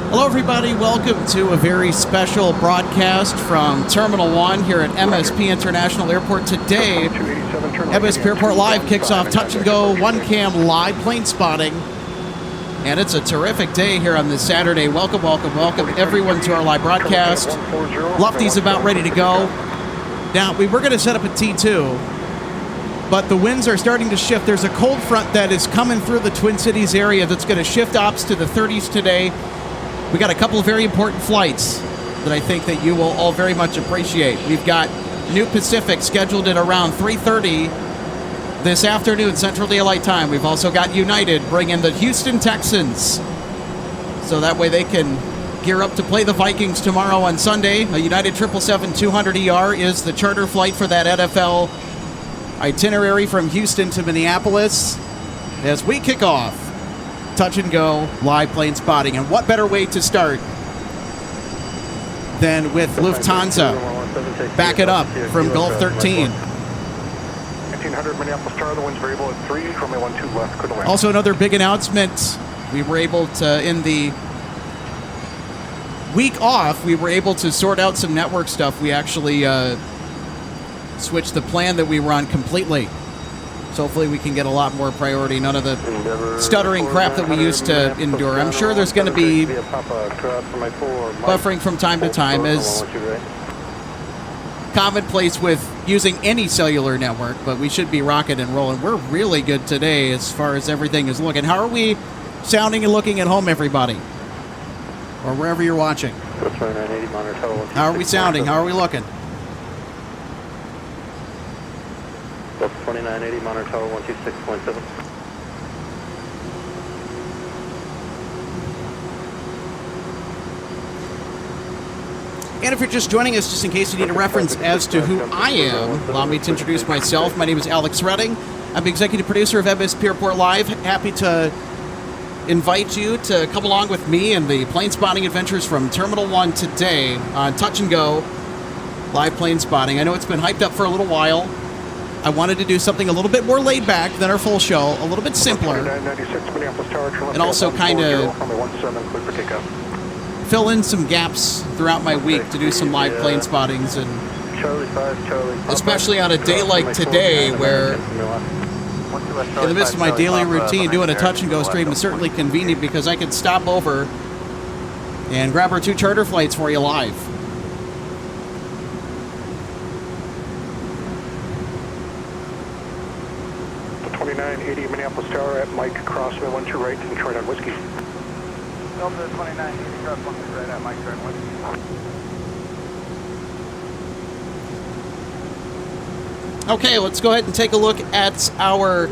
Hello, everybody. Welcome to a very special broadcast from Terminal 1 here at MSP International Airport. Today, MSP Airport Live kicks off touch and go, one-cam live plane spotting. And it's a terrific day here on this Saturday. Welcome, welcome, welcome, everyone, to our live broadcast. Lofty's about ready to go. Now, we were going to set up a T2, but the winds are starting to shift. There's a cold front that is coming through the Twin Cities area that's going to shift ops to the 30s today. We got a couple of very important flights that I think that you will all very much appreciate. We've got New Pacific scheduled at around 3:30 this afternoon, Central Daylight Time. We've also got United bringing the Houston Texans, so that way they can gear up to play the Vikings tomorrow on Sunday. A United 777-200ER is the charter flight for that NFL itinerary from Houston to Minneapolis as we kick off touch and go live plane spotting. And what better way to start than with Lufthansa? Back it up from Gulf 13. 1800 Minneapolis Tower, the wind's variable at 3, runway 12 left, clear to land. Also another big announcement. We were able to, in the week off, we were able to sort out some network stuff. We actually switched the plan that we were on completely. So hopefully we can get a lot more priority, none of the stuttering crap that we used to endure. I'm sure there's going to be buffering from time to time, as commonplace with using any cellular network, but we should be rocking and rolling. We're really good today as far as everything is looking. How are we sounding and looking at home, everybody? Or wherever you're watching. How are we sounding? How are we looking? 2980 Monitor Tower 126.7. And if you're just joining us, just in case you need a reference as to who I am, allow me to introduce myself. My name is Alex Redding. I'm the executive producer of MSP Airport Live. Happy to invite you to come along with me and the plane spotting adventures from Terminal 1 today on Touch and Go live plane spotting. I know it's been hyped up for a little while. I wanted to do something a little bit more laid back than our full show, a little bit simpler, and also kind of fill in some gaps throughout my week to do some live plane spottings, and especially on a day like today where in the midst of my daily routine, doing a touch and go stream is certainly convenient because I can stop over and grab our 2 charter flights for you live. 2980 Minneapolis Tower at Mike, crossway 12 right, and turn on whiskey. Delta 2980 cross 12 right at Mike, turn whiskey. Okay, let's go ahead and take a look at our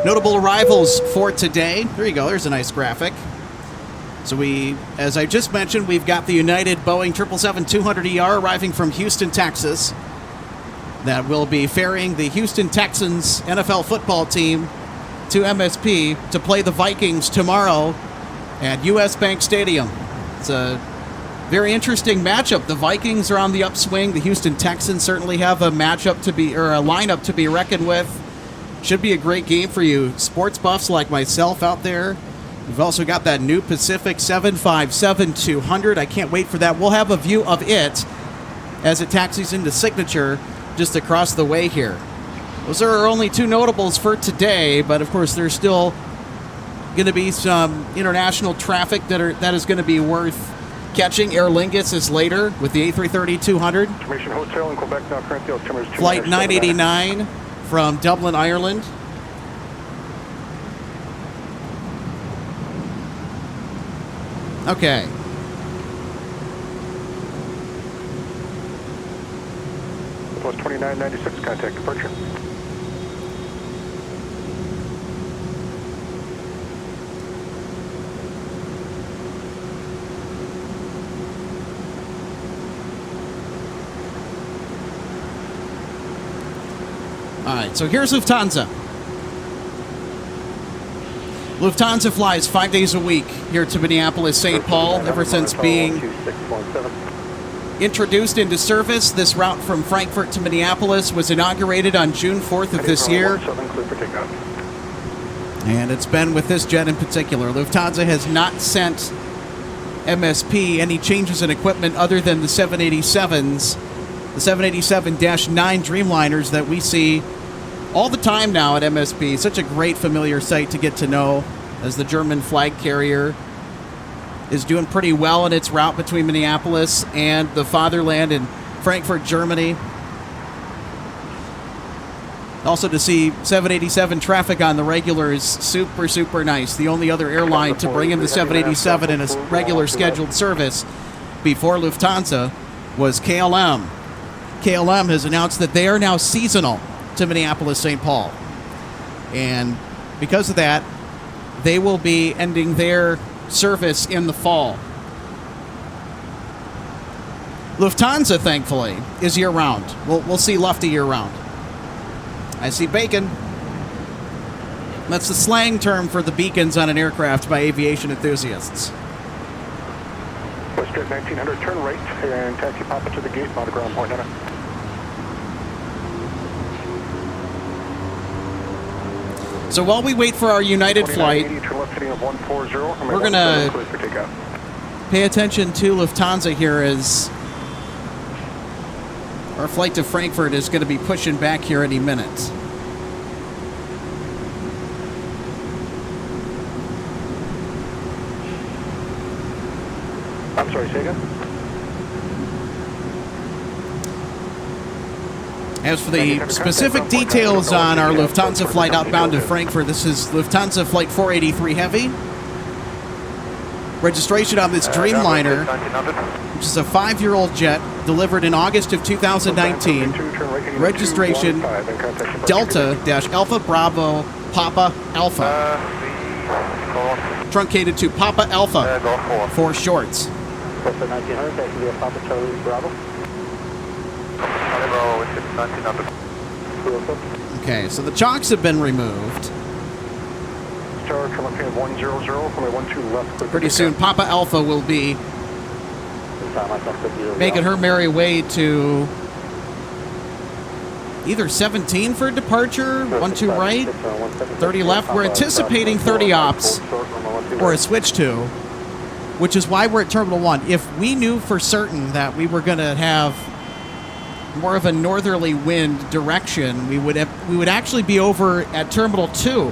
notable arrivals for today. There you go, there's a nice graphic. So as I just mentioned, we've got the United Boeing 777-200ER arriving from Houston, Texas. That will be ferrying the Houston Texans NFL football team to MSP to play the Vikings tomorrow at US Bank Stadium. It's a very interesting matchup. The Vikings are on the upswing. The Houston Texans certainly have a lineup to be reckoned with. Should be a great game for you sports buffs like myself out there. We've also got that New Pacific 757-200. I can't wait for that. We'll have a view of it as it taxis into Signature just across the way here. Those are our only 2 notables for today, but of course there's still going to be some international traffic that is going to be worth catching. Aer Lingus is later with the A330-200. Hotel in Quebec now, currently Flight 989 from Dublin, Ireland. Okay. Was 2996, contact departure. All right, so here's Lufthansa. Lufthansa flies 5 days a week here to Minneapolis, St. Paul, ever since being introduced into service. This route from Frankfurt to Minneapolis was inaugurated on June 4th of this year. 17, clear for takeoff. And it's been with this jet in particular. Lufthansa has not sent MSP any changes in equipment other than the 787s, the 787-9 Dreamliners that we see all the time now at MSP. Such a great familiar sight to get to know, as the German flag carrier is doing pretty well in its route between Minneapolis and the fatherland in Frankfurt, Germany. Also to see 787 traffic on the regular is super, super nice. The only other airline to bring in the 787 in a regular scheduled service before Lufthansa was KLM. KLM has announced that they are now seasonal to Minneapolis-St. Paul. And because of that, they will be ending their service in the fall. Lufthansa, thankfully, is year-round. We'll see Lufty year-round. I see bacon. That's the slang term for the beacons on an aircraft by aviation enthusiasts. Westjet 1900, turn right and taxi Papa to the gate, not a ground point on it. So while we wait for our United flight, we're going to pay attention to Lufthansa here, as our flight to Frankfurt is going to be pushing back here any minute. I'm sorry, say again? As for the specific details on our Lufthansa flight outbound to Frankfurt, this is Lufthansa Flight 483 Heavy. Registration on this Dreamliner, which is a 5-year-old jet delivered in August of 2019. Registration Delta-Alpha Bravo Papa Alpha. Truncated to Papa Alpha for shorts. Okay, so the chocks have been removed. Pretty soon, Papa Alpha will be making her merry way to either 17 for departure, 12 right, 30 left. We're anticipating 30 ops or a switch to, which is why we're at Terminal 1. If we knew for certain that we were going to have more of a northerly wind direction, we would actually be over at Terminal 2.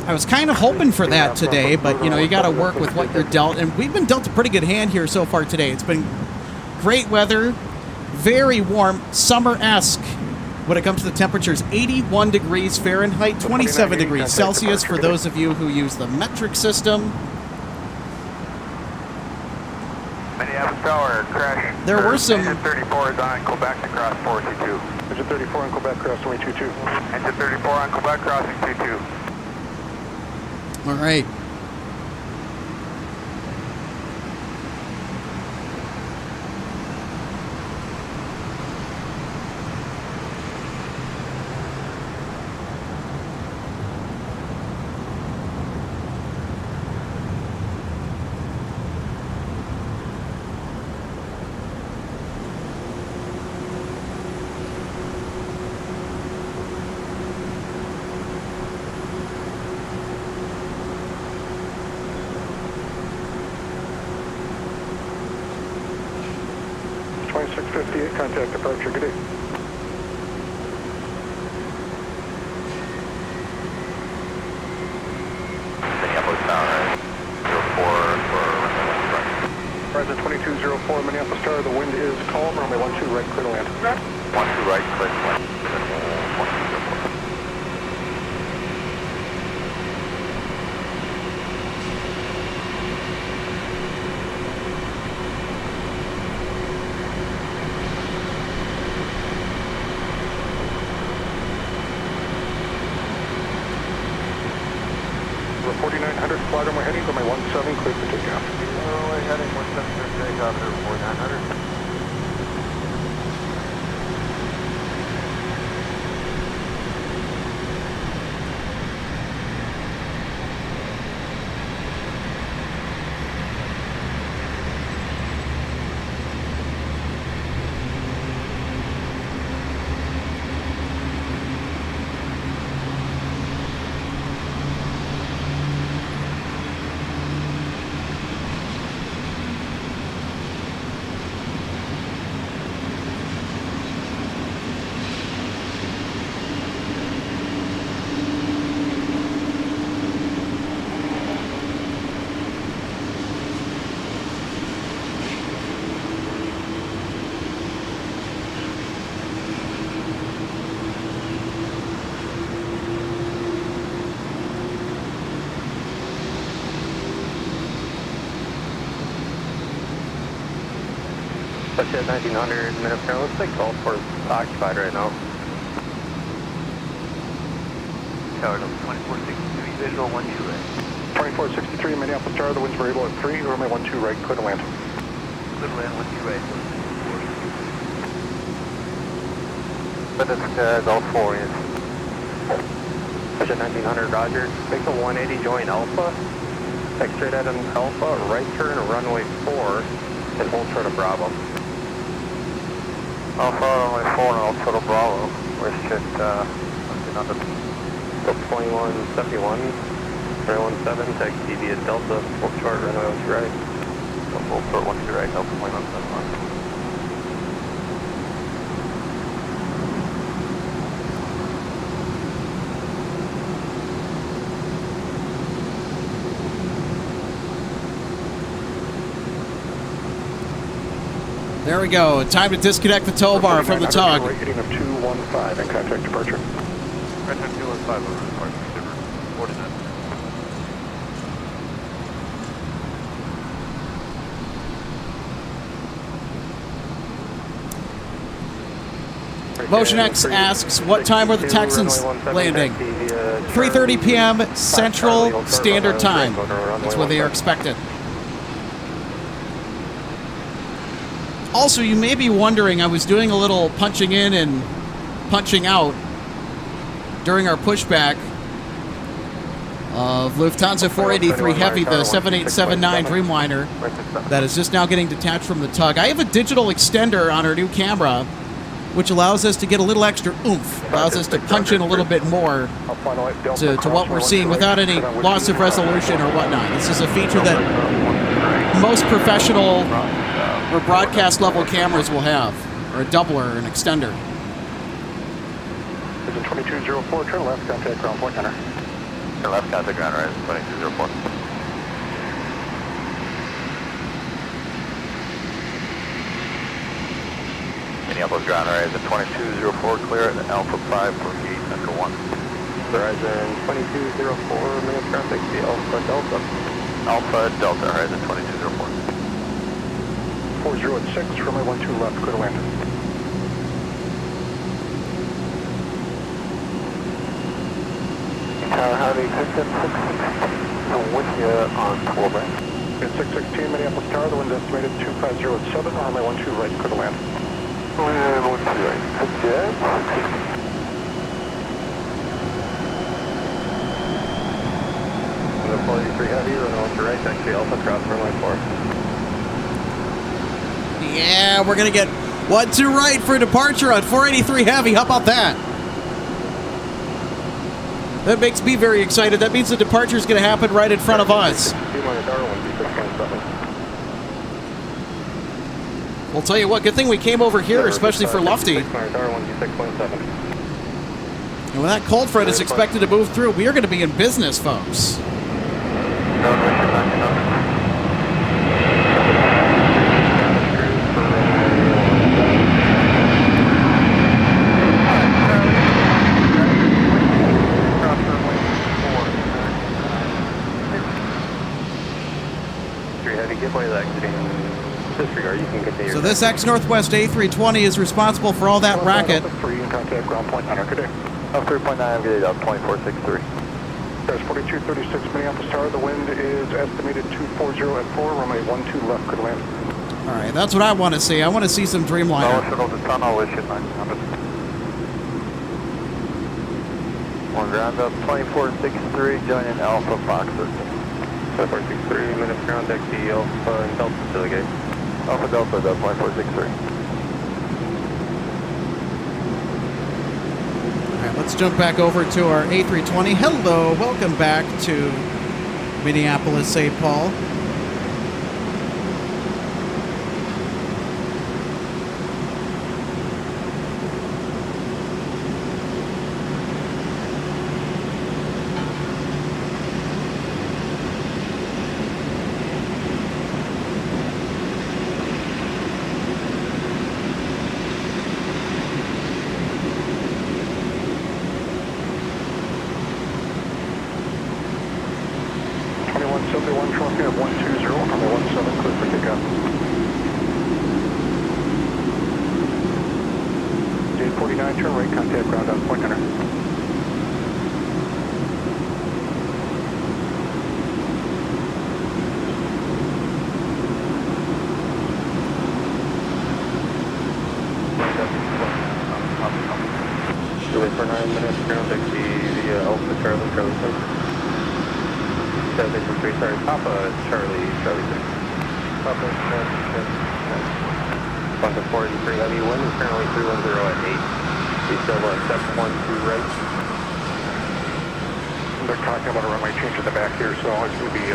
I was kind of hoping for that today, but you got to work with what you're dealt, and we've been dealt a pretty good hand here so far today. It's been great weather, very warm, summer-esque when it comes to the temperatures. 81 degrees Fahrenheit, 27 degrees Celsius for those of you who use the metric system. Minneapolis Tower, crash. There were some... Engine 34 is on Quebec to cross 422. Engine 34 on Quebec crossing 22. Engine 34 on Quebec crossing 22. All right. Contact departure, good day. Minneapolis Tower, 04 for Horizon 2204, Minneapolis Tower, the wind is calm, runway 12 right, clear to land. 12 right, clear to land. 1204. Over 4900, flight on my heading, runway 17, clear for takeoff. Runway heading 17 for takeoff, 4900. Touch at 1900 minutes now. Looks like all four occupied right now. Tower 2463, visual 12 right. 2463, Minneapolis Tower, the wind's variable at 3, runway 12 right, clear to land. Clear to land 12 right. But it's all four, yes. Touch at 1900, roger. Make a 180, join Alpha. Take straight at an Alpha, right turn, runway 4, and hold short of Bravo. Alpha, runway 4, and hold short of Bravo. We're shit, on the 2171, 317, take TV at Delta, hold short, runway 12 right. Hold short 12 right, Delta 2171. There we go. Time to disconnect the tow bar from the tug. Rating of 215 and contact departure. Right time 215 over report. Coordinate. Motion X asks, what time were the Texans landing? 3:30 p.m. Central Standard Time. That's what they are expected. Also, you may be wondering, I was doing a little punching in and punching out during our pushback of Lufthansa 483 Heavy, the 7879 Dreamliner, that is just now getting detached from the tug. I have a digital extender on our new camera, which allows us to get a little extra oomph, allows us to punch in a little bit more to what we're seeing without any loss of resolution or whatnot. This is a feature that most professional or broadcast level cameras will have, or a doubler, an extender. Vision 2204, turn left, contact ground point center. Turn left, contact ground right, 2204. Minneapolis ground right, is 2204, clear at Alpha 5 for gate Metro 1. Horizon 2204, Minneapolis ground, taxi Alpha Delta. Alpha Delta, horizon 2204. 40 at 6, runway 12 left, clear to land. Tower Howdy, Houston 616, I'm with you on 12 right. It's 616, Minneapolis Tower, the wind's estimated 250 at 7, runway 12 right, clear to land. Runway 12 right, good. The 43 Heavy, runway 12 right, taxi Alpha, cross runway 4. Yeah, we're going to get 12 right for departure on 483 Heavy. How about that? That makes me very excited. That means the departure is going to happen right in front of us. We'll tell you what, good thing we came over here, especially for Lufty. And when that cold front is expected to move through, we are going to be in business, folks. So this ex-Northwest A320 is responsible for all that racket. Contact ground point center, good day. Up 3.9, I'm good, up 2463. There's 4236 Minneapolis Tower, the wind is estimated 240 at 4, runway 12 left, good land. All right, that's what I want to see. I want to see some Dreamliner. One ground up, 2463, joining Alpha Foxer. 2463, minutes ground, taxi Alpha and Delta to the gate. Alpha Delta, 2463. All right, let's jump back over to our A320. Hello, welcome back to Minneapolis, St. Paul. 49, turn right, contact ground on Point Hunter. Wait for 9 minutes, ground taxi via Alpha Charlie, Charlie 6. 763, sorry, Papa Charlie, Charlie 6. Papa, Bunker 43, heavy wind is currently 310 at 8. We still have 712 right. They're talking about a runway change at the back here, so it's going to be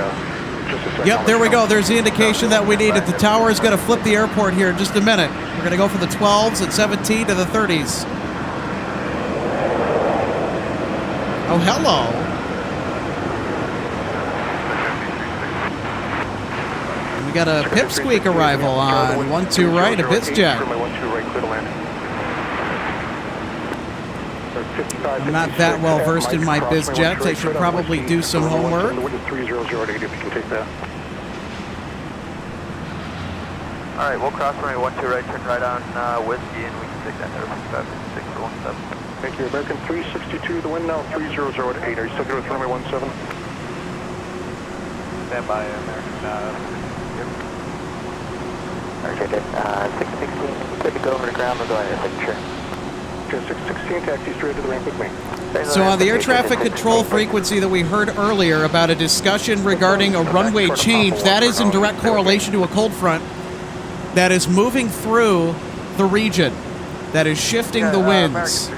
just a second. Yep, there we go. There's the indication that we needed. The tower is going to flip the airport here in just a minute. We're going to go from the 12s at 17 to the 30s. Oh, hello. We got a pipsqueak arrival on 12 right, a BizJet. I'm not that well versed in my BizJets. I should probably do some homework. All right, we'll cross runway 12 right, turn right on Whiskey, and we can take that there 5617. Thank you. American 362, the wind now 300 at 8. Are you still good with runway 17? Stand by, American. Alright, good. 616, good to go over the ground. We'll go ahead and signature. Okay, 616, taxi straight to the ramp with me. So on the air traffic control frequency that we heard earlier about a discussion regarding a runway change, that is in direct correlation to a cold front that is moving through the region, that is shifting the winds.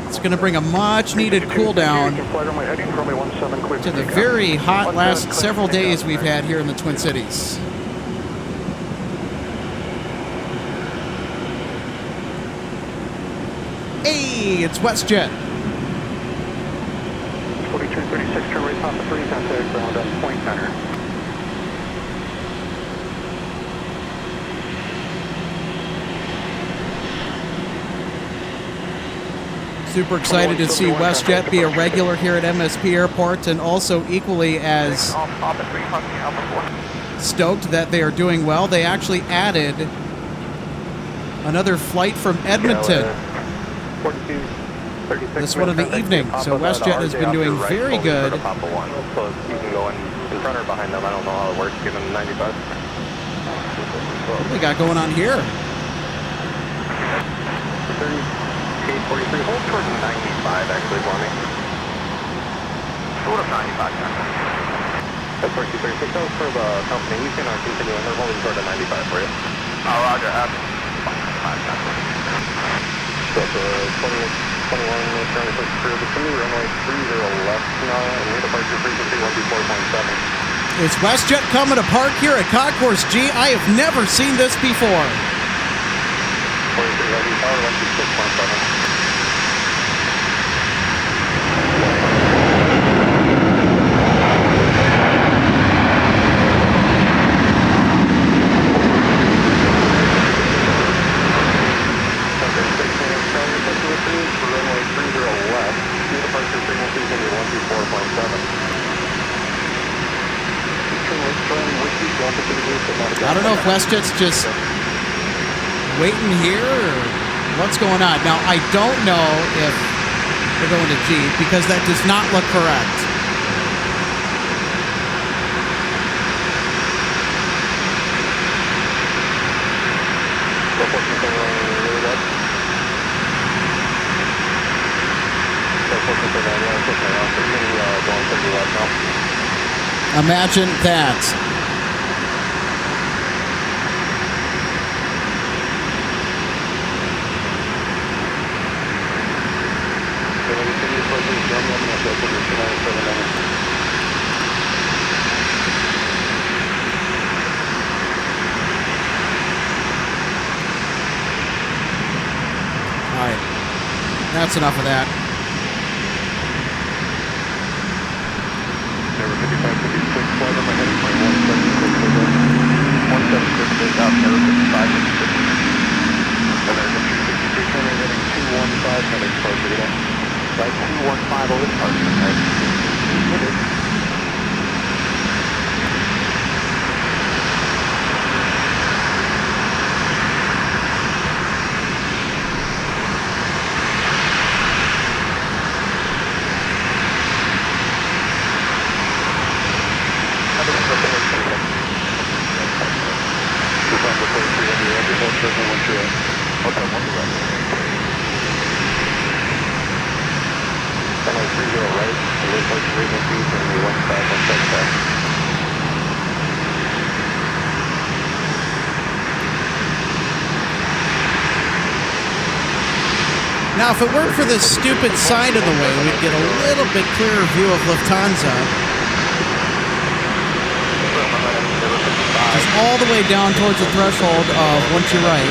It's going to bring a much-needed cool down to the very hot last several days we've had here in the Twin Cities. Hey, it's WestJet. 4236, turn right, Papa 3, contact ground on Point Hunter. Super excited to see WestJet be a regular here at MSP Airport, and also equally as stoked that they are doing well. They actually added another flight from Edmonton, this one in the evening. So WestJet has been doing very good. So you can go in front or behind them. I don't know how it works. Give them 95. What do we got going on here? 43, hold towards 95 actually for me. Short of 95 now. That's 4236, that was for the company. We can continue and they're holding short of 95 for you. Oh, roger, so the 21 currently push through the new runway 30 left now, and your departure frequency 124.7. It's WestJet coming to park here at Concourse G. I have never seen this before. 43 heavy power 126.7. I don't know if WestJet's just waiting here or what's going on. Now, I don't know if they're going to G because that does not look correct. Imagine that. All right, that's enough of that. Number 5556, flight on my heading by 176 out, never 5556. American 363, turning heading 215, heading departure again. Right, 215 over departure, right? Now, if it weren't for this stupid sign in the way, we'd get a little bit clearer view of Lufthansa. Just all the way down towards the threshold of once you're right.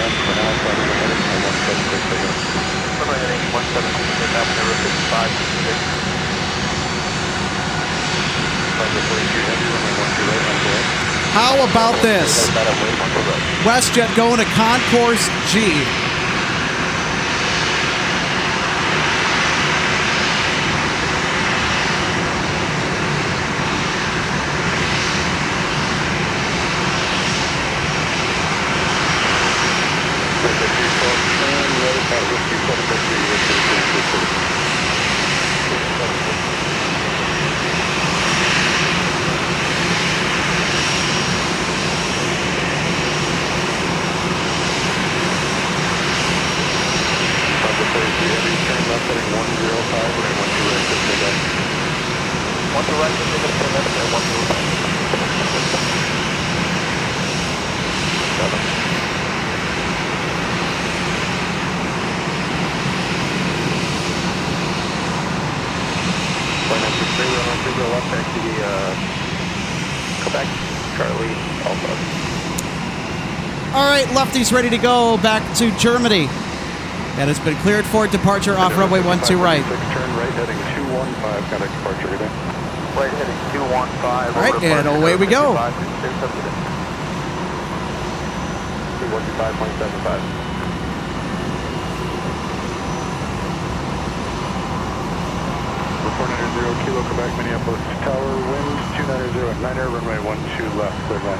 How about this? WestJet going to Concourse G. Lefty's ready to go back to Germany. And it's been cleared for departure off runway 12 right. Turn right heading 215, contact departure today. Right heading 215. All right, and away we go. 215.75. Report 990 Kilo, Quebec, Minneapolis Tower, wind 290 at 9er, runway 12 left, clear line.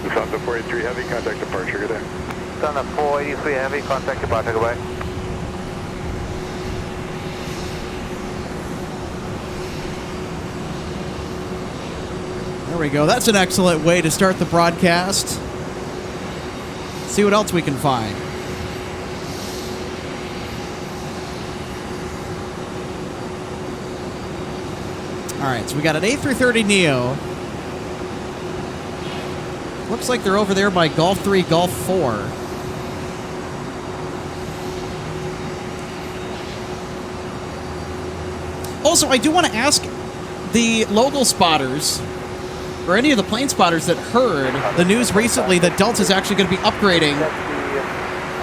Lufthansa 483 Heavy, contact departure, good day. Lufthansa 483 Heavy, contact departure, goodbye. There we go. That's an excellent way to start the broadcast. See what else we can find. All right, so we got an A330neo. Looks like they're over there by Gulf 3, Gulf 4. Also, I do want to ask the local spotters, or any of the plane spotters that heard the news recently that Delta's actually going to be upgrading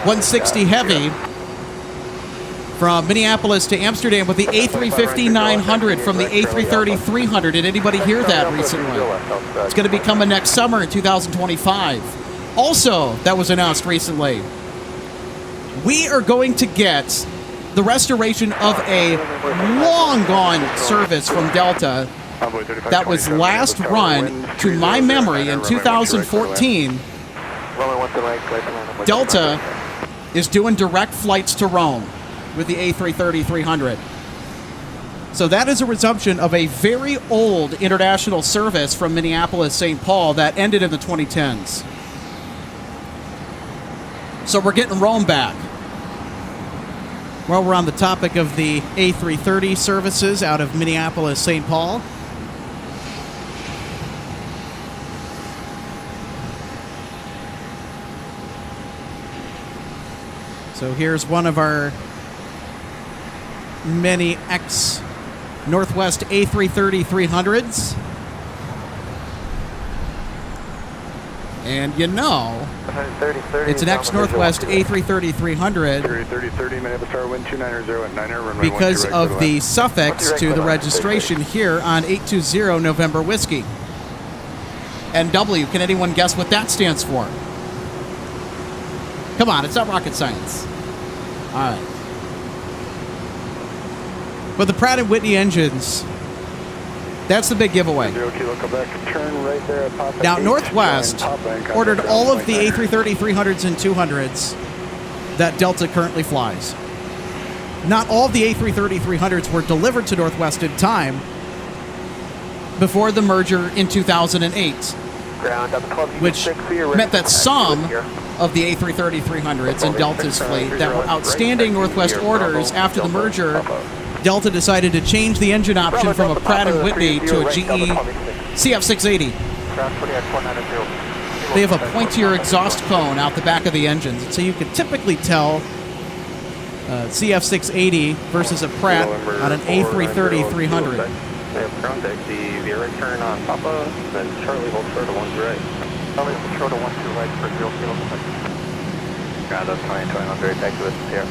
160 Heavy from Minneapolis to Amsterdam with the A350-900 from the A330-300. Did anybody hear that recently? It's going to be coming next summer in 2025. Also, that was announced recently. We are going to get the restoration of a long-gone service from Delta that was last run, to my memory, in 2014. Delta is doing direct flights to Rome with the A330-300. So that is a resumption of a very old international service from Minneapolis-St. Paul that ended in the 2010s. So we're getting Rome back. While we're on the topic of the A330 services out of Minneapolis-St. Paul, so here's one of our many ex-Northwest A330-300s. And you know, it's an ex-Northwest A330-300 because of the suffix to the registration here on 820 November Whiskey. NW. Can anyone guess what that stands for? Come on, it's not rocket science. All right. But the Pratt & Whitney engines, that's the big giveaway. Turn right there at Papa Now, 8, Northwest ordered all of the A330 300s and 200s that Delta currently flies. Not all of the A330 300s were delivered to Northwest in time before the merger in 2008, Ground up 12, which meant that some of the A330 300s in Delta's fleet that were outstanding Northwest orders after the merger, Delta decided to change the engine option from a Pratt & Whitney to a GE CF680. They have a pointier exhaust cone out the back of the engines, and so you can typically tell CF680 versus a Pratt on an A330 300. They have ground taxi via right turn on Papa, then Charlie holds short of 1 right. Charlie holds short of 1 2 right for 0 kilo. Ground up 2021, very taxi with here.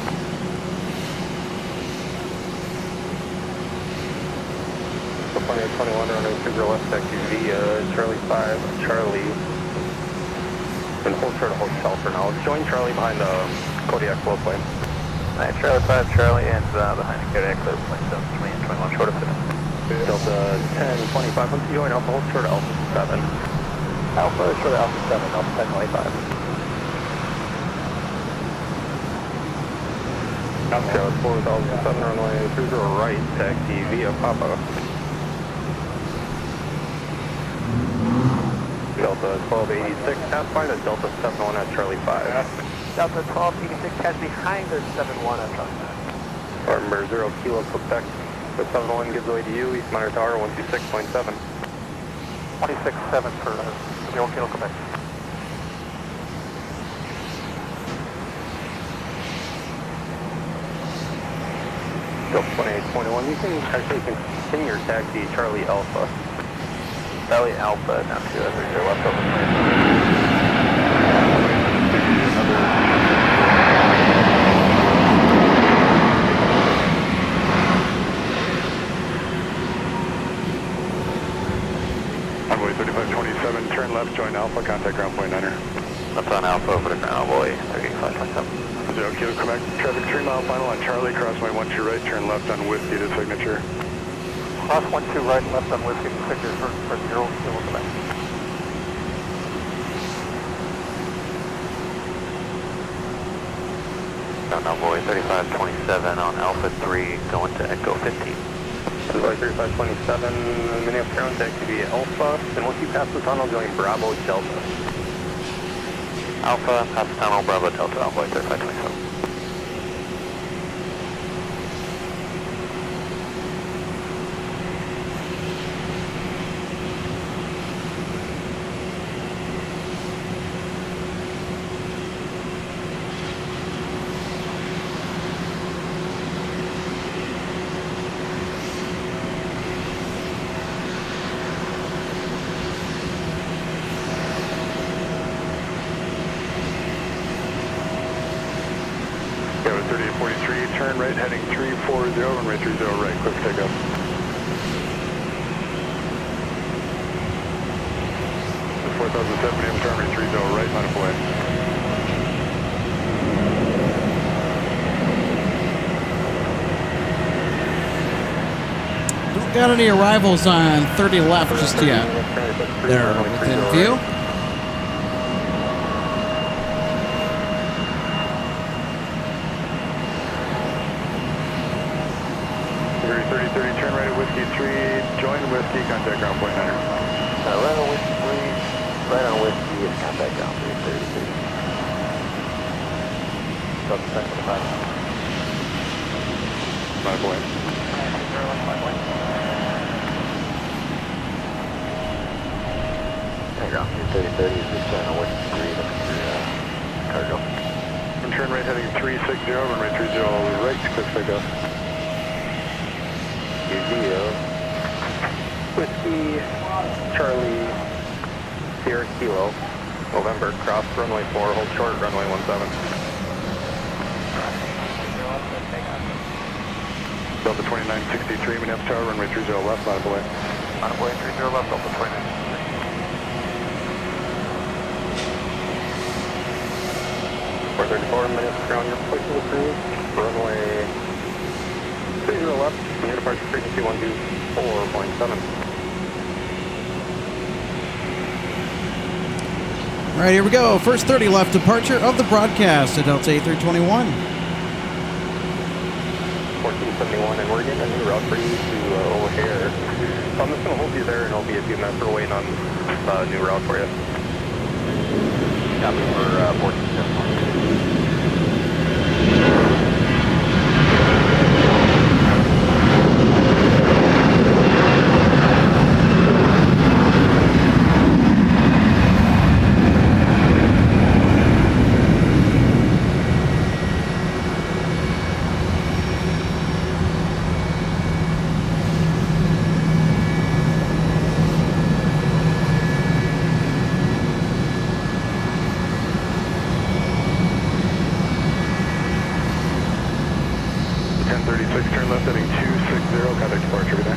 So 2021 runway 20 left taxi via Charlie 5, Charlie. Then hold short of hotel for now. Join Charlie behind the Kodiak flow plane. Alright, Charlie 5, Charlie, and behind the Kodiak flow plane, so 20 and 21 short of 5. Delta 10, 25, once you join Alpha, hold short of Alpha 7. Alpha, short of Alpha 7, Alpha 10, 25. Alpha 4007, runway 30 right, taxi via Papa. Delta 1286, pass by the Delta 71 at Charlie 5. Delta 1286, pass behind the 71 at Charlie 5. November 0 kilo, Quebec. The 71 gives away to you, East Monitor Tower 126.7. 26.7 for 0 kilo Quebec. Delta 2821, you can actually continue your taxi, Charlie Alpha. Charlie Alpha, now 2 left over. Envoy 3527, turn left, join Alpha, contact ground point 9er. Left on Alpha, over to ground, Envoy 3527. 0 kilo, Quebec, traffic 3 mile final on Charlie, crossway 12 right, turn left on Whiskey to signature. Cross 12 right, left on Whiskey to signature for 0 kilo, Quebec. Ground Envoy 3527 on Alpha 3, going to Echo 15. Envoy 3527, Minneapolis ground taxi via Alpha, and once you pass the tunnel, going Bravo Delta. Alpha, pass the tunnel, Bravo Delta, Envoy 3527. Go 3843, turn right, heading 340, runway 30 right, quick takeoff. The 4007, AM turn right, 30 right, line up away. Don't got any arrivals on 30 left just yet. They're within view. Turn right at Whiskey 3, join Whiskey, contact ground point 9er. Right on Whiskey 3, right on Whiskey is contact ground 333. Delta 10 for the 5. My point. Contact ground 330 is just on Whiskey 3, looking for cargo. Turn right heading 360, runway 30 right, quick takeoff. Whiskey, Charlie, Sierra Kilo, November, cross runway 4, hold short, runway 17. Delta 2963, Minneapolis Tower, runway 30 left, line of way. Line of way 30 left, Delta 2963. 434 minutes ground, you're pushing the crew. Runway 30 left, near departure frequency 124.7. All right, here we go. First 30 left departure of the broadcast at Delta A321. 1471, and we're getting a new route for you to O'Hare. So I'm just going to hold you there, and it'll be a few minutes. We're waiting on a new route for you. Copy for 1471. Turn left heading 260, contact departure every day.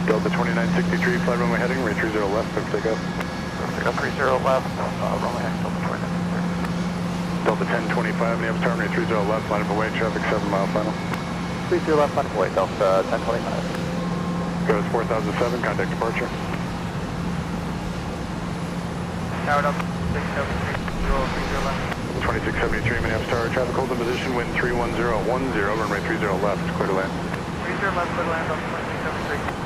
Delta 2963, flight runway heading, range 30 left, clear for takeoff. 30 left, runway heading, Delta 2963. Delta 1025, Names Tower, range 30 left, line of away, traffic 7 mile final. 30 left, line of away, Delta 1025. Goes 4007, contact departure. Towered up, 673, left. 2673, Names Tower, traffic holds in position, wind 31010, runway 30 left, clear to land. 30 left, clear to land, Delta 2673.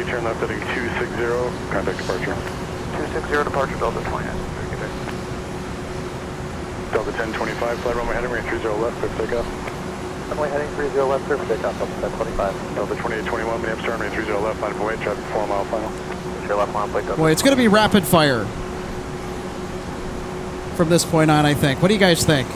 Turn left heading 260, contact departure. 260 departure, Delta 29. Delta 1025, flight runway heading, range 30 left, clear for takeoff. Runway heading 30 left, clear for takeoff, Delta 1025. Delta 2821, Names Tower, range 30 left, line of away, traffic 4 mile final. 30 left, line of away, Boy, it's going to be rapid fire from this point on, I think. What do you guys think?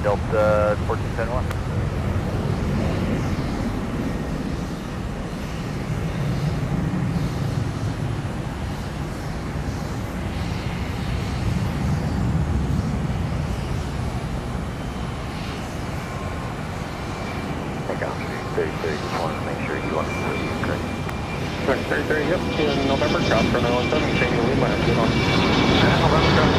Delta 1471. Just wanted to make sure you understood the correct. 30, yep, in November, cross for 917, change the lead line, good on. November, cross.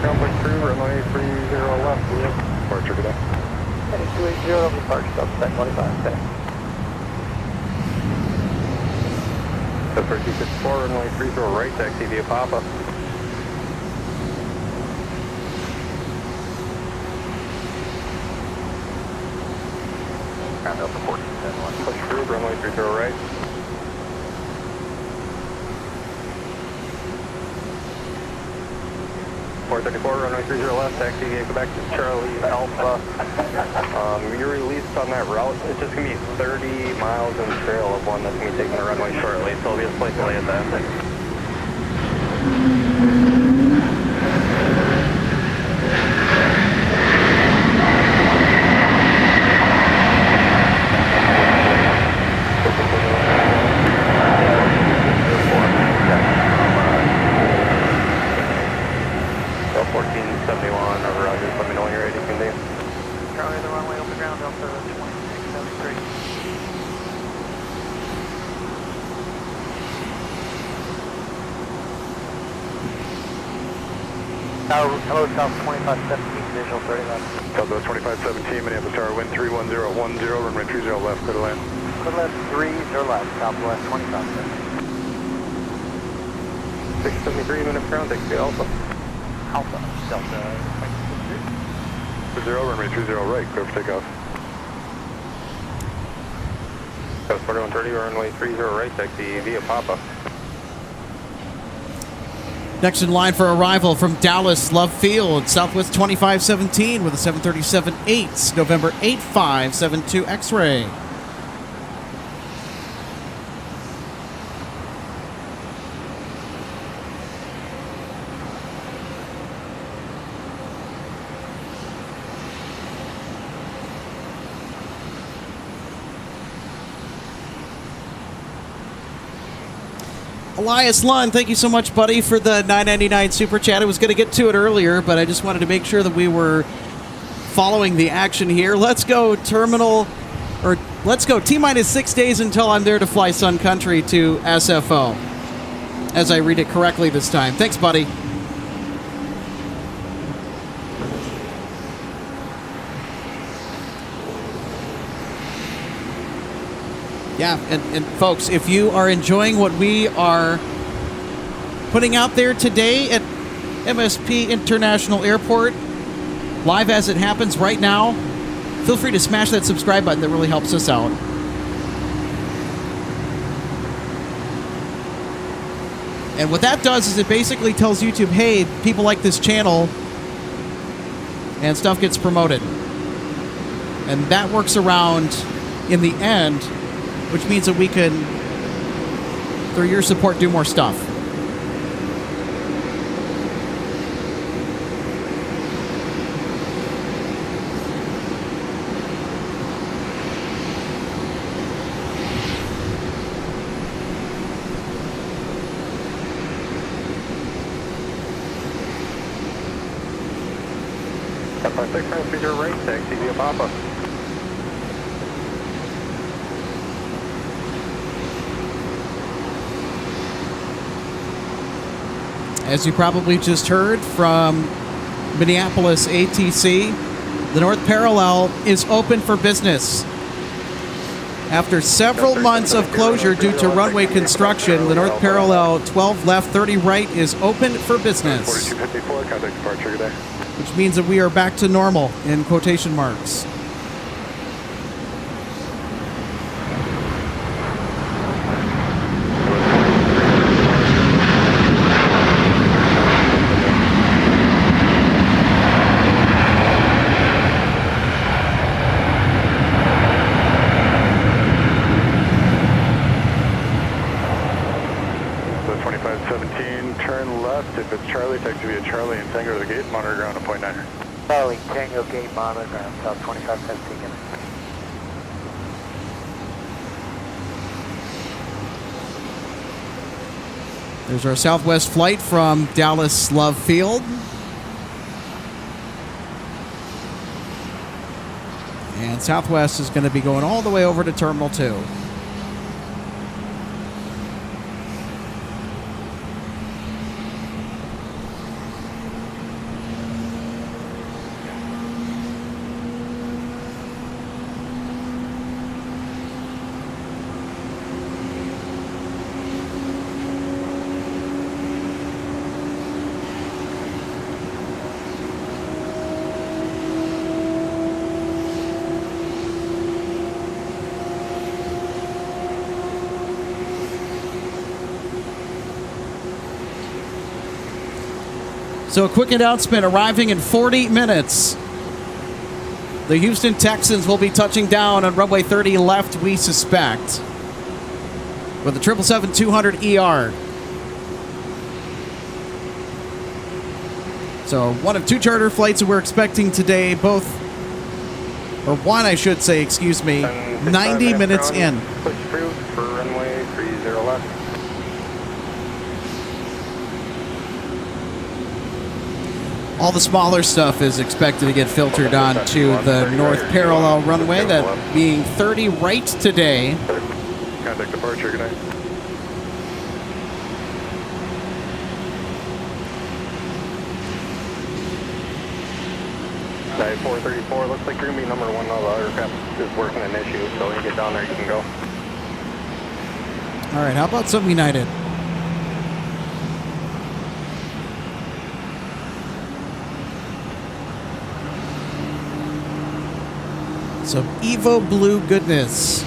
Ground crew, runway 30 left, we have departure today. Heading 280, departure, Delta 1025, okay. Delta 264, runway 30 right, taxi via Papa. Ground Delta 1471. Push through, runway 30 right. Runway 30 left, taxi via Quebec to Charlie Alpha. You're released on that route. It's just going to be 30 miles in trail of one that's going to be taking the runway shortly, so it'll be a slight delay at that. 1471, over Roger. Let me know when you're ready to continue. Charlie, the runway open ground, Delta 2673. Hello, South 2517, visual 30 left. Delta 2517, Minneapolis Tower, wind 31010, runway 30 left, clear to land. Clear left 30 left, Southwest 2517. 673, minutes ground, take speed Alpha. Alpha, Delta 2673. 0, runway 30 right, clear for takeoff. South 4130, runway 30 right, taxi via Papa. Next in line for arrival from Dallas Love Field, Southwest 2517 with a 737-8, November 8572 X-ray. Elias Lund, thank you so much, buddy, for the $9.99 super chat. I was going to get to it earlier, but I just wanted to make sure that we were following the action here. Let's go let's go T-minus 6 days until I'm there to fly Sun Country to SFO, as I read it correctly this time. Thanks, buddy. Yeah, and folks, if you are enjoying what we are putting out there today at MSP International Airport, live as it happens right now, feel free to smash that subscribe button. That really helps us out. And what that does is it basically tells YouTube, hey, people like this channel, and stuff gets promoted. And that works around, in the end, which means that we can, through your support, do more stuff. F56, transfer right, taxi via Papa. As you probably just heard from Minneapolis ATC, the North Parallel is open for business. After several months of closure due to runway construction, the North Parallel 12 left, 30 right is open for business. 4254, contact departure, good day. Which means that we are back to normal, in quotation marks. If it's Charlie, taxi via Charlie and Tango to the gate, monitor ground at point 9. Charlie, Tango gate, monitor ground, South 2517. There's our Southwest flight from Dallas Love Field. And Southwest is going to be going all the way over to Terminal 2. So a quick announcement, arriving in 40 minutes. The Houston Texans will be touching down on runway 30 left, we suspect, with the 777-200ER. So one of two charter flights that we're expecting today, both, or one I should say, excuse me, 90 minutes in. Push through for runway 30 left. All the smaller stuff is expected to get filtered onto the north parallel runway, that being 30 right today. Contact departure, good night. Dive 434, looks like you're going to be number one. All the aircraft is working an issue, so when you get down there, you can go. All right, how about some United? Some Evo Blue goodness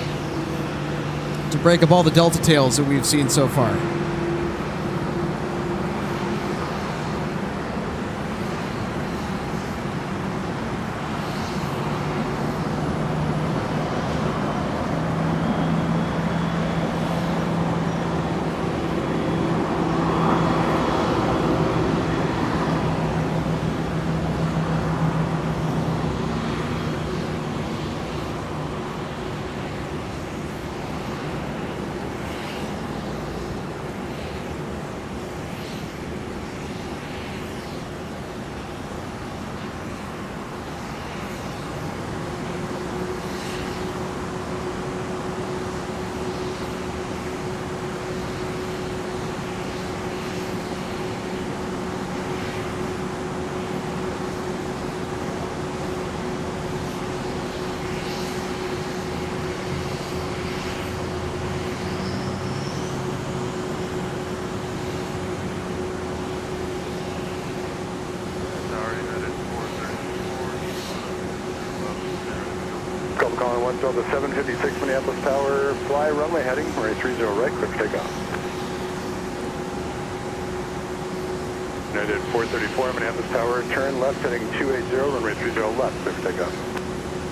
to break up all the Delta tails that we've seen so far. Calling 1 the 756 Minneapolis Tower, fly runway heading, runway 30 right, clear for takeoff. United 434 Minneapolis Tower, turn left heading 280, runway 30 left, clear for takeoff.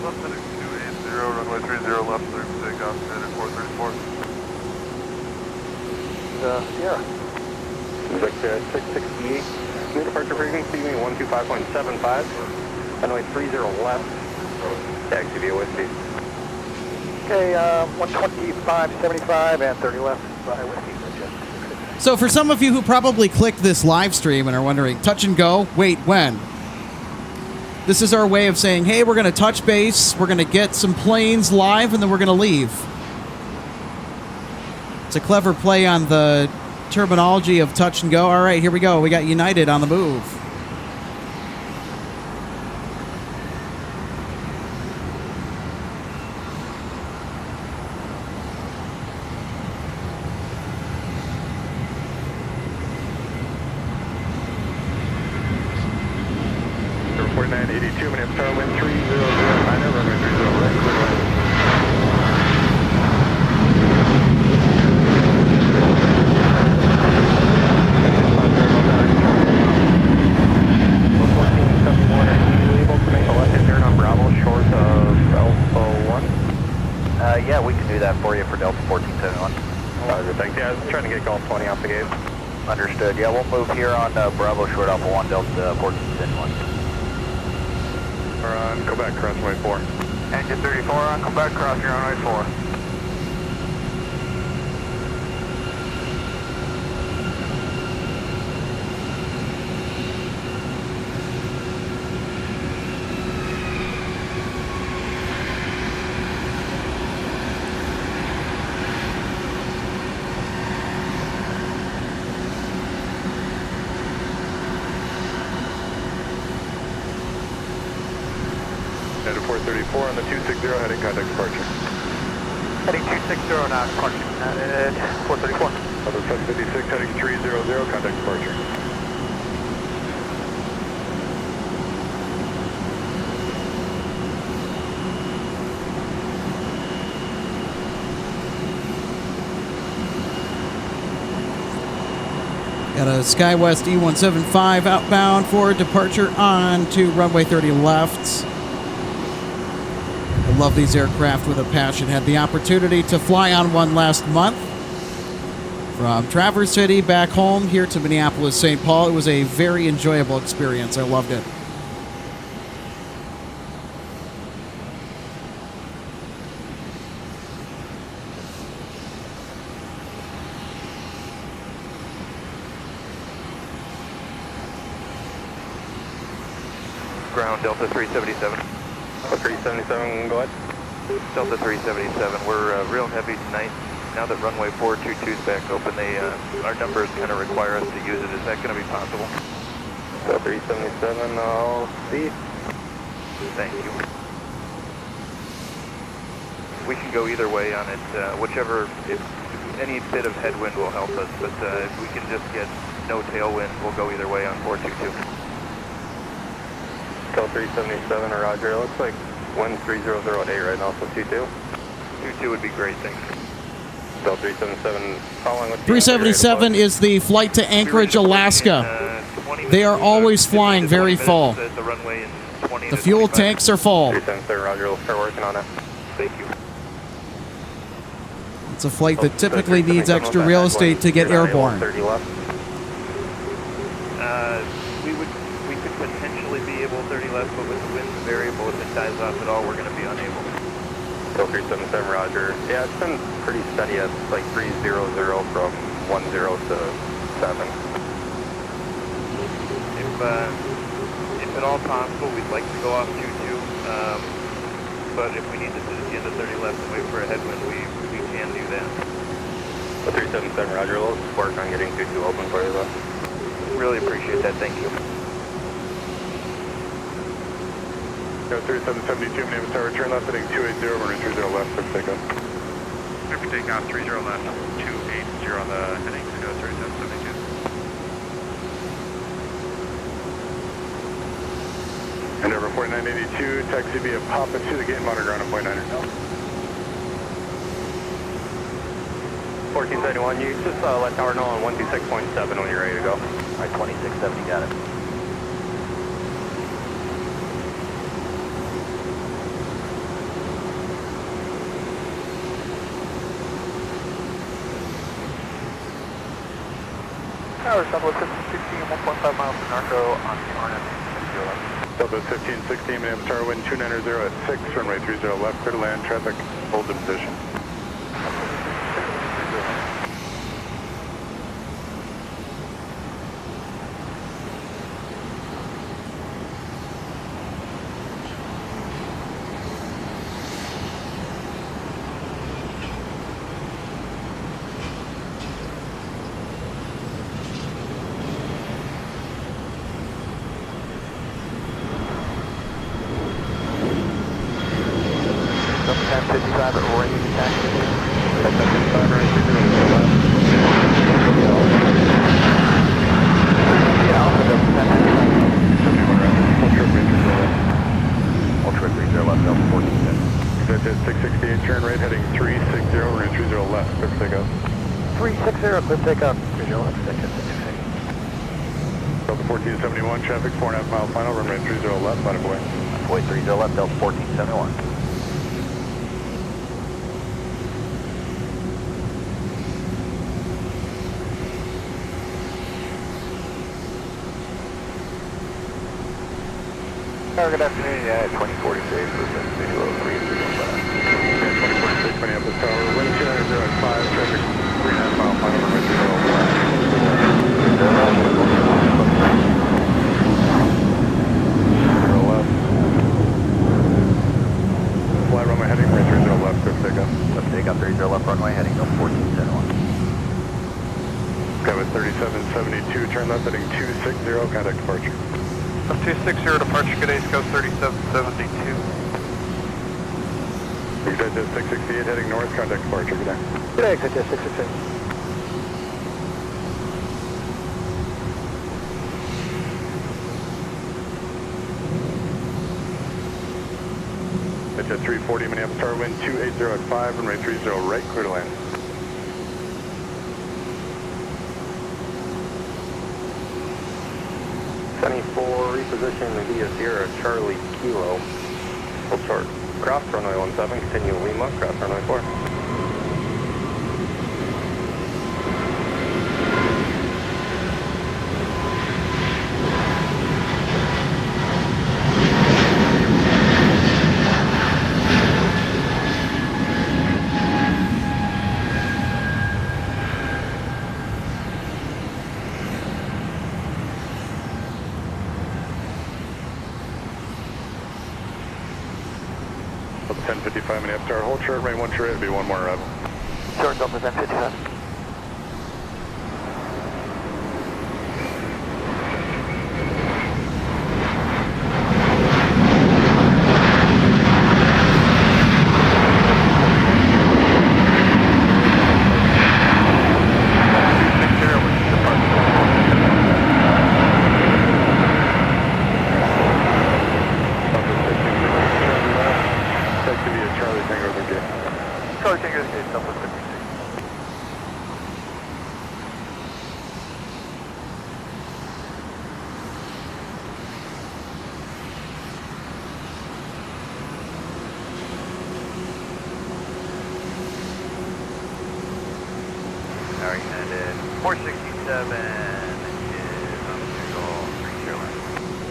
Left heading 280, runway 30 left, clear for takeoff, United 434. Sierra. It's like 668. New departure frequency, 125.75, runway 30 left. Taxi via Whiskey. Okay, 125.75 and 30 left by Whiskey. So for some of you who probably clicked this live stream and are wondering, touch and go, wait, when? This is our way of saying, hey, we're going to touch base, we're going to get some planes live, and then we're going to leave. It's a clever play on the terminology of touch and go. All right, here we go. We got United on the move. Yeah, we can do that for you for Delta 1471. Thanks. Yeah, I was trying to get Golf 20 off the gate. Understood. Yeah, we'll move here on Bravo short Alpha 1, Delta 1471. We're on Quebec, cross runway 4. Engine 34 on Quebec, cross your runway 4. Headed 434 on the 260, heading contact departure. Heading 260 now, departure. At 434. On the 756, heading 300, contact departure. Got a SkyWest E175 outbound for departure on to runway 30 left. I love these aircraft with a passion. Had the opportunity to fly on one last month from Traverse City back home here to Minneapolis, St. Paul. It was a very enjoyable experience. I loved it. ground, Delta 377. Delta 377, go ahead. Delta 377, we're real heavy tonight. Now that runway 422 is back open, our numbers kind of require us to use it. Is that going to be possible? Delta 377, I'll see. Thank you. We can go either way on it, whichever, if any bit of headwind will help us, but if we can just get no tailwind, we'll go either way on 422. Delta 377, roger. It looks like wind 3008 right now, so 22. 22 would be great, thanks. Delta 377 following with 377 is the flight to Anchorage, Alaska. They are always flying very full. The fuel tanks are full. 377, roger. We'll start working on it. Thank you. It's a flight that typically needs extra real estate to get airborne. 30 left. We could potentially be able 30 left, but with the wind variable, if it dies off at all, we're going to be unable. Delta 377, roger. Yeah, it's been pretty steady at like 300 from 10 to 7. If at all possible, we'd like to go off 22, but if we need to sit at the end of 30 left and wait for a headwind, we can do that. Delta 377, roger. We'll work on getting 22 open for you though. Really appreciate that, thank you. Go 3772, my name is Tower, turn left heading 280, runway 30 left, clear for takeoff. Clear for takeoff, 30 left, 280 on the heading to go 3772. And over 4982, taxi via Papa to the gate, monitor ground on point 9. 1471, you just let Tower know on 126.7 when you're ready to go. Alright, 2670, got it. Tower, Southwest 1516, 1.5 miles to Narco on the RNF. Southwest 1516, my name is Tower, wind 290 at 6, runway 30 left, clear to land, traffic, hold in position. Clear takeoff. Delta 1471, traffic 4.5 mile final, runway 30 left, line of way. Runway 30 left, Delta 1471. Good afternoon, yeah, 2046, video 2046, Minneapolis Tower, wind 290 at 5, traffic 3.5 mile final, runway 30 left. Fly runway heading, runway 30 left, clear for takeoff. Let's take up 30 left runway heading to 1471. Okay, with 3772, turn left heading 260, contact departure. 260 departure, good East Coast 3772. Exit 668 heading north, contact departure, good day. Good day, exit 668. At 340, Minneapolis Tower, wind 280 at 5, runway 30 right, clear to land. Reposition via Sierra Charlie Kilo. Hold short. Cross runway 17, continue Lima, cross runway 4. 1055 Minneapolis Tower, hold short, range 1 short, it'll be one more arrival. Short Delta 1055.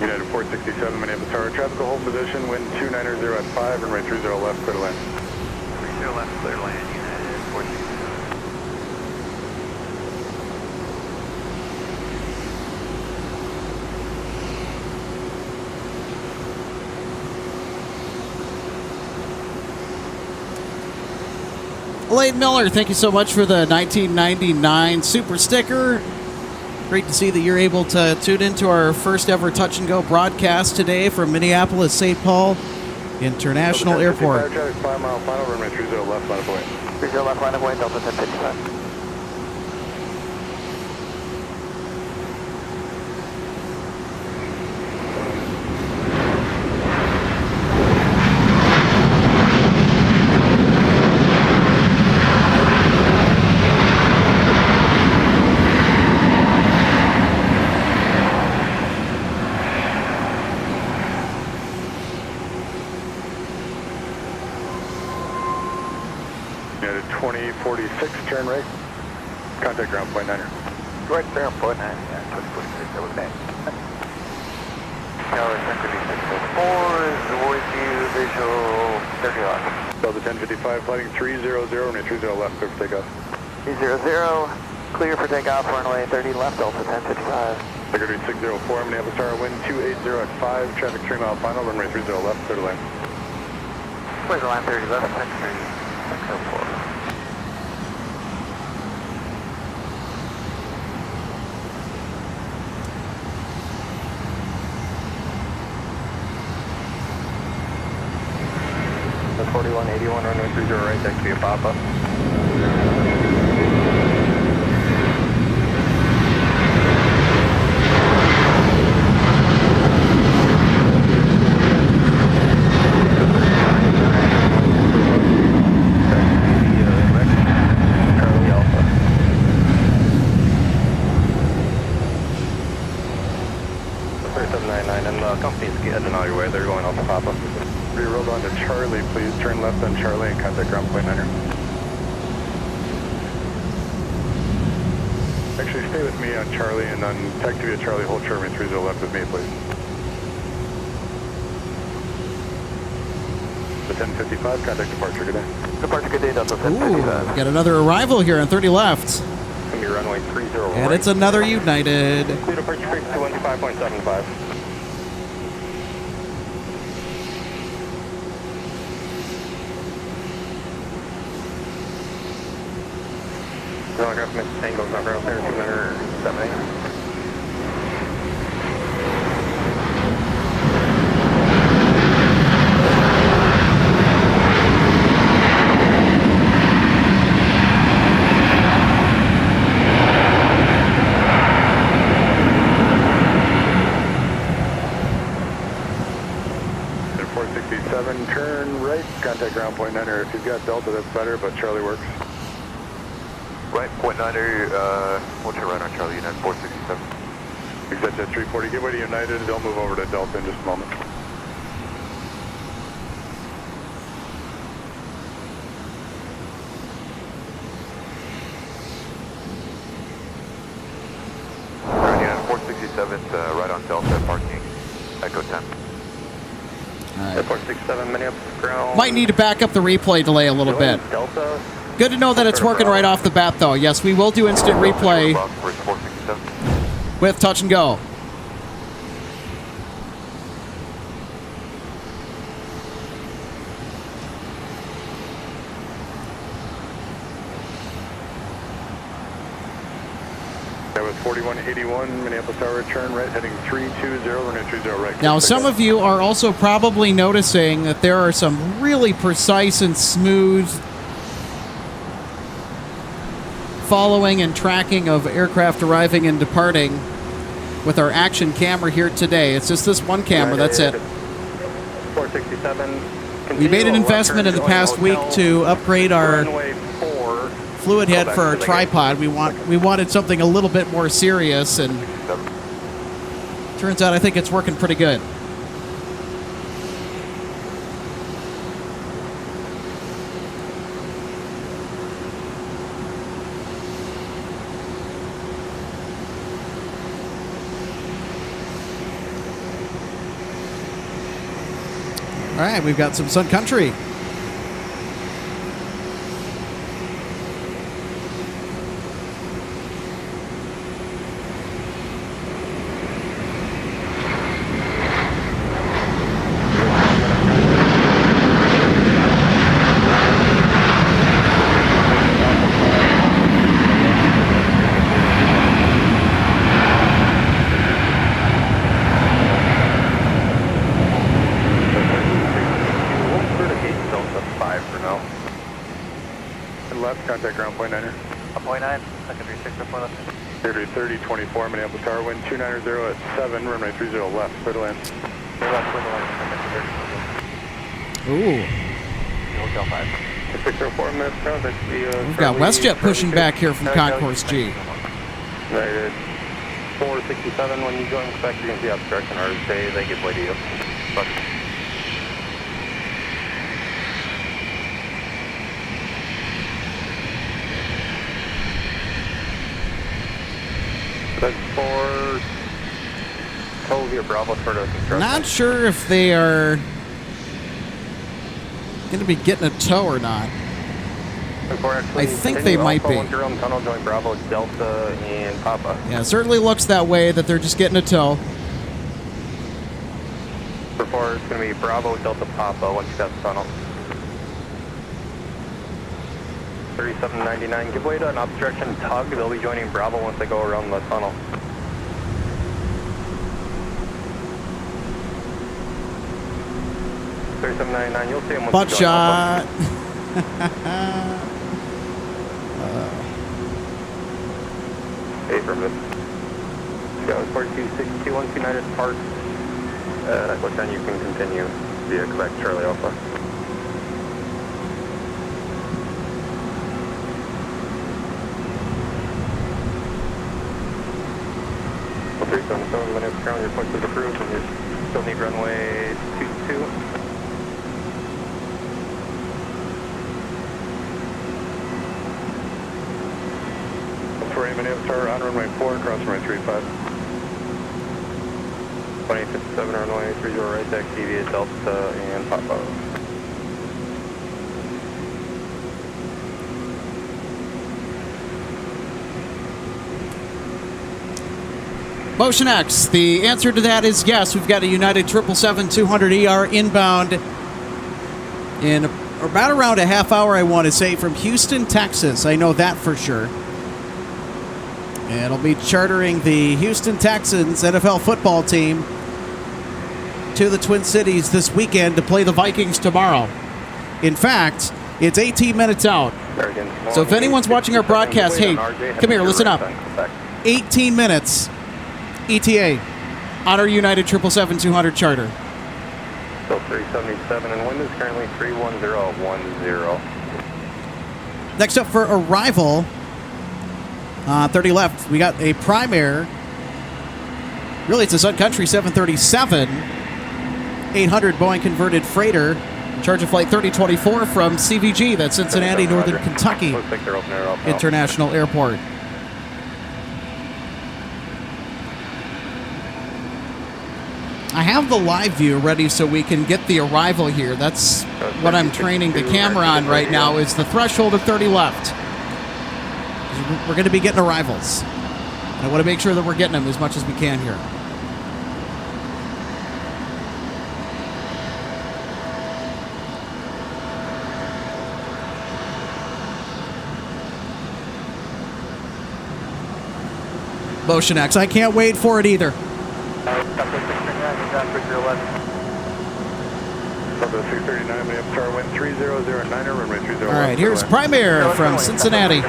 United 467, Minneapolis Tower, traffic will hold position, wind 290 at 5, and right 30 left, clear to land. 30 left, clear to land, United 467. Elaine Miller, thank you so much for the 1999 super sticker. Great to see that you're able to tune into our first ever Touch and Go broadcast today from Minneapolis St. Paul International Airport. Traffic 5 mile final, runway 30 left, line of way. 30 left, line of way, Delta 1055. United 2046, turn right. Contact ground point 9er. Right there, point 9, 2046, that was bad. Tower Center 604 is with you, visual 30 left. Delta 1055, flighting 300, runway 30 left, clear for takeoff. 300, clear for takeoff, runway 30 left, Delta 1055. Secretary 604, Minneapolis Tower, wind 280 at 5, traffic 3 mile final, runway 30 left, clear to land. Clear to land 30 left, Secretary 604. The 4181, runway 30 right, that could be a pop-up. And the company's getting out of your way, they're going off the pop-up. Reroll on to Charlie, please. Turn left on Charlie and contact ground point 9er. Actually, stay with me on Charlie and on tech to be at Charlie, hold short, 30 left with me, please. The 1055, contact departure, good day. Departure, good day, Delta Ooh, 1055. we got another arrival here on 30 left. It's going to be runway 30 right. And it's another United. Clear departure fix 215.75. Telegraph angles number out there, 270. At 467, turn right, contact ground point 9er. If you've got Delta, that's better, but Charlie works. Right, point 9er, what's your right on Charlie, United 467? Exit jet 340, get way to United, they'll move over to Delta in just a moment. Right, United 467, right on Delta, parking, Echo 10. All right. Airport 67, Minneapolis ground. Might need to back up the replay delay a little bit. Delta. Good to know that it's working right off the bat, though. Yes, we will do instant replay with Touch and Go. 4181, Minneapolis Tower return right, heading 320, runway 30 right. Now, some of you are also probably noticing that there are some really precise and smooth following and tracking of aircraft arriving and departing with our action camera here today. It's just this one camera, that's it. 467. We made an investment in the past week to upgrade our fluid head for our tripod. We wanted something a little bit more serious, and turns out I think it's working pretty good. All right, we've got some Sun Country. Contact ground, point 9er. Point 9, second 36, report left. 3024, Minneapolis Tower, wind 290 at 7, runway 30 left, clear to land. Clear left, clear to land, Ooh. Hotel 5. 604 minutes ground, that's the... We've got WestJet pushing back here from Concourse G. Right, 467, when you join spec, you can see obstruction, or say they give way to you. But that's for Tovia Bravo for the construction. Not sure if they are going to be getting a tow or not. I think they might be. Tunnel, join Bravo, Delta, and Papa. Yeah, it certainly looks that way, that they're just getting a tow. Before it's going to be Bravo, Delta, Papa, once you got the tunnel. 3799, give way to an obstruction tug. They'll be joining Bravo once they go around the tunnel. You'll see them once Butt shot. Affirmative. Go 4262, once United Park. At what time you can continue via Quebec Charlie Alpha. Well, 377, minutes ground, your point is approved, and you still need runway 22. For 8 minutes, tower on runway 4, cross runway 35. 2057 runway 30 right, taxi via Delta and Papa. Motion X, the answer to that is yes. We've got a United 777-200ER inbound in about around a half hour, I want to say, from Houston, Texas. I know that for sure. And it'll be chartering the Houston Texans NFL football team to the Twin Cities this weekend to play the Vikings tomorrow. In fact, it's 18 minutes out. So if anyone's watching our broadcast, hey, come here, listen up. 18 minutes ETA on our United 777-200 charter. So 377, and wind is currently 31010. Next up for arrival, 30 left, we got a Primair. Really, it's a Sun Country 737, 800 Boeing converted freighter. Charge of flight 3024 from CVG, that's Cincinnati, Northern Kentucky International Airport. I have the live view ready so we can get the arrival here. That's what I'm training the camera on right now, is the threshold of 30 left. We're going to be getting arrivals. I want to make sure that we're getting them as much as we can here. Motion X. I can't wait for it either. Southwest 639, Miami Star, wind 3009, runway 30. All right, here's Prime Air from Cincinnati.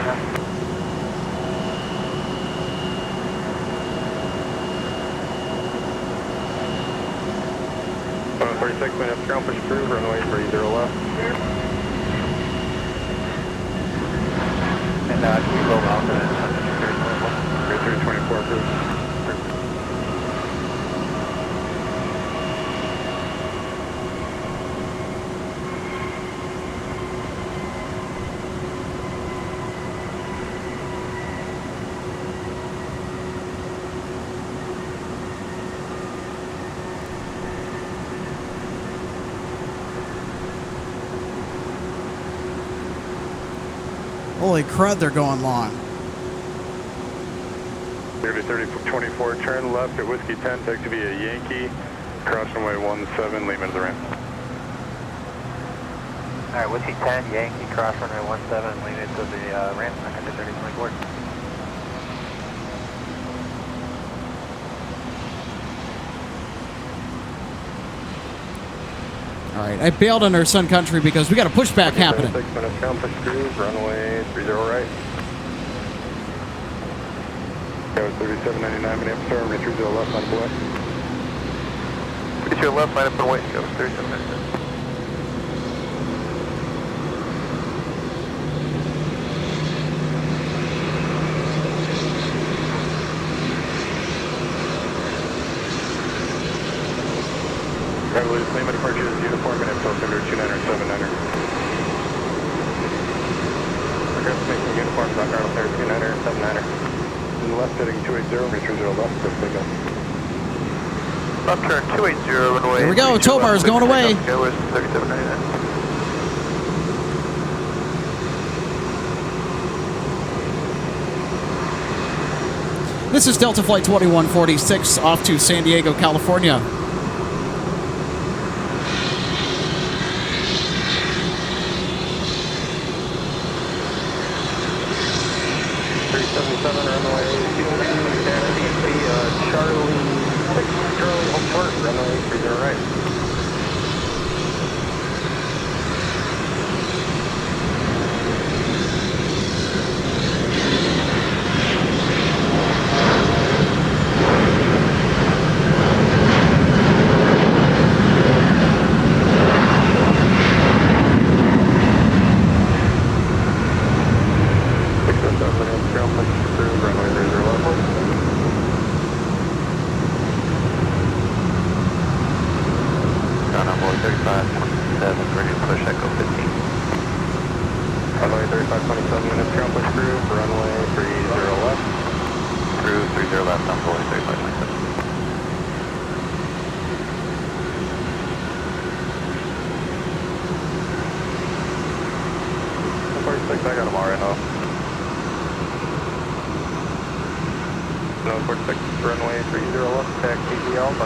46 minutes, ground push through, runway 30 left. And can you roll out to 324 approved. Holy crud, they're going long. 30-24, turn left at Whiskey 10, taxi via Yankee, cross runway 17, leave into the ramp. Alright, Whiskey 10, Yankee, cross runway 17, leave into the ramp, 30-24. All right, I bailed on our Sun Country because we got a pushback happening. 6 minutes, ground push through, runway 30 right. Go 3799, Miami Star, runway 30 left, line up away. 30 left, line up and wait, go 37 minutes. Travelers, name of departure is uniform and info under 29er, 79er. Regrets making uniform, not ground there, 29er, 79er. In the left heading 280, return 0 left, go take off. Left turn 280, runway. Here we go, tow bar is going away. Go is 3799. This is Delta Flight 2146 off to San Diego, California. 377 runway 2 Charlie 6 Charlie home short, runway 30 right. Runway 3527 minutes, ground push through, runway 30 left. Through 30 left, I'm going 3527. 46, I got them all right now. No, 46, runway 30 left, taxi to Alpha.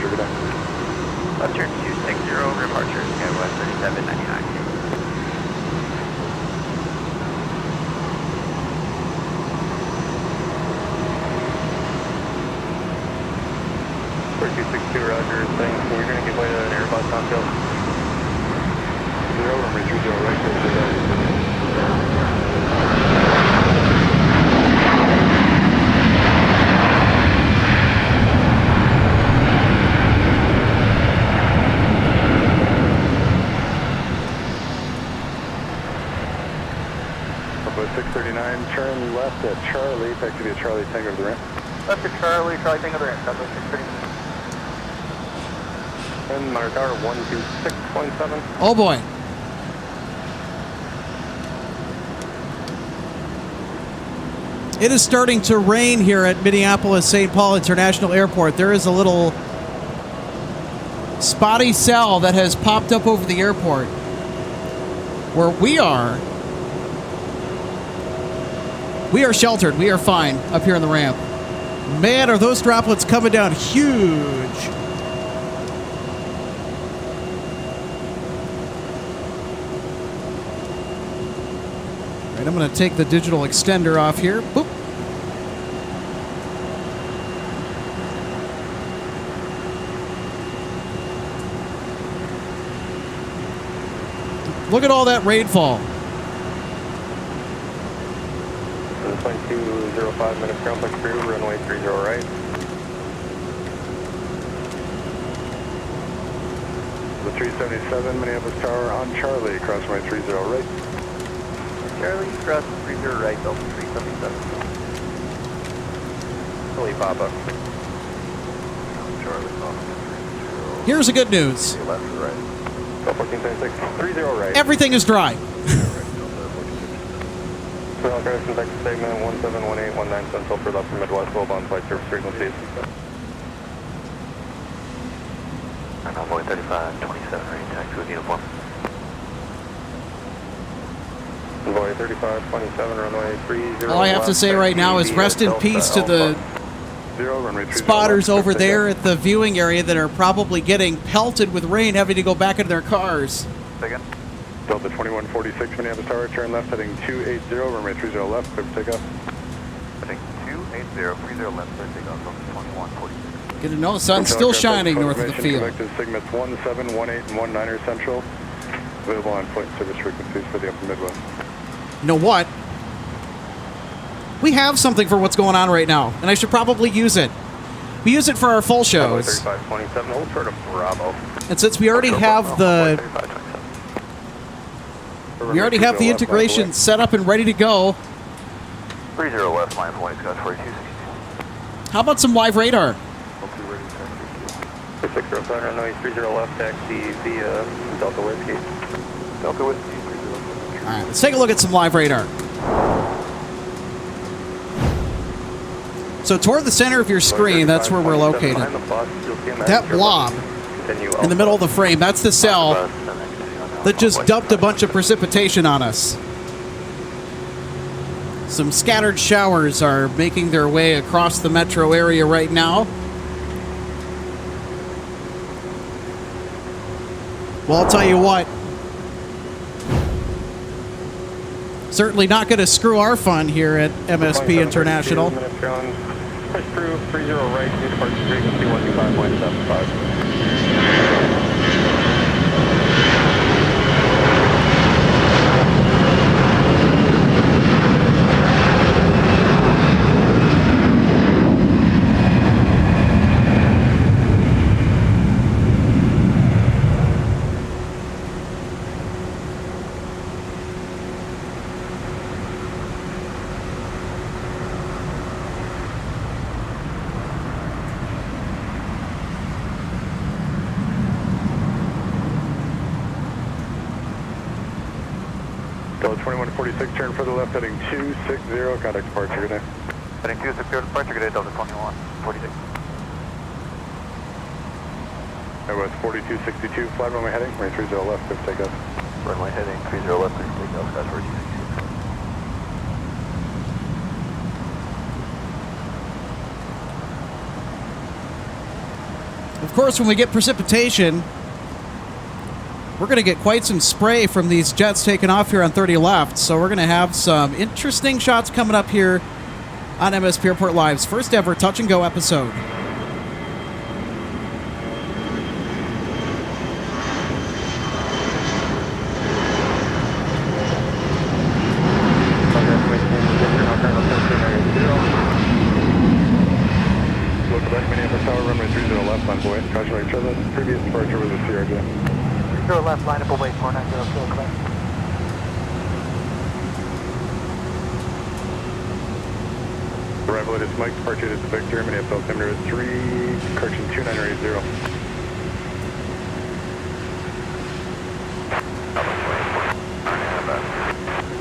Sugar down. Left turn 260, departure, Skywest 3799. 4262, roger, thanks. We're going to give way to an Airbus on field. 0, runway 30 right, go to Bravo 639, turn left at Charlie, taxi via Charlie, Tango to the ramp. Left at Charlie, Tango to the ramp, Bravo 639. And Moniker tower 126.7. Oh boy. It is starting to rain here at Minneapolis-St. Paul International Airport. There is a little spotty cell that has popped up over the airport. Where we are sheltered. We are fine up here on the ramp. Man, are those droplets coming down huge. All right, I'm going to take the digital extender off here. Boop. Look at all that rainfall. 2205 minutes ground back through, runway 30 right. The 377 Minneapolis Tower on Charlie, cross runway 30 right. Charlie, cross 30 right, Delta 377. Philly Papa. Charlie, Papa. Here's the good news. Left or right. 1426, 30 right. Everything is dry. Alternative Texas segment 171819 Central for left from Midwest, hold on flight service frequencies. And Envoy 3527 range, taxi with uniform. Envoy 3527, runway 30. All I have to say right now is rest in peace to the spotters over there at the viewing area that are probably getting pelted with rain, having to go back into their cars. Second. Delta 2146 Minneapolis Tower, turn left, heading 280, runway 30 left, clear for takeoff. Heading 280, 30 left, clear takeoff, Delta 2146. Good to know the sun's still shining north of the field. Connected segments 1718 and 19er Central. Available on flight service frequencies for the upper Midwest. You know what? We have something for what's going on right now, and I should probably use it. We use it for our full shows. 3527, hold short of Bravo. And since we already have the integration set up and ready to go, 30 left, line point, Scott 4262. how about some live radar? 607, runway 30 left, taxi via Delta Whiskey. Delta Whiskey, 30 left. All right, let's take a look at some live radar. So toward the center of your screen, that's where we're located. That blob in the middle of the frame, that's the cell that just dumped a bunch of precipitation on us. Some scattered showers are making their way across the metro area right now. Well, I'll tell you what. Certainly not going to screw our fun here at MSP International. Push through 30 right, new departure frequency 125.75. Delta 2146, turn further left, heading 260, contact departure, good day. Heading 260, departure, good day, Delta 2146. Airbus 4262, flight runway heading, runway 30 left, clear for takeoff. Runway heading 30 left, clear for takeoff, Scott 4262. Of course, when we get precipitation, we're going to get quite some spray from these jets taking off here on 30 left. So we're going to have some interesting shots coming up here on MSP Airport Live's first ever touch and go episode. Local back Minneapolis Tower, runway 30 left, envoy. Caution each other. Previous departure was a CRJ. 30 left, line up away, 490, kill, correct. Arrival at Mike, departure to Victor, Minneapolis, altimeter 3, correction 2980.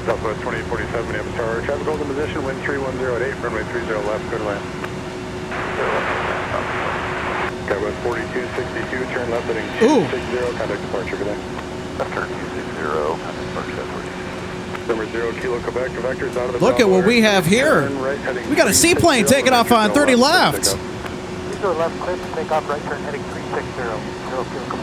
Southwest 2847, Minneapolis Tower, traffic hold in position, wind 310 at 8, runway 30 left, good land. Skywest 4262, turn left heading 260, contact departure, good day. Left turn 260, contact departure, 42. Number 0, Kilo, Quebec, vectors out of the Look at what we have here. We got a seaplane taking off on 30 left. 30 left, clear to take off, right turn heading 360, 0 Kilo, Quebec.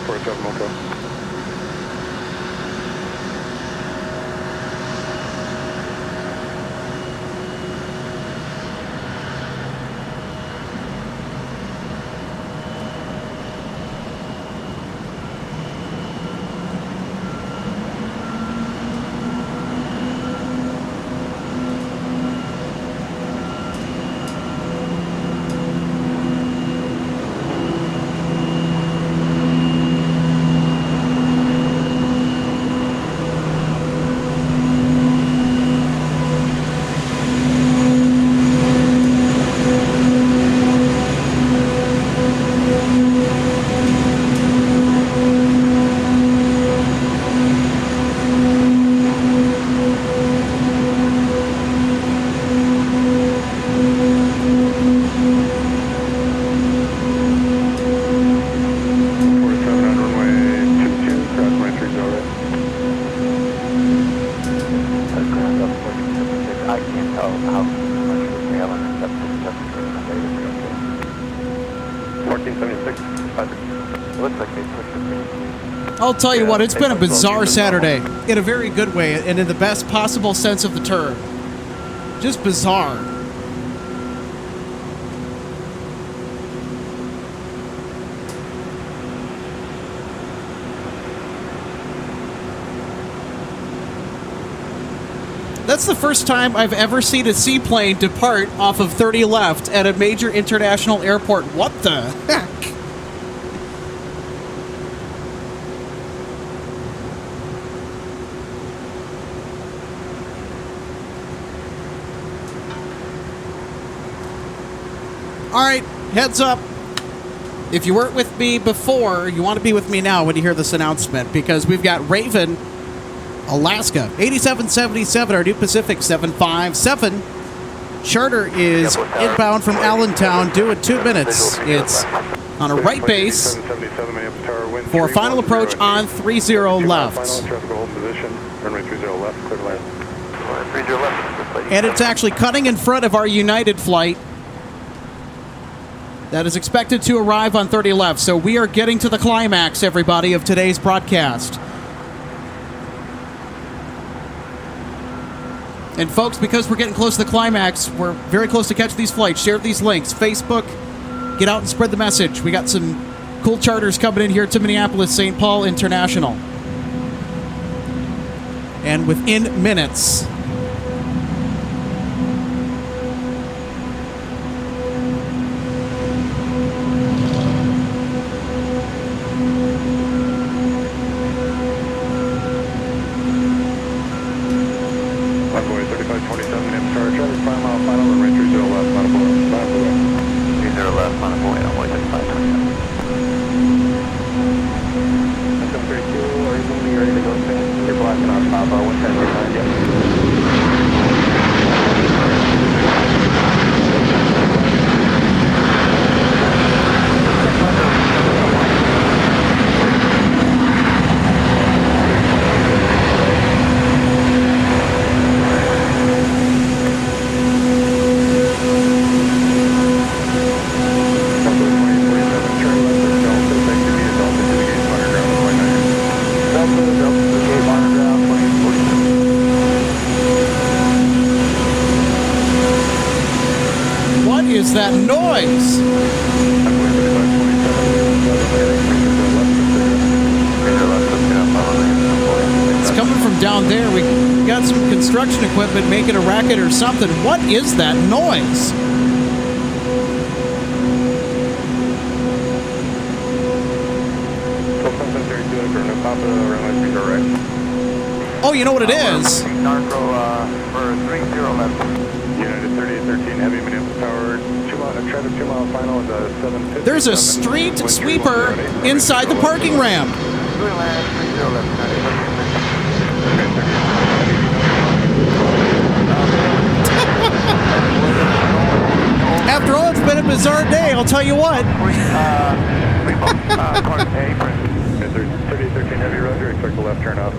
47 Moco. Oh, how much was the Airlines accepted? 1476. Looks like they pushed it. I'll tell you what, it's been a bizarre Saturday in a very good way and in the best possible sense of the term. Just bizarre. That's the first time I've ever seen a seaplane depart off of 30 left at a major international airport. What the heck? All right, heads up. If you weren't with me before, you want to be with me now when you hear this announcement, because we've got Raven, Alaska, 8777, our new Pacific 757. Charter is inbound from Allentown, due in 2 minutes. It's on a right base for final approach on 30 left. And it's actually cutting in front of our United flight that is expected to arrive on 30 left. So we are getting to the climax, everybody, of today's broadcast. And folks, because we're getting close to the climax, we're very close to catch these flights. Share these links. Facebook, get out and spread the message. We got some cool charters coming in here to Minneapolis, St. Paul International. And within minutes. That noise. It's coming from down there. We got some construction equipment making a racket or something. What is that noise? Oh, you know what it is? Narco for 30 left. United 3813 heavy Minneapolis Tower, traffic 2 mile final is a 750. There's a street sweeper inside the parking ramp. After all, it's been a bizarre day, I'll tell you what. 3813 heavy roger, expect a left turn off.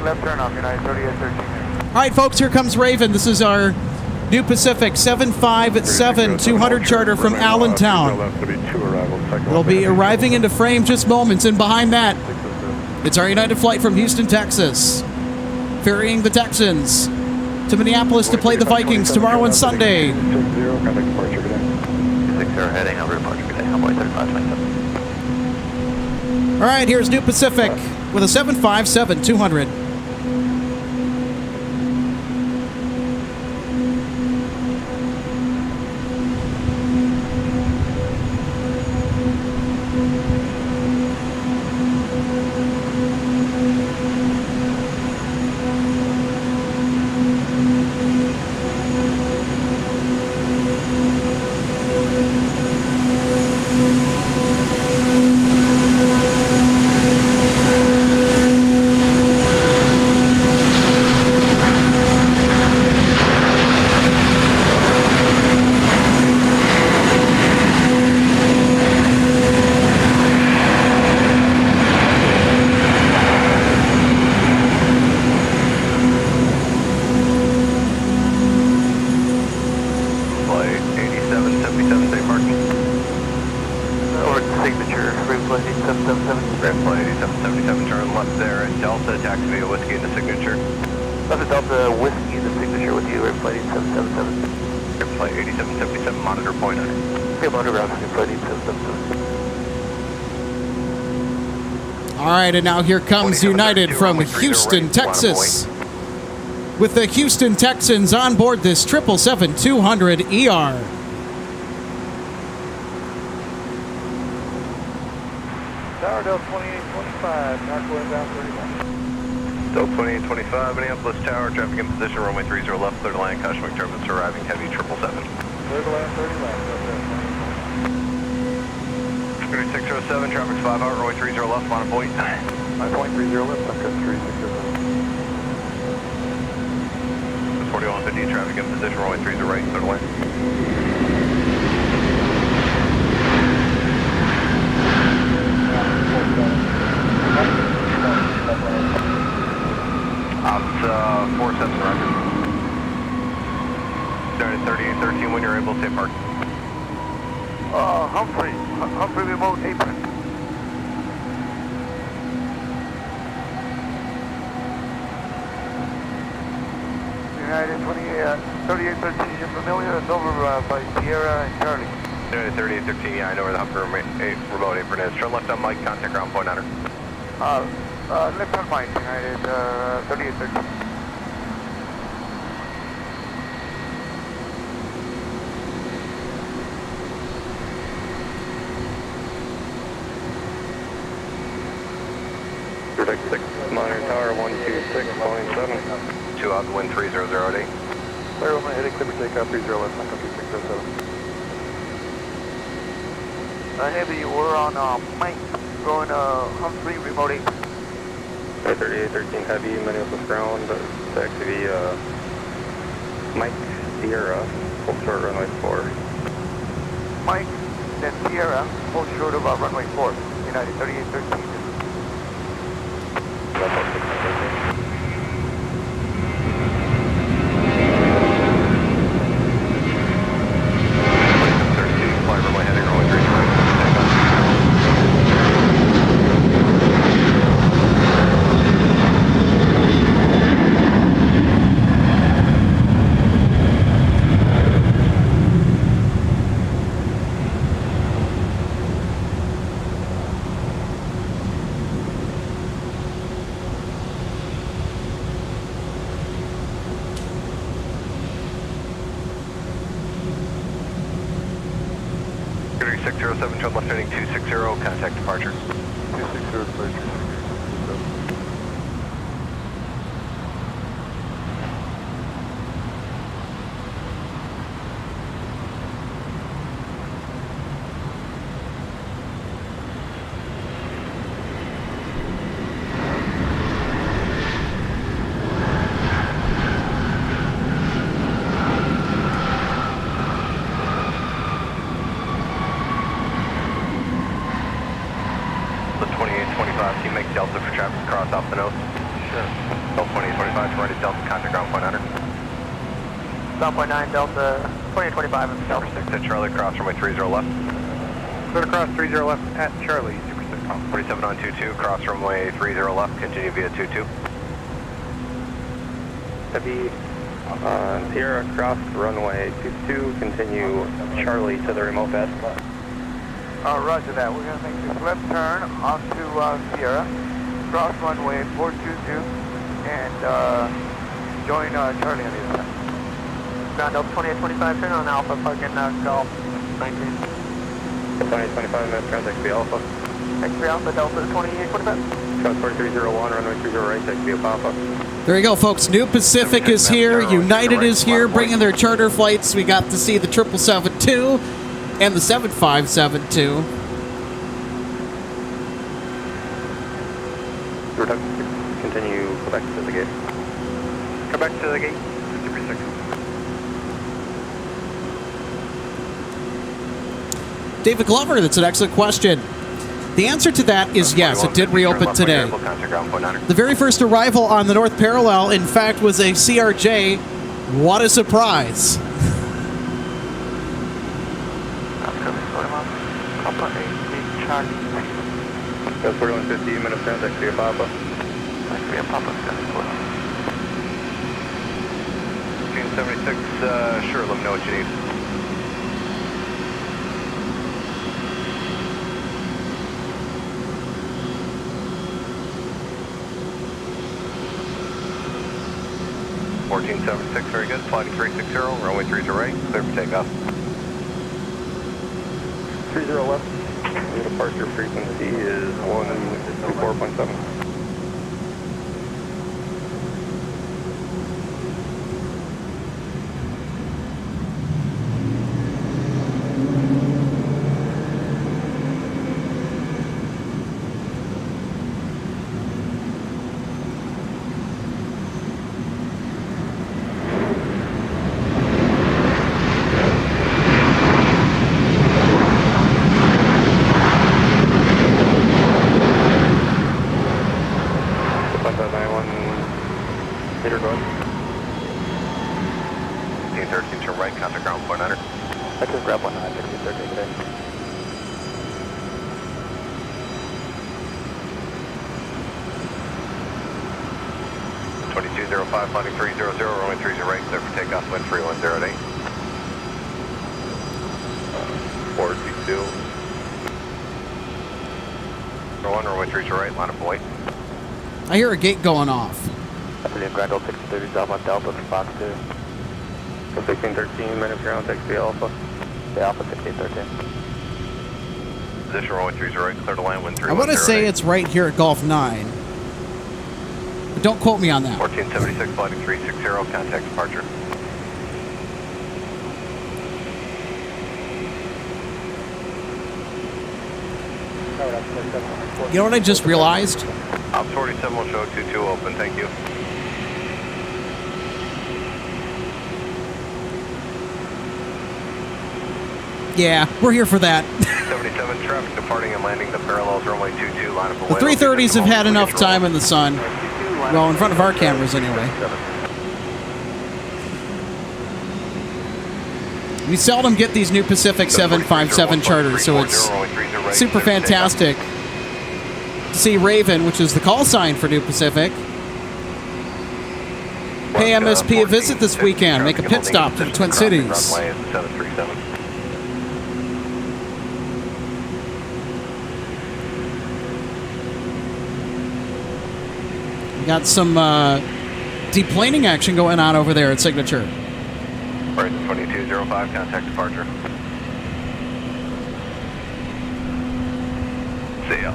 Left turn off, United 3813. All right, folks, here comes Raven. This is our new Pacific 757-200 charter from Allentown. It'll be arriving into frame just moments, and behind that, it's our United flight from Houston, Texas, ferrying the Texans to Minneapolis to play the Vikings tomorrow and Sunday. 6-0 heading over to departure today, Convoy 3527. All right, here's New Pacific with a 757-200. Delta Delta Whiskey, the signature with you, Airflight 8777. Airflight 8777, monitor point 9. Okay, monitor ground, Airflight 8777. All right, and now here comes United from Houston, Texas. With the Houston Texans on board this 777-200ER. Tower Delta 2825, northwest bound 31. Delta 2825, Minneapolis Tower, traffic in position, runway 30 left, clear to land, caution turbulence arriving, heavy 777. Clear to land 30 left, Delta 3607, traffic's 5 out, runway 30 left, on a point. 5.30 left, Suncut 3607. 4150, traffic in position, runway 30 right, clear to land. Ops 47 roger. Start at 3813 when you're able to stay parked. Humphrey remote apron. United 3813, you're familiar? It's over by Sierra and Charlie. United 3813, yeah, I know where the Humphrey remote apron is. Turn left on Mike, contact ground point under. Left on Mike, United 3813. Protect 6, monitor tower 126.7. 2 out, wind 3008. Clear on my heading, clear for takeoff 30 left, Suncut 3607. Heavy, we're on Mike, going Humphrey remote apron. 3813 heavy, Minneapolis ground, taxi Mike Sierra, full short runway 4. Mike, then Sierra, hold short of runway 4, United 3813. Security 607, turn left heading 260, contact departure. 260 departure. The 2825, can you make Delta for traffic cross off the nose? Sure. Delta 2825, right at Delta, contact ground point under. Ground point 9, Delta 2025 and Super 6 at Charlie, cross runway 30 left. Clear to cross 30 left at Charlie, Super 6 calm. 47 on 22, cross runway 30 left, continue via 22. Heavy Sierra cross runway 22, continue Charlie to the remote bed. Roger that. We're going to make this left turn onto Sierra, cross runway 422, and join Charlie on the other side. Ground Delta 2825, turn on Alpha, parking Golf 19. 2025 minutes, ground XB Alpha. XB Alpha, Delta 2825. Transport 301, runway 30 right, XB Papa. There you go, folks. New Pacific is here. United is here, bringing their charter flights. We got to see the 777-2 and the 7572. Continue Quebec to the gate. Quebec to the gate, Super 6. David Glover, that's an excellent question. The answer to that is yes, it did reopen today. The very first arrival on the North Parallel, in fact, was a CRJ. What a surprise. That's 4150, minutes, ground XB Papa. XB Papa, Sure, let me know what you need. .1476, very good. Flighting 360, runway 30 right, clear for takeoff. 30 left. Your departure frequency is 124.7. Peter, go ahead. 1513, turn right, contact ground point under. I can grab 19, 1513 today. .2205, flighting 300, runway 30 right, clear for takeoff, wind 3108. 422. 1, runway 30 right, line up white. I hear a gate going off. William Grand Old 630 South on Delta for Fox 2. 1613, minutes ground, take the Alpha. The Alpha 1613. Position runway 30 right, clear to land, wind 3108. I want to say it's right here at Gulf 9. But don't quote me on that. 1476, flighting 360, contact departure. You know what I just realized? Ops 47 will show 22 open, thank you. Yeah, we're here for that. 77 traffic departing and landing the parallels runway 22, line up The away. 330s have had enough time in the sun. Well, in front of our cameras anyway. We seldom get these new Pacific 757 charters, so it's super fantastic to see Raven, which is the call sign for New Pacific, pay MSP a visit this weekend, make a pit stop to the Twin Cities. Runway is 737. We got some deplaning action going on over there at Signature. Right, 2205, contact departure. See ya.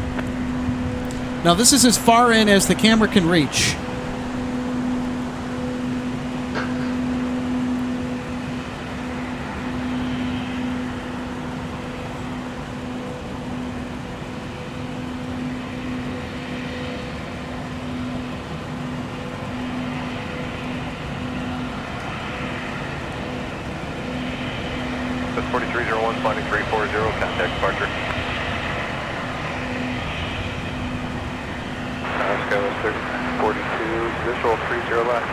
Now this is as far in as the camera can reach. That's 4301, flighting 340, contact departure. Oscar was 3042, visual 30 left.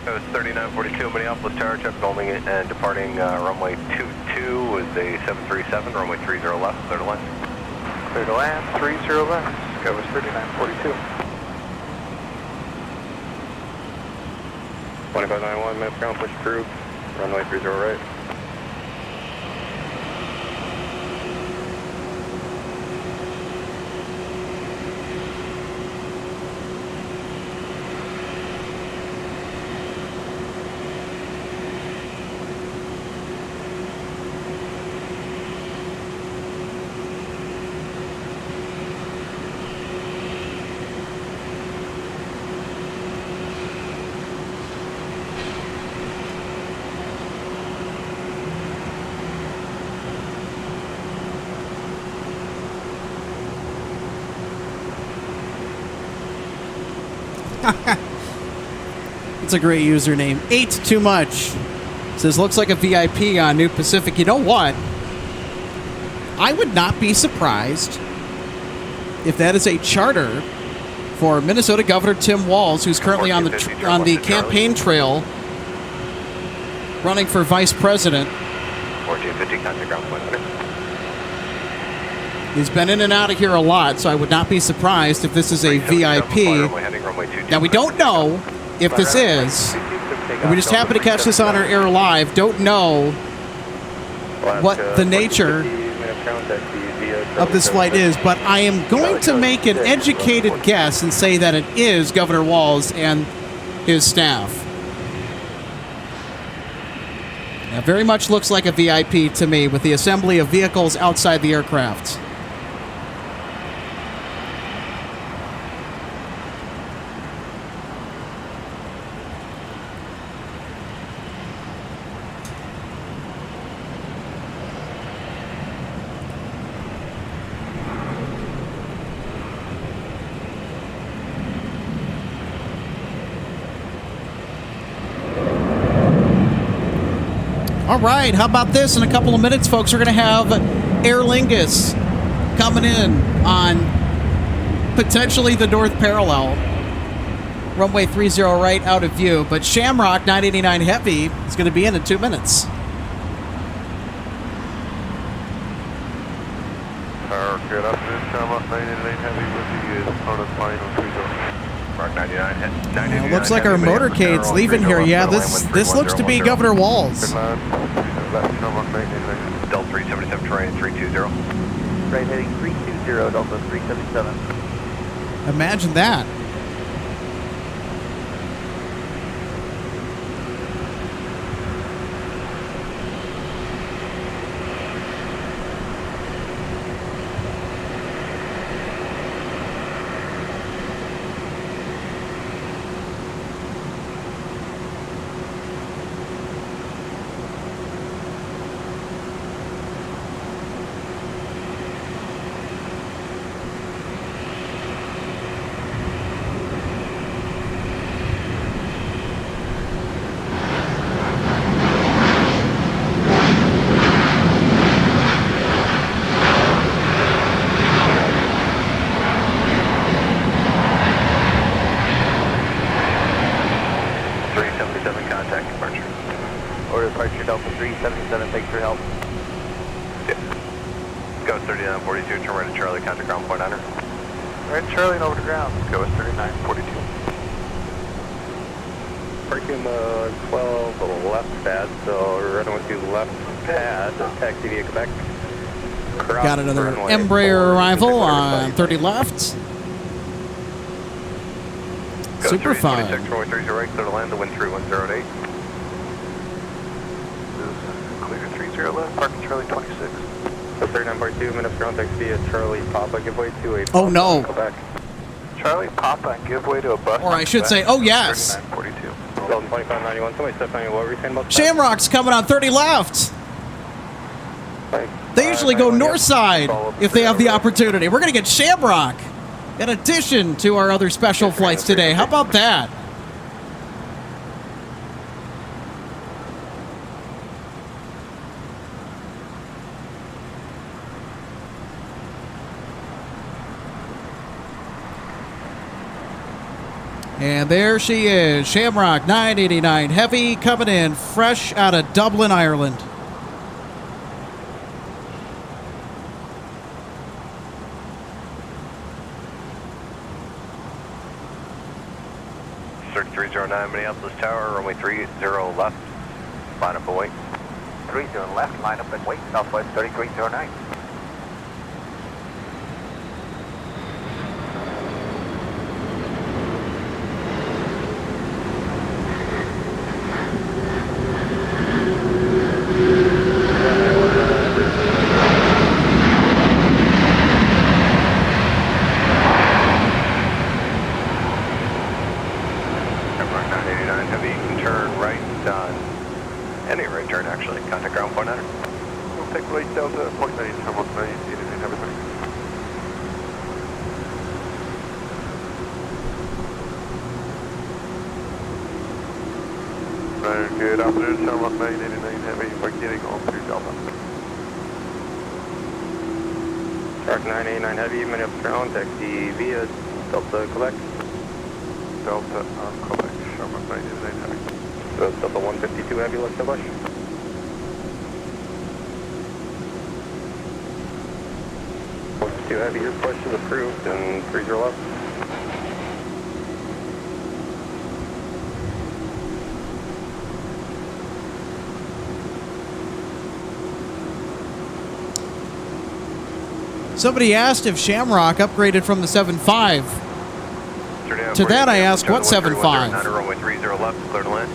That was 3942, Minneapolis Tower, traffic only and departing runway 22 with a 737, runway 30 left, clear to land. Clear to land, 30 left. That was 3942. 2591, minutes ground, push approved. Runway 30 right. It's a great username. Ate too much. Says, looks like a VIP on New Pacific. You know what? I would not be surprised if that is a charter for Minnesota Governor Tim Walz, who's currently on the campaign trail running for vice president. 1450, contact ground point under. He's been in and out of here a lot, so I would not be surprised if this is a VIP. Now, we don't know if this is, and we just happen to catch this on our air live, don't know what the nature of this flight is, but I am going to make an educated guess and say that it is Governor Walz and his staff. It very much looks like a VIP to me, with the assembly of vehicles outside the aircraft. All right, how about this? In a couple of minutes, folks, we're going to have Aer Lingus coming in on potentially the north parallel. Runway 30 right out of view, but Shamrock 989 Heavy is going to be in 2 minutes. Good afternoon, Shamrock 989 Heavy with the opponent line on 30. Mark 99. It looks like our motorcade's leaving here. Yeah, this looks to be Governor Walz. Delta 377 terrain 320. Right heading 320, Delta 377. Imagine that. Departure Delta 377, thanks for your help. Go 3942, turn right to Charlie, contact ground point under. Right, Charlie, and over to ground. Go 3942. Parking the 12 left pad, so runway 2 left pad, taxi via Quebec. Got another Embraer arrival on 30 left. Super fine. Runway 30 right, clear to land, the wind 3108. Clear 30 left, parking Charlie 26. So 3942, minutes ground taxi via Charlie Papa, give way to a Oh no. Quebec. Charlie Papa, and give way to a bus. Or I should say, oh yes. 3942. Delta 2591, somebody step on you, what were you saying about that? Shamrock's coming on 30 left. They usually go north side if they have the opportunity. We're going to get Shamrock in addition to our other special flights today. How about that? And there she is, Shamrock 989 Heavy, coming in fresh out of Dublin, Ireland. Circ 309 Minneapolis Tower, runway 30 left, line up and wait. 30 left, line up and wait, Southwest 3309. Good afternoon, Shamrock 989 Heavy, we're getting on through Delta. Shark 989 Heavy, Minneapolis ground taxi via Delta Quebec. Delta Quebec, Shamrock 989 Heavy. So Delta 152 Heavy, let's establish. Two Heavy, your push is approved and 30 left. Somebody asked if Shamrock upgraded from the 7.5. To that I ask, what 7.5? Runway 30 left, clear to land.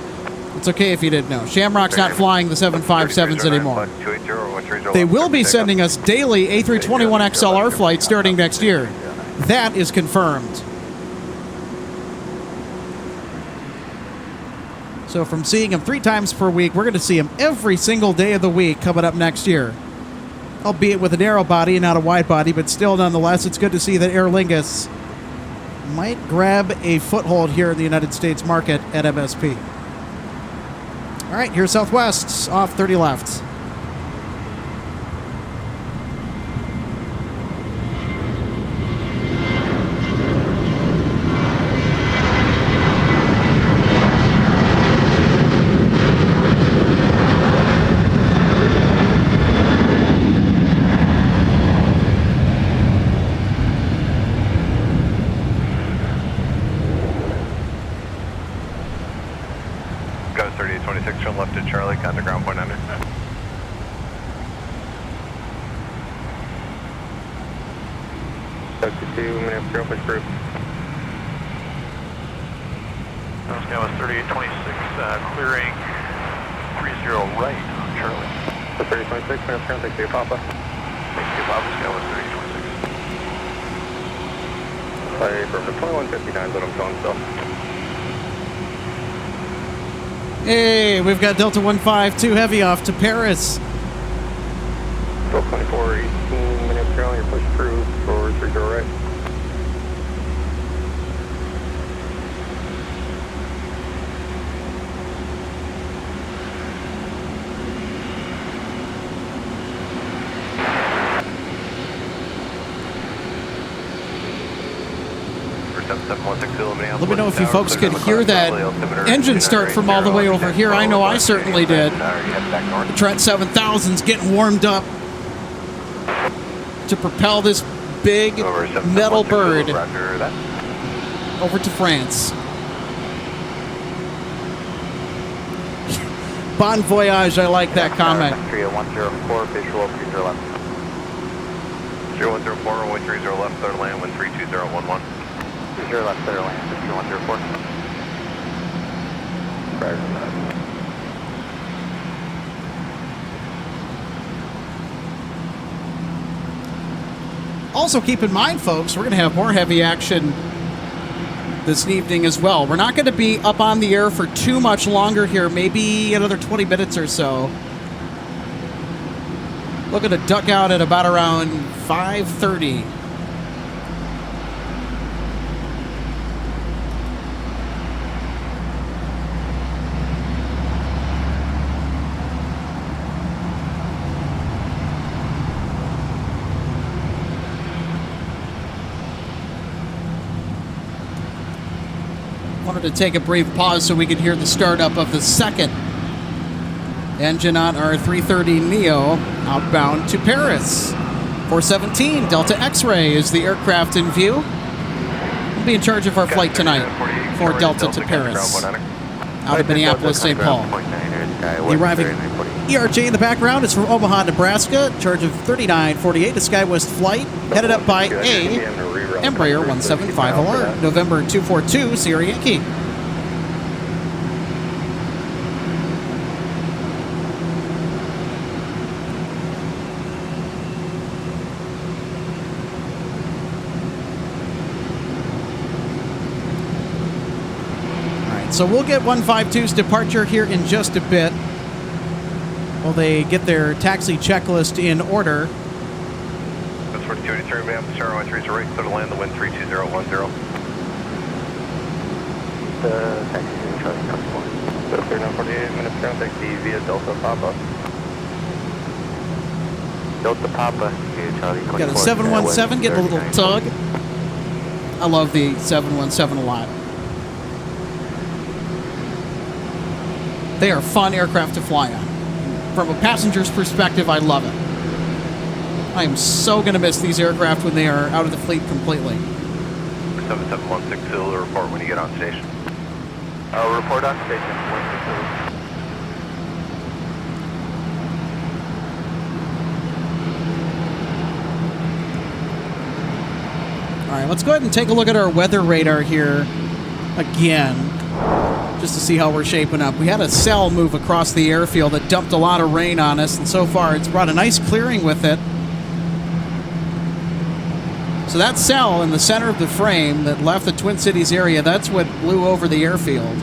It's okay if you didn't know. Shamrock's not flying the 757s anymore. 280, They will be sending us daily A321XLR flights starting next year. That is confirmed. So from seeing him 3 times per week, we're going to see him every single day of the week coming up next year. Albeit with a narrow body and not a wide body, but still nonetheless, it's good to see that Aer Lingus might grab a foothold here in the United States market at MSP. All right, here's Southwest, off 30 left. Go 3826, turn left at Charlie, contact ground point under. Talk to 2, minute zero, push through. That was 3826, clearing 30 right on Charlie. So 3026, minute zero, thanks to your Papa. Thanks to Bob, Scale was 3826. Fire from the 2159, but I'm going still. Hey, we've got Delta 152 Heavy off to Paris. 1224, 18 minutes zero, you're push through for 30 right. Let me know if you folks could hear that engine start from all the way over here. I know I certainly did. The Trent 7000's getting warmed up to propel this big metal bird over to France. Bon voyage, I like that comment. 104, visual 30 left. 0104, runway 30 left, third land, wind 32011. 30 left, third land, 104. Prior to that. Also, keep in mind, folks, we're going to have more heavy action this evening as well. We're not going to be up on the air for too much longer here, maybe another 20 minutes or so. Looking to duck out at about around 5:30. Wanted to take a brief pause so we could hear the startup of the second engine on our 330 Neo outbound to Paris. 417 Delta X-Ray is the aircraft in view. We'll be in charge of our flight tonight for Delta to Paris out of Minneapolis, St. Paul. The arriving ERJ in the background is from Omaha, Nebraska, in charge of 3948, a SkyWest flight, headed up by a Embraer 175LR, November 242, Sierra Yankee. So we'll get 152's departure here in just a bit. While they get their taxi checklist in order. That's 4283, ma'am. Sarah 13 right, clear to land, the wind 32010. The taxi is Charlie Customer. So 3948 minutes ground taxi via Delta Papa. Delta Papa, Charlie. Got a 717 getting a little tug. I love the 717 a lot. They are fun aircraft to fly on. From a passenger's perspective, I love it. I am so going to miss these aircraft when they are out of the fleet completely. 7716, will report when you get on station. Report on station. 160. right, let's go ahead and take a look at our weather radar here again, just to see how we're shaping up. We had a cell move across the airfield that dumped a lot of rain on us, and so far it's brought a nice clearing with it. So that cell in the center of the frame that left the Twin Cities area, that's what blew over the airfield.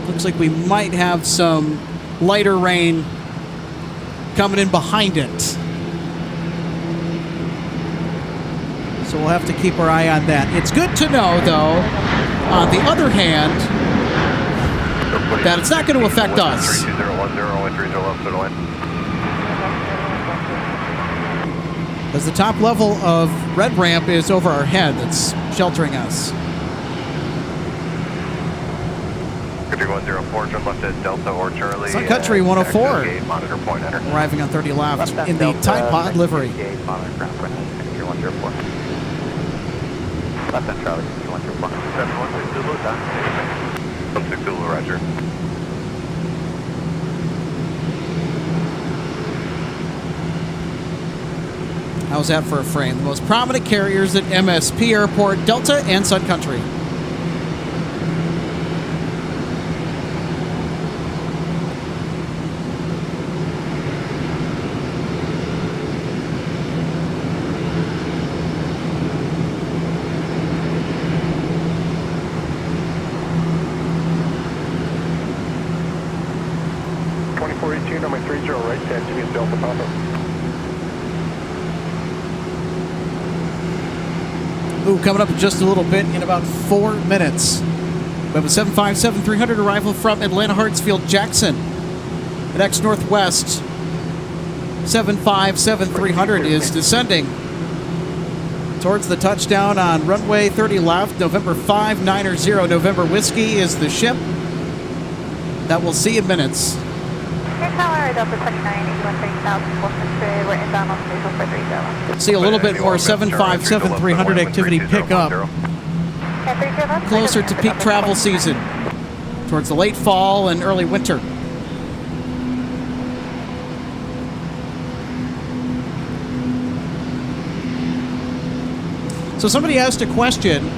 Looks like we might have some lighter rain coming in behind it. So we'll have to keep our eye on that. It's good to know, though, on the other hand, that it's not going to affect us. 321010 As the top level of red ramp is over our head, that's sheltering us. 3104, turn left at Delta or Charlie. Sun Country 104. Gate, monitor point enter. Arriving on 30 left in the Tide Pod livery. Gate, monitor ground point enter. 3104. Left end Charlie, 3104. 716 Zulu, done. 16 Zulu, roger. How's that for a frame? The most prominent carriers at MSP Airport, Delta and Sun Country. On my 30 right, taxi is Delta Papa. Ooh, coming up in just a little bit, in about 4 minutes. We have a 757-300 arrival from Atlanta Hartsfield Jackson. The next Northwest 757-300 is descending towards the touchdown on runway 30 left. November 590 November Whiskey is the ship that we'll see in minutes. See a little bit more 757-300 activity pick up closer to peak travel season, towards the late fall and early winter. So somebody asked a question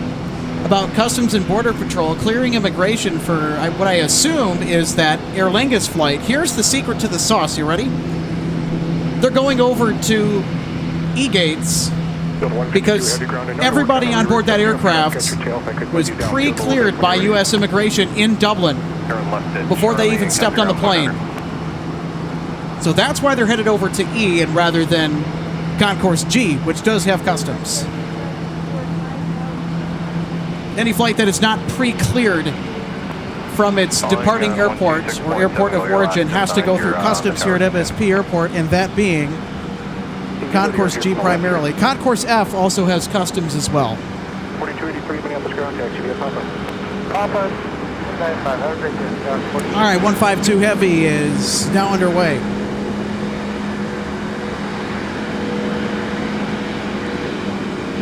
about Customs and Border Patrol clearing immigration for what I assume is that Aer Lingus flight. Here's the secret to the sauce. You ready? They're going over to E-gates because everybody on board that aircraft was pre-cleared by U.S. immigration in Dublin before they even stepped on the plane. So that's why they're headed over to E and rather than Concourse G, which does have customs. Any flight that is not pre-cleared from its departing airport or airport of origin has to go through customs here at MSP Airport, and that being Concourse G primarily. Concourse F also has customs as well. 4283, Minneapolis ground taxi via Papa. Papa, 95, have a great day. All right, 152 Heavy is now underway.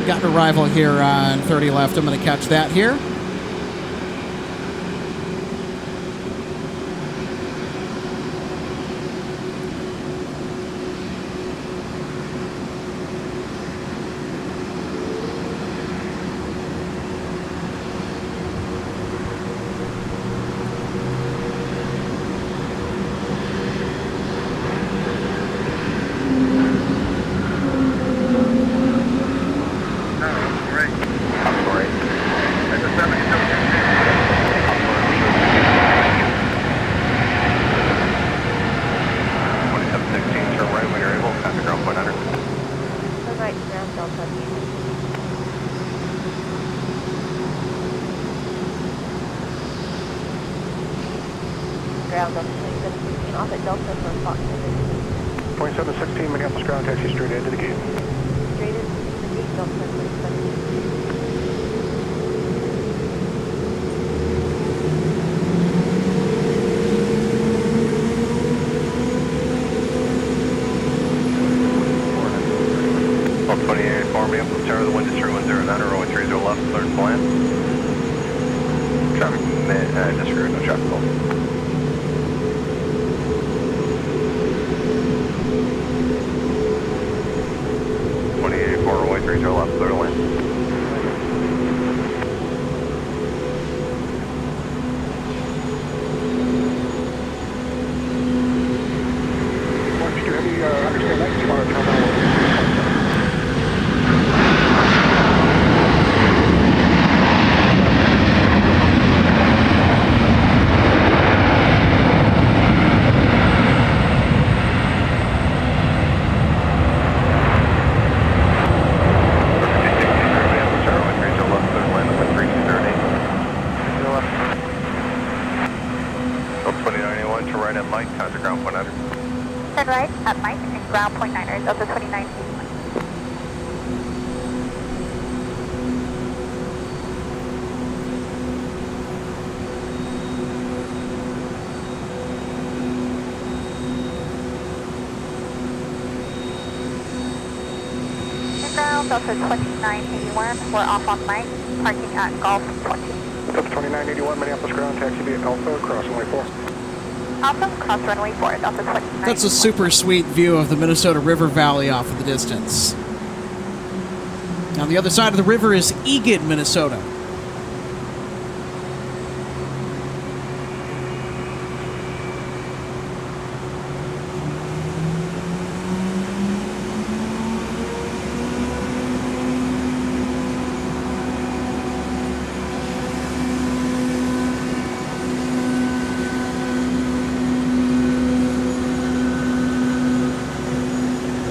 Got an arrival here on 30 left. I'm going to catch that here. Ground up 2716 off at Delta for Fox. 2716 Minneapolis ground taxi straight into the gate. Straight into the gate, Delta 2716. Tower, the wind is 310, runway 30 left, cleared to land. Traffic, disregard, no traffic call. runway 30 left, clear to land. Understand that, you want to turn on. Turn right at Mike and ground point 9ers, Delta 2981. Ground, Delta 2981, we're off on Mike, parking at Golf 20. Delta 2981, Minneapolis ground, taxi via Alpha, cross runway 4. Alpha, cross runway 4, Delta 29. That's a super sweet view of the Minnesota River Valley off in the distance. On the other side of the river is Egan, Minnesota.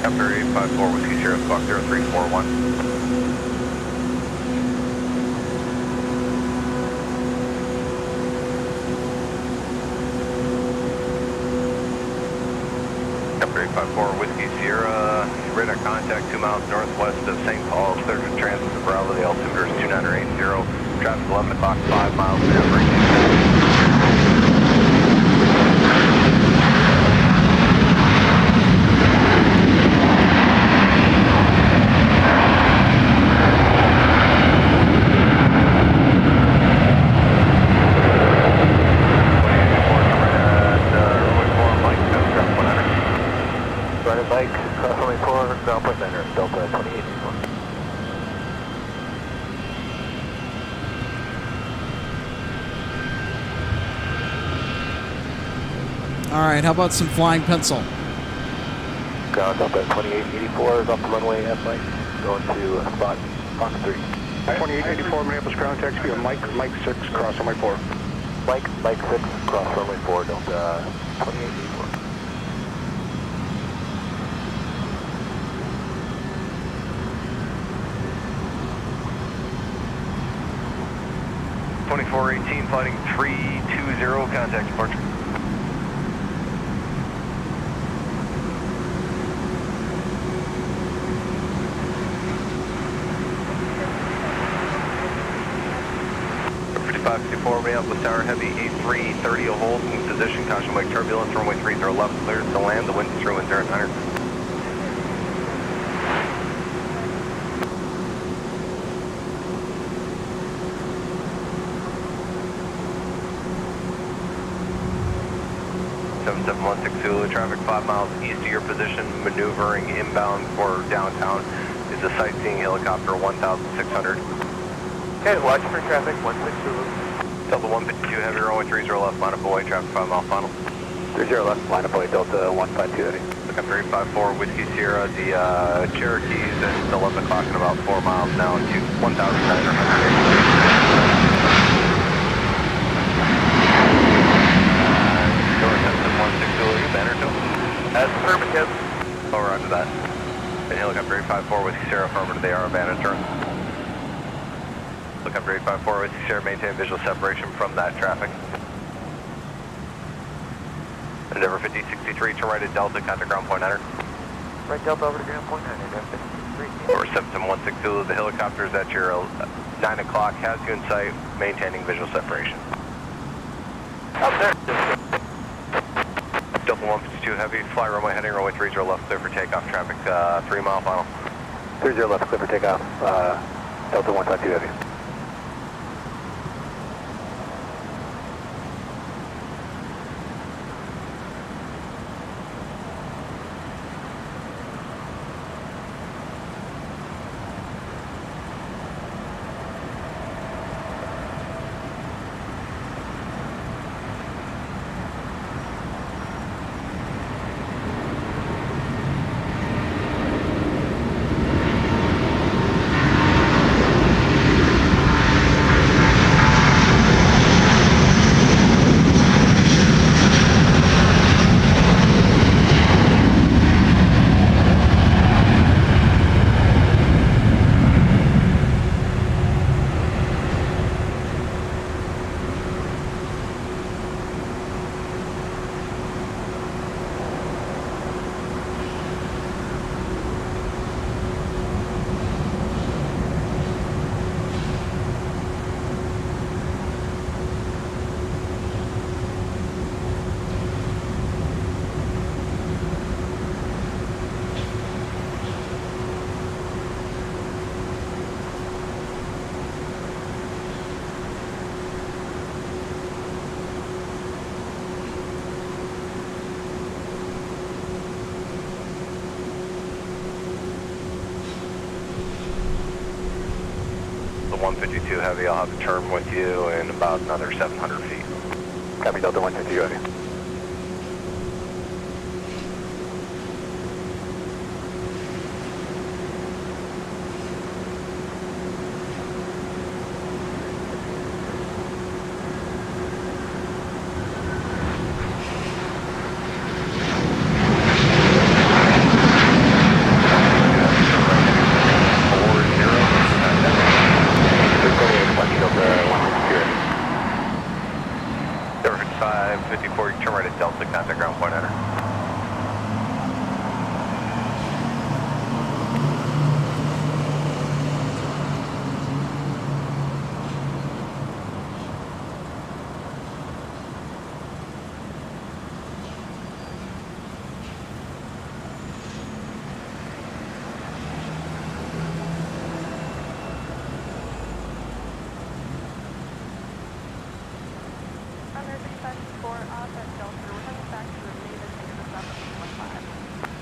After 854 Whiskey Sierra, Squawk 0341. After 854 Whiskey Sierra, radar contact 2 miles northwest of St. Paul, clear for transit to Bravo, the altimeter is 2980, traffic 11 o'clock, 5 miles an hour. Bike, cross runway 4, ground point 9, Delta 2881. All right, how about some flying pencil? Ground Delta 2884 is off the runway at Mike, going to spot Fox 3. 2884, Minneapolis ground, taxi via Mike 6, cross runway 4. Mike 6, cross runway 4, Delta 2884. Flighting 320, contact departure. Minneapolis Tower, heavy 8330 will hold in position, caution wake turbulence, runway 30 left, cleared to land, the wind is through and 0900. Zulu, traffic 5 miles east of your position, maneuvering inbound for downtown is a sightseeing helicopter 1600. Okay, watch for traffic, 16 Zulu. Delta 152 heavy, runway 30 left, line up away, traffic 5 mile final. 30 left, line up away, Delta 152 heavy. Looking 354 Whiskey Sierra, the Cherokees at 11 o'clock and about 4 miles now to 1,980. That's affirmative. Oh, roger that. And helicopter 854 Whiskey Sierra, affirmative, they are abandoned turn. Helicopter 854 Whiskey Sierra, maintain visual separation from that traffic. Endeavor 5063 to right at Delta, contact ground point 9. Right Delta over to ground point 9, Endeavor 5063. Or Septum 16 Zulu, the helicopters at your 9 o'clock has you in sight, maintaining visual separation. Up there. Delta 152 heavy, fly runway heading, runway 30 left, clear for takeoff, traffic 3 mile final. 30 left, clear for takeoff, Delta 152 heavy. 152 Heavy. I'll have a turn with you in about another 700 feet. Copy, Delta 152 Heavy.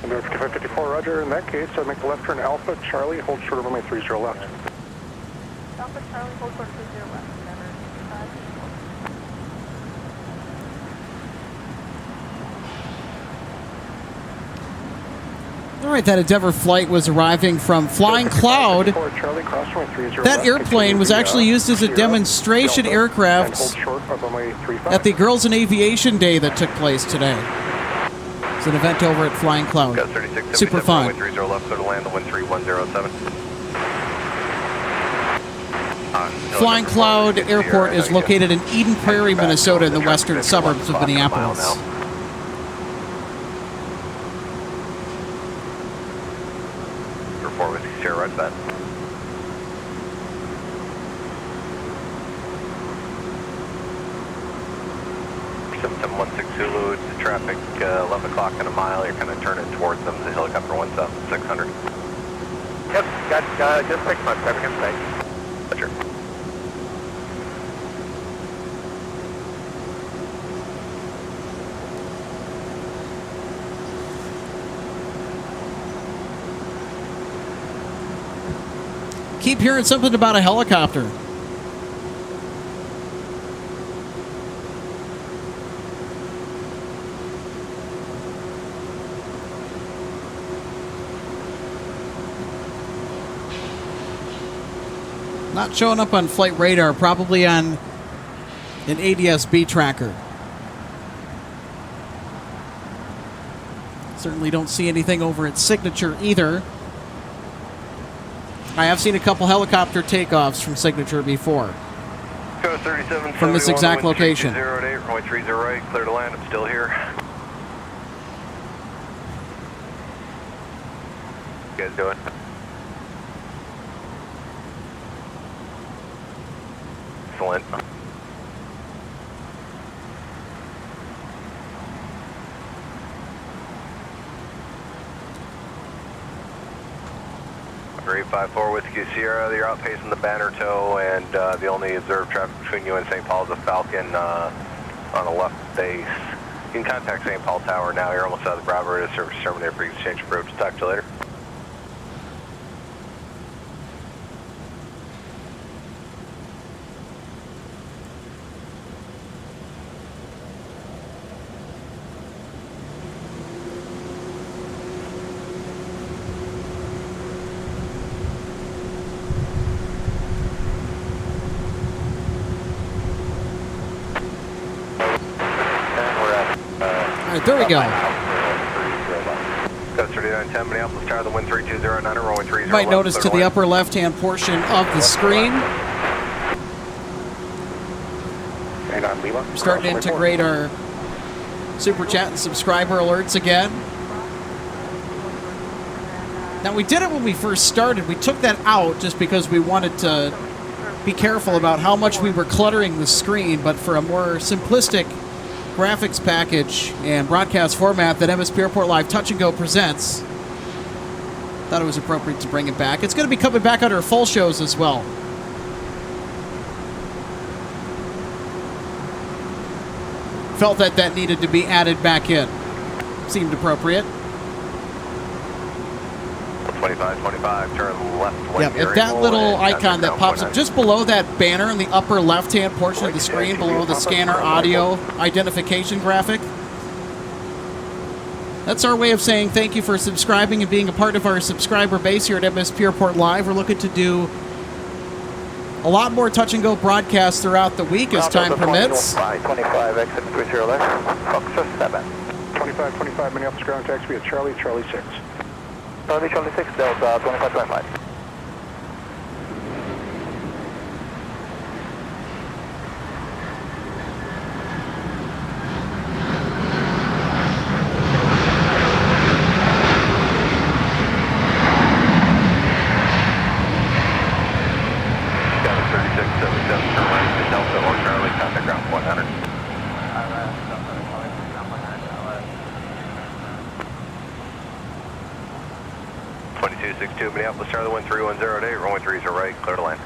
American 5554, roger. In that case, I'd make the left turn Alpha Charlie, hold short of runway 30 left. Alpha Charlie, hold short of 30 left. All right, that Endeavour flight was arriving from Flying Cloud. That airplane was actually used as a demonstration aircraft at the Girls in Aviation Day that took place today. It's an event over at Flying Cloud. Super fun. Flying Cloud Airport is located in Eden Prairie, Minnesota, in the western suburbs of Minneapolis. Roger that. System 16 Zulu, the traffic 11 o'clock in a mile. You're kind of turning towards them. The helicopter 1600. Yep, got just 6 months. Traffic in sight. Roger. Keep hearing something about a helicopter. Not showing up on flight radar, probably on an ADS-B tracker. Certainly don't see anything over at Signature either. I have seen a couple helicopter takeoffs from Signature before. Go 37, from this exact location. 0 at 8, runway 30 right, clear to land. I'm still here. What you guys doing? Excellent. Great 5-4 Whiskey Sierra, you're outpacing the banner tow, and the only observed traffic between you and St. Paul is a Falcon on the left base. You can contact St. Paul Tower now. You're almost out of the Bravo area service terminator for exchange approach. Talk to you later. There we go. You might notice to the upper left-hand portion of the screen, we're starting to integrate our Super Chat and subscriber alerts again. Now, we did it when we first started. We took that out just because we wanted to be careful about how much we were cluttering the screen, but for a more simplistic graphics package and broadcast format that MSP Airport Live Touch and Go presents, thought it was appropriate to bring it back. It's going to be coming back under full shows as well. Felt that that needed to be added back in. Seemed appropriate. 25, turn left. Yep, if that little icon that pops up just below that banner in the upper left-hand portion of the screen, below the scanner audio identification graphic, that's our way of saying thank you for subscribing and being a part of our subscriber base here at MSP Airport Live. We're looking to do a lot more touch-and-go broadcasts throughout the week as time permits. 25, exit 30 left, Fox 7. 25, Minneapolis ground taxi at Charlie 6. Charlie 6, Delta 25. Delta or Charlie, contact ground 100. 2262 Minneapolis, Charlie 1310 8, runway 30 are right, clear to land.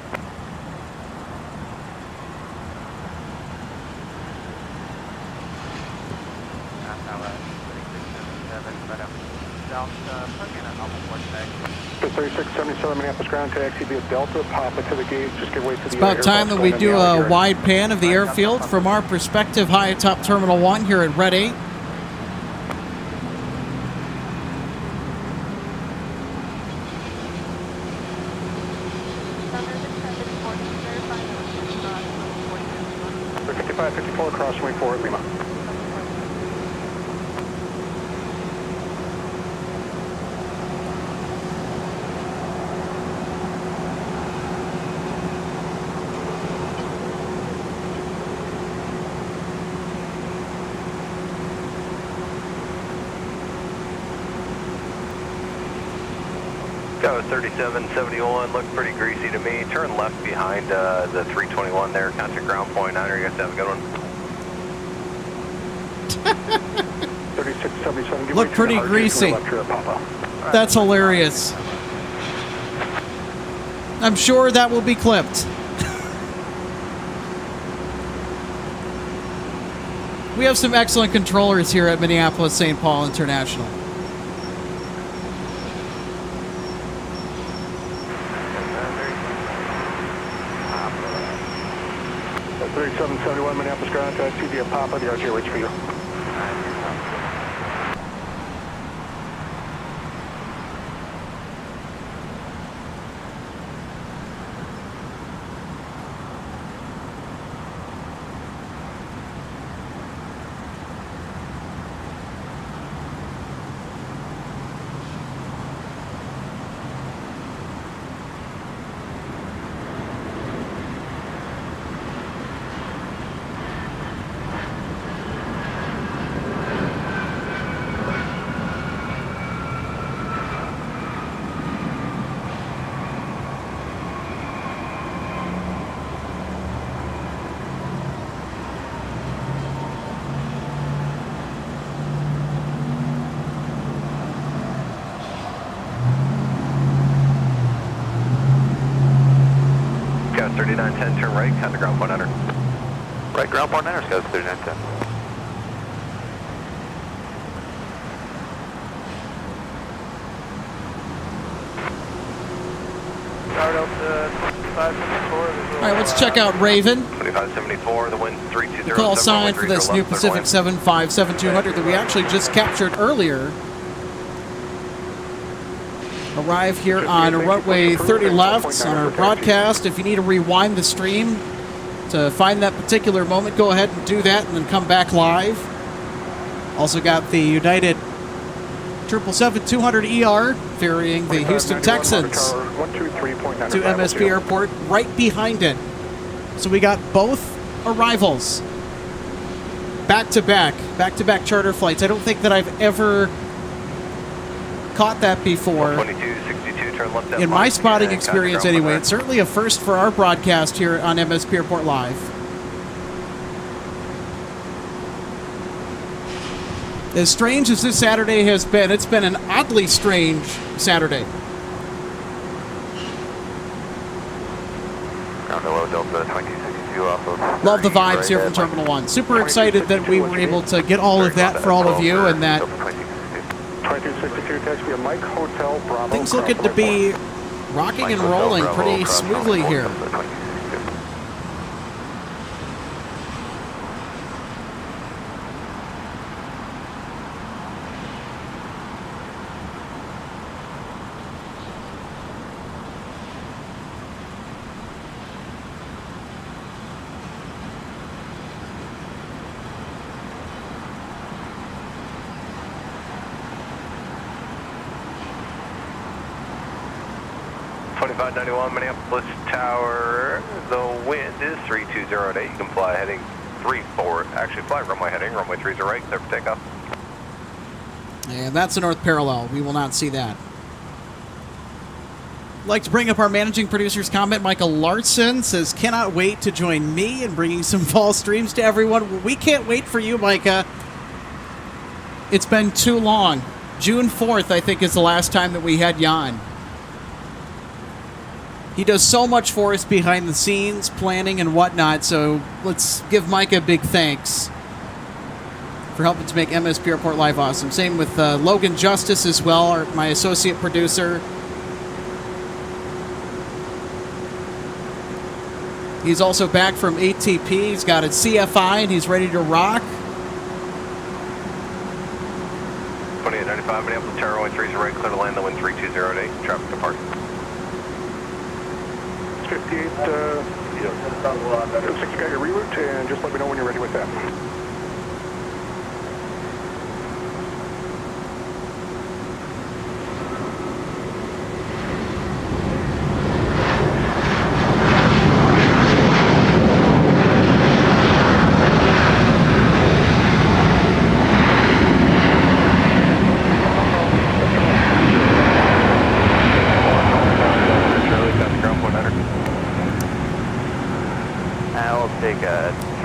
The 3677 Minneapolis ground taxi via Delta, pop it to the gate, just give way to the It's about time that we do a wide pan of the airfield from our perspective high atop Terminal 1 here at Red 8. For 5554 crossing 4 at Lima. Go 3771, looked pretty greasy to me. Turn left behind the 321 there, contact ground point 9, you guys have a good one. 3677, give Look way to pretty the greasy. left here at Papa. That's hilarious. I'm sure that will be clipped. We have some excellent controllers here at Minneapolis St. Paul International. The 3771 Minneapolis ground taxi via Papa, the RJ waits for you. Got 3910, turn right, contact ground 100. Right, ground point 9, Scouts 3910. Start up to 2574. All right, let's check out Raven. 2574, the wind 320. The call sign for this new Pacific 757-200 that we actually just captured earlier. Arrive here on runway 30 left on our broadcast. If you need to rewind the stream to find that particular moment, go ahead and do that and then come back live. Also got the United 777-200ER ferrying the Houston Texans to MSP Airport right behind it. So we got both arrivals back-to-back charter flights. I don't think that I've ever caught that before. 2262, turn left In my spotting experience anyway. It's certainly a first for our broadcast here on MSP Airport Live. As strange as this Saturday has been, it's been an oddly strange Saturday. Ground below Delta 2262 off of... Love the vibes here from Terminal 1. Super excited that we were able to get all of that for all of you and that 2262, taxi via Mike Hotel Bravo. Things looking to be rocking and rolling pretty smoothly here. 2591 Minneapolis Tower, the wind is 3208. You can fly heading 34, actually fly runway heading, runway 30 right, clear for takeoff. And that's the north parallel. We will not see that. I'd like to bring up our managing producer's comment. Michael Larson says, cannot wait to join me in bringing some fall streams to everyone. We can't wait for you, Micah. It's been too long. June 4th, I think, is the last time that we had Jan. He does so much for us behind the scenes, planning and whatnot, so let's give Micah a big thanks for helping to make MSP Airport Live awesome. Same with Logan Justice as well, my associate producer. He's also back from ATP. He's got a CFI, and he's ready to rock. 2895 Minneapolis Tower, runway 30 right, clear to land, the wind 3208, traffic depart. 58, 6, you got your reroute, and just let me know when you're ready with that.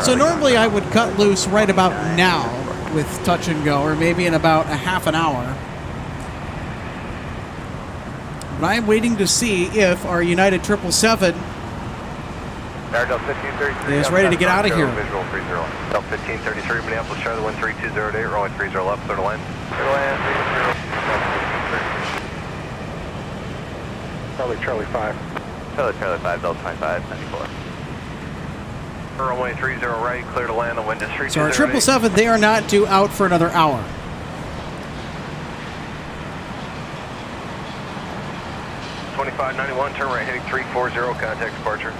So normally I would cut loose right about now with touch and go, or maybe in about a half an hour. But I'm waiting to see if our United 777 is ready to get out of here. Visual 30. Delta 1533 Minneapolis, Charlie, wind 3208, runway 30 left, clear to land. Clear to land, 30. Charlie 5. Charlie 5, Delta 25, 94. Runway 30 right, clear to land, the wind is 3208. So our 777, they are not due out for another hour. .2591, turn right, heading 340, contact departure.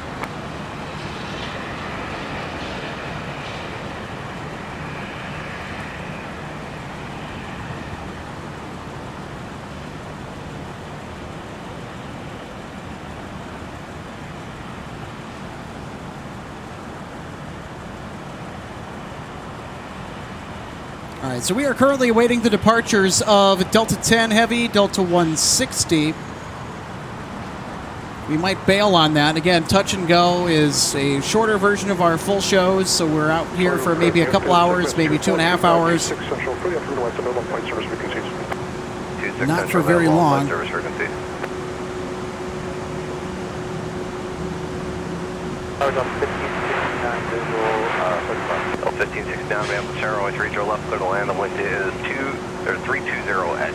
All right, so we are currently awaiting the departures of Delta 10 Heavy, Delta 160. We might bail on that. Again, Touch and Go is a shorter version of our full shows, so we're out here for maybe a couple hours, maybe 2.5 hours. Not for very long. L 1569, Minneapolis Tower, runway 30 left, clear to land, the wind is 320 at 8.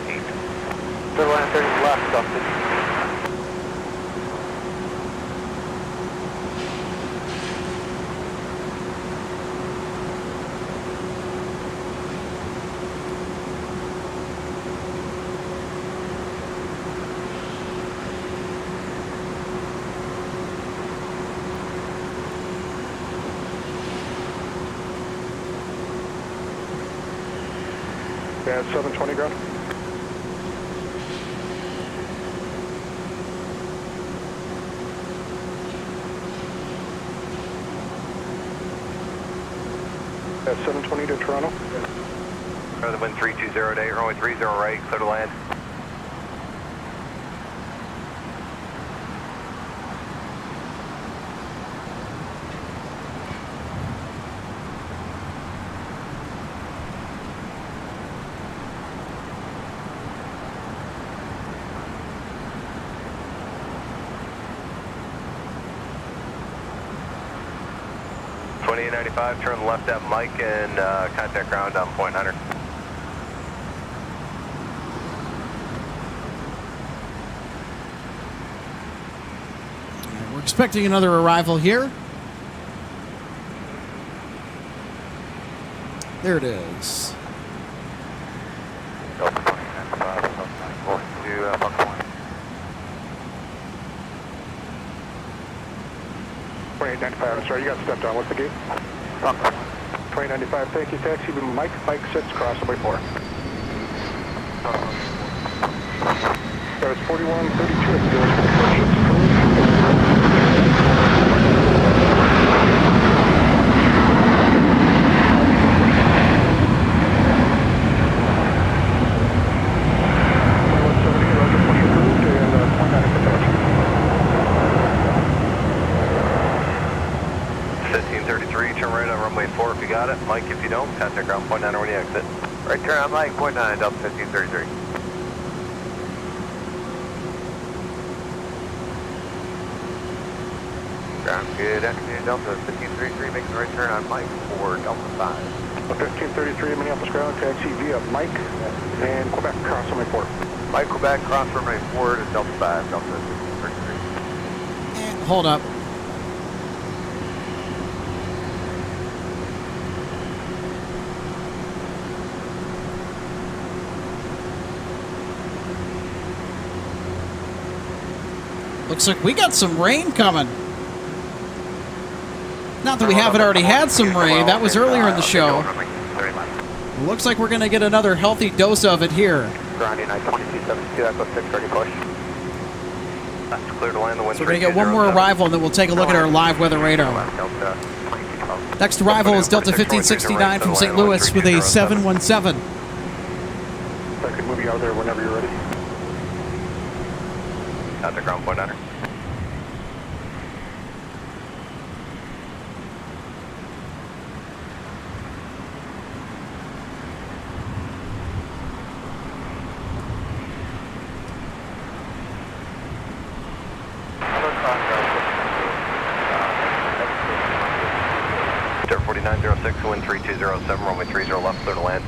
Clear to land 30 left, L 1569. Yeah, 720 ground. At 720 to Toronto. The wind 320 to 8, runway 30 right, clear to land. .9895, turn left at Mike and contact ground on point Hunter. expecting another arrival here. There it is. Delta 2995, going to Buckhorn. 2895, I'm sorry, you got stepped on. What's the gate? Buckhorn. 2095, thank you. Taxi, Mike 6, cross runway 4. Stars 4132 at Mike, if you don't, contact ground point 9 when you exit. Right turn on Mike, point 9, Delta 1533. Ground, good afternoon, Delta 1533, making the right turn on Mike for Delta 5. 1533 Minneapolis ground, taxi via Mike and Quebec, cross runway 4. Mike, Quebec, cross runway 4 to Delta 5, Delta 1533. Hold up. Looks like we got some rain coming. Not that we haven't already had some rain. That was earlier in the show. Looks like we're going to get another healthy dose of it here. Grounding I 2272, Echo 6, ready push. That's clear to land the wind. So we're going to get one more arrival, and then we'll take a look at our live weather radar. Next arrival is Delta 1569 from St. Louis with a 717. I could move you out there whenever you're ready. Contact ground point 9. Start 4906, wind 3207, runway 30 left, clear to land.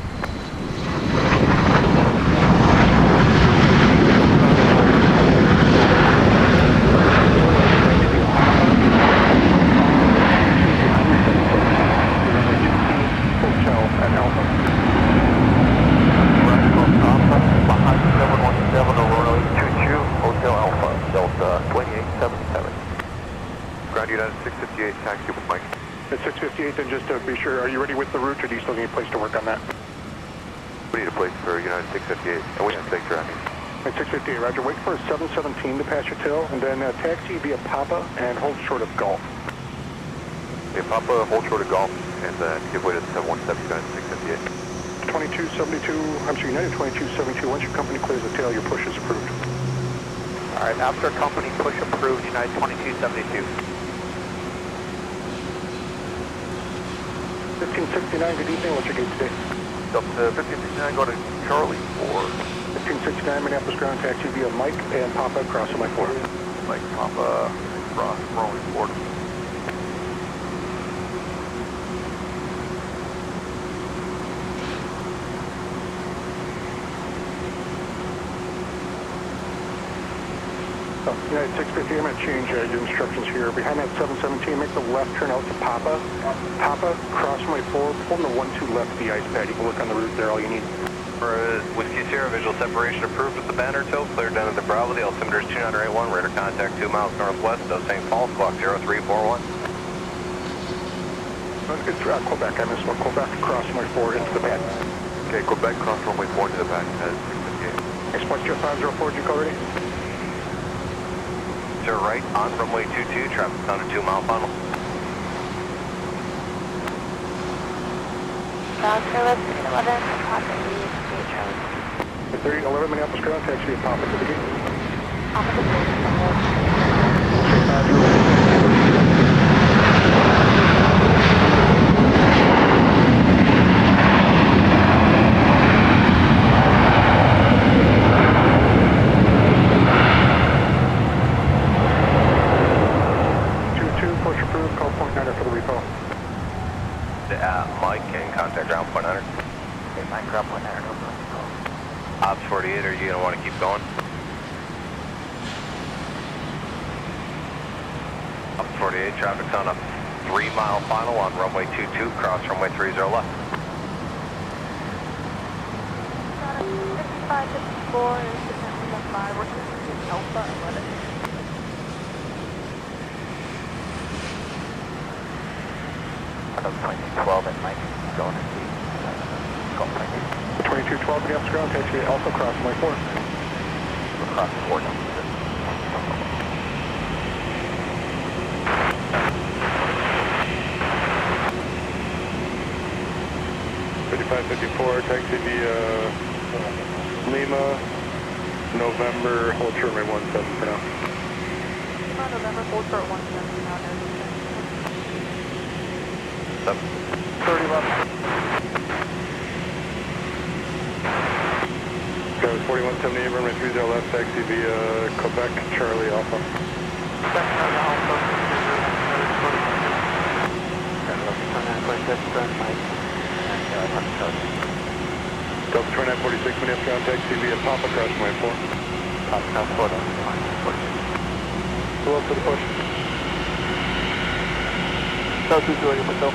Then just to be sure, are you ready with the route, or do you still need a place to work on that? We need a place for United 658, and we have to take tracking. At 658, roger. Wait for a 717 to pass your tail, and then taxi via Papa and hold short of Golf. Okay, Papa, hold short of Golf, and give way to the 717 United 658. 2272, I'm sorry, United 2272, once your company clears the tail, your push is approved. All right, after company push approved, United 2272. 1569, good evening. What's your gate today? Delta 1569, go to Charlie for 1569, Minneapolis ground, taxi via Mike and Papa, cross on my 4. Mike, Papa, cross, rolling 4. United 650, I'm going to change your instructions here. Behind that 717, make the left turn out to Papa. Papa, cross my 4, pull the 1-2 left of the ice pad. You can look on the route there, all you need. For Whiskey Sierra, visual separation approved with the banner tilt, cleared down at the Bravo. The altimeter is 2981, radar contact 2 miles northwest of St. Paul, squawk 0341. It's Quebec, I missed one. Quebec, cross my 4 into the pad. Okay, Quebec, cross runway 4 to the back, United 658. Express Jet 504, did you call ready? Sir, right on runway 22, traffic's on a 2 mile funnel. Doctor, let's 11, possibly Charlie. 3011 Minneapolis ground, taxi via Papa to the gate. Mike and contact ground point 9. Okay, Mike, ground point 9, Ops 48, are you going to want to keep going? 48, traffic's on a 3-mile final on runway 22, cross runway 30 left. 5554 is descending on 5, we're taking Alpha 11. Out of 2212 and Mike, going to see Golf 22. 2212, the Alpha ground, taxi Alpha, cross runway 4. Cross 4 now. 5554, taxi via Lima, November, hold short runway 17 for now. Lima, November, hold short 17 now, there's 30 left. Goes 4178, runway 30 left, taxi via Quebec, Charlie Alpha. Delta 2946, minutes ground, taxi via Papa, cross runway 4. Papa, cross 4, Delta 2946. Pull up for the push. Delta 2 Patel.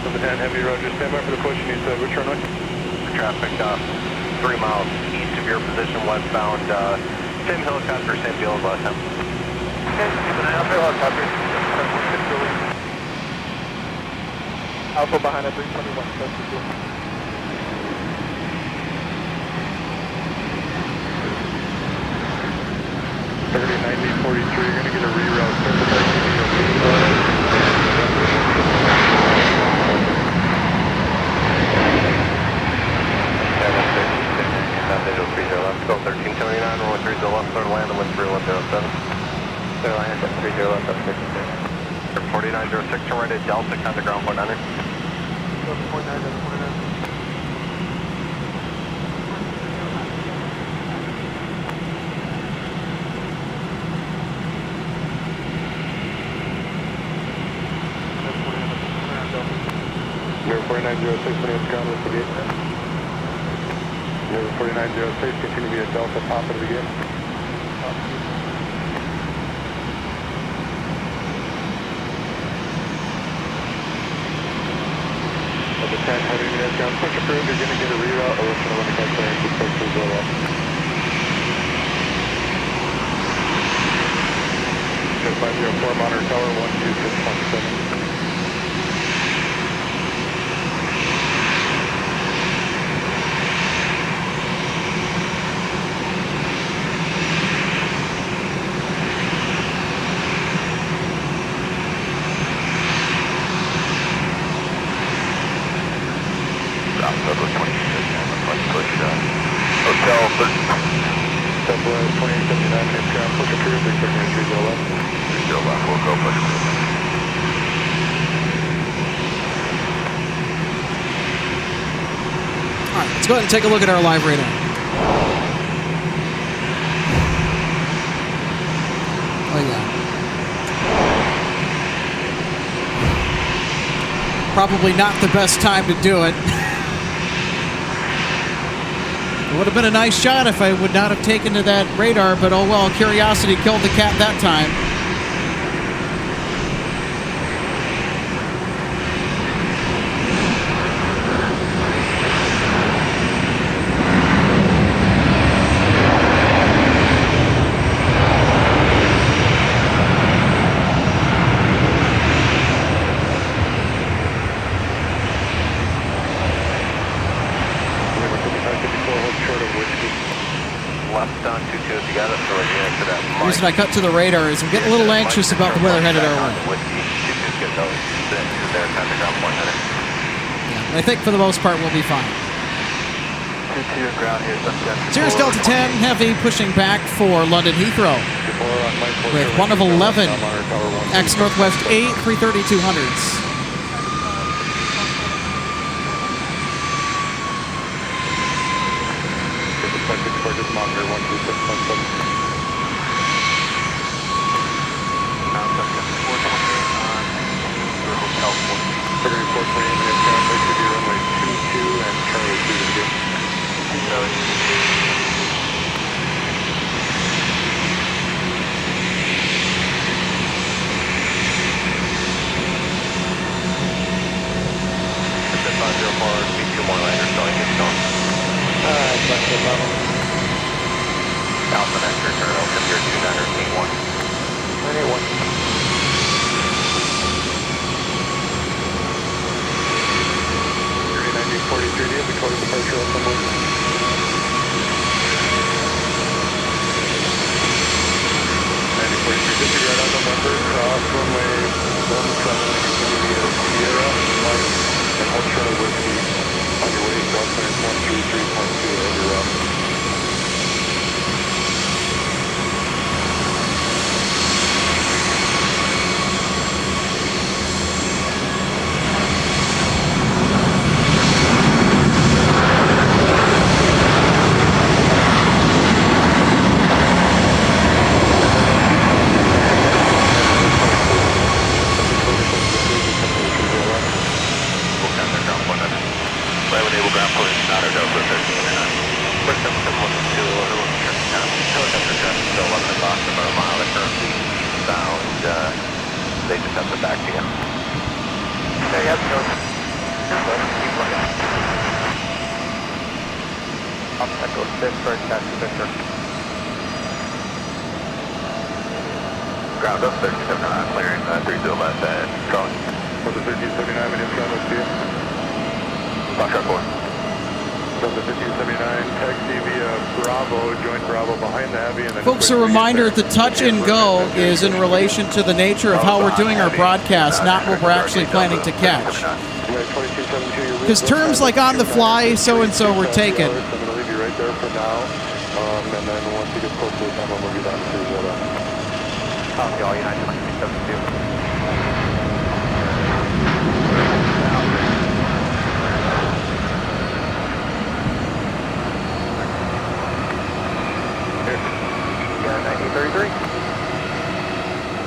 Delta 10, heavy road, just stand by for the push, you need to which runway? Traffic 3 miles east of your position, westbound. Same helicopter, same deal as last time. Okay, keep an eye out for helicopter. Alpha behind at 321, Delta 2. You're going to get a reroute. Go 1379, runway 30 left, clear to land on wind 3107. Clear line at 30 left, up 13. 4906, turn right at Delta, contact ground point under. Delta 49, Number 4906, minutes ground with the gate. Number 4906, continue via Delta, Papa to the gate. Delta 10, heavy minutes ground, push approved, you're going to get a reroute, or we're going to catch there and keep push to the left. 504, monitor tower, 12617. Hotel 2879, minutes ground, push approved, expecting 30 left. 30 left, we'll go push. All right, let's go ahead and take a look at our live radar. Oh, yeah. Probably not the best time to do it. It would have been a nice shot if I would not have taken to that radar, but oh well, curiosity killed the cat that time. Left on 22, you got it, so we're going to that. The reason I cut to the radar is I'm getting a little anxious about the weather headed our way. Whiskey, 22's good though. There, contact ground point under. Yeah, I think for the most part we'll be fine. 22 ground here, Cirrus Delta 10 Heavy pushing back for London Heathrow with 1 of 11 X Northwest 8 330-200s. Monitor 12617. Alpha next return, open here 2981. 981. 39043, do you have the code of departure on someone? 9043, disregard on November, cross runway 17, via Sierra, Mike, and hold shuttle whiskey on your way, Delta 133.2 over route. They just have to back to you. Okay, yep, no. Keep looking. Echo 6 for taxi Victor. Ground up 1379, clearing 30 left and controlling. For the 1379, minutes ground up to you. Foxtrot 4. Delta 1579, taxi via Bravo, join Bravo behind the Heavy. And then Folks, a reminder, the touch and go is in relation to the nature of how we're doing our broadcast, not what we're actually planning to catch. Because terms like on the fly, so-and-so were taken. I'm going to leave you right there for now. And then once you get close to the time, I'm going to be down to 30. Copy all United 2372.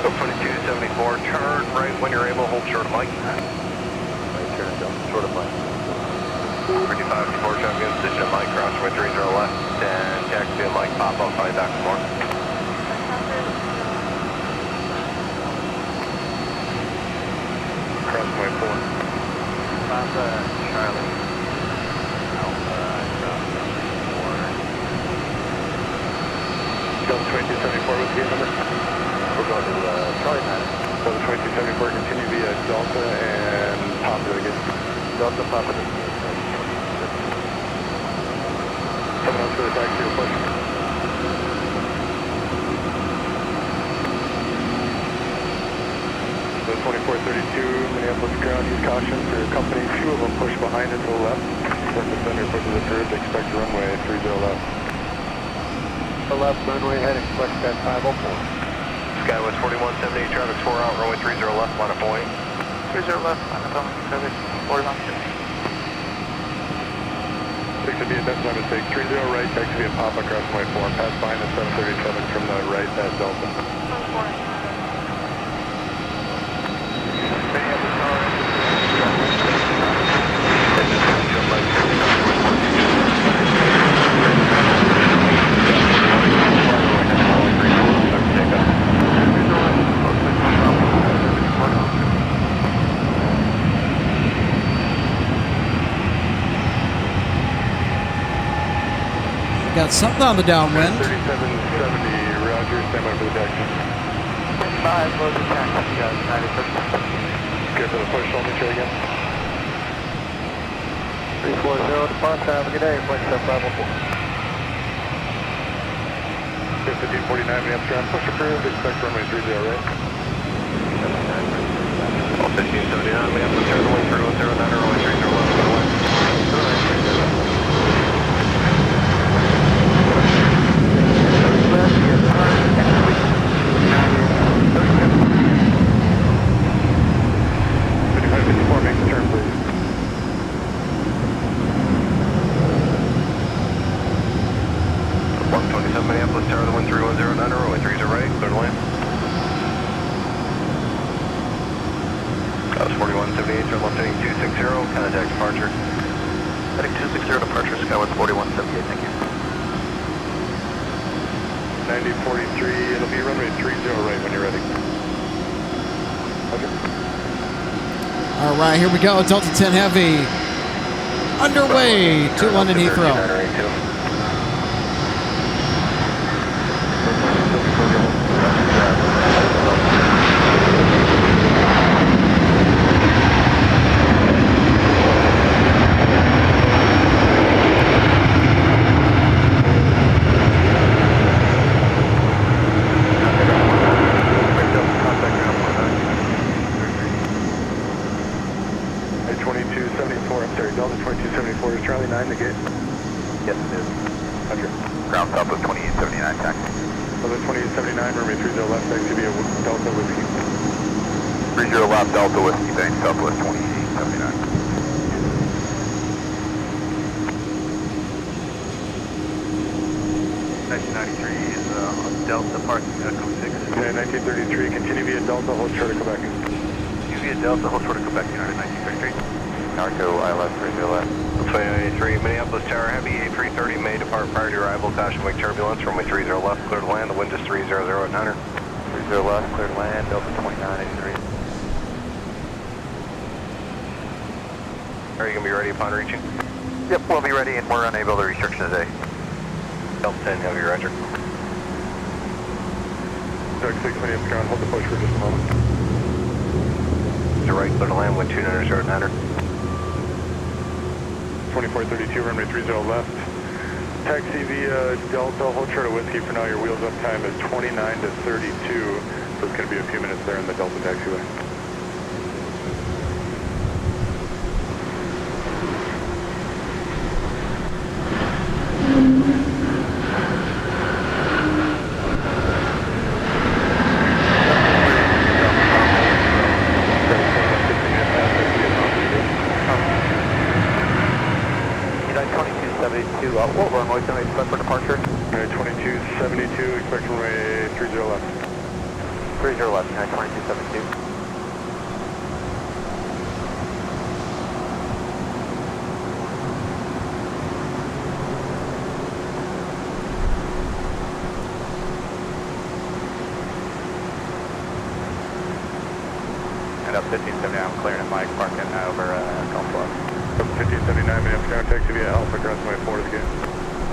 So 2274, turn right when you're able, hold short of Mike. Right, turn and go. Short of Mike. 3554, shotgun position at Mike, cross with 30 left, and taxi at Mike, pop up, by back more. Cross my 4. Alpha, Charlie. Alpha, Delta 2274, what's the gate number? we're going to Charlie 9. Delta 2274, continue via Delta and Papa again. Delta Papa. Someone else for the taxi or push? The 2432, Minneapolis ground, use caution for your company. Few of them push behind and to the left. Work the center, push to the curve, expect runway 30 left. The left runway heading, flex at 504. Skywest 4178, traffic 4 out, runway 30 left, line of point. 30 left, line of point, service 4150. 6 to be a that's my mistake. 30 right, taxi via Papa, cross my 4. Pass behind the 737 from the right at Delta. Got something on the downwind. 3770, Roger, stand by for the taxi. 5, load the taxi, guys, 91st. Good for the push, hold me try again. 340 departure, have a good day, flex at 504. 1549, Minneapolis ground, push approved, expect runway 30, right? All 1579, Minneapolis, turn the way through 09, runway 30 left, by the way. Make the turn, please. Minneapolis Tower, the 13109, runway 30 right, clear to land. That was 4178, turn left heading 260, contact departure. Heading 260 departure, Skywest 4178, thank you. 9043, it'll be runway 30 right when you're ready. Roger. All right, here we go. Delta 10 Heavy underway to London Heathrow. 30 left, Delta Whiskey Bank, Southwest 2879. 1993 is Delta parking at code 6. Okay, 1933, continue via Delta, hold short of Quebec. You via Delta, hold short of Quebec, United 1933. Narco ILS 30 left. 2093, Minneapolis Tower Heavy, A330 may depart prior to arrival, caution wake turbulence, runway 30 left, clear to land, the wind is 300 at 900. 30 left, clear to land, Delta 2983. Are you going to be ready upon reaching? Yep, we'll be ready and we're unable to restriction today. Delta 10, heavy roger. Dark 6 Minneapolis ground, hold the push for just a moment. To right, clear to land, wind 200 at 900. 2432, runway 30 left. Taxi via Delta, hold short of Whiskey for now. Your wheels up time is 29 to 32, so it's going to be a few minutes there in the Delta taxiway. What runway can we expect for departure? 2272, expect runway 30 left. 30 left, 2272. And up 1579, I'm clearing at Mike, parking over Gulf Bluff. 1579, Minneapolis ground, taxi via Alpha, cross my 4 to the gate.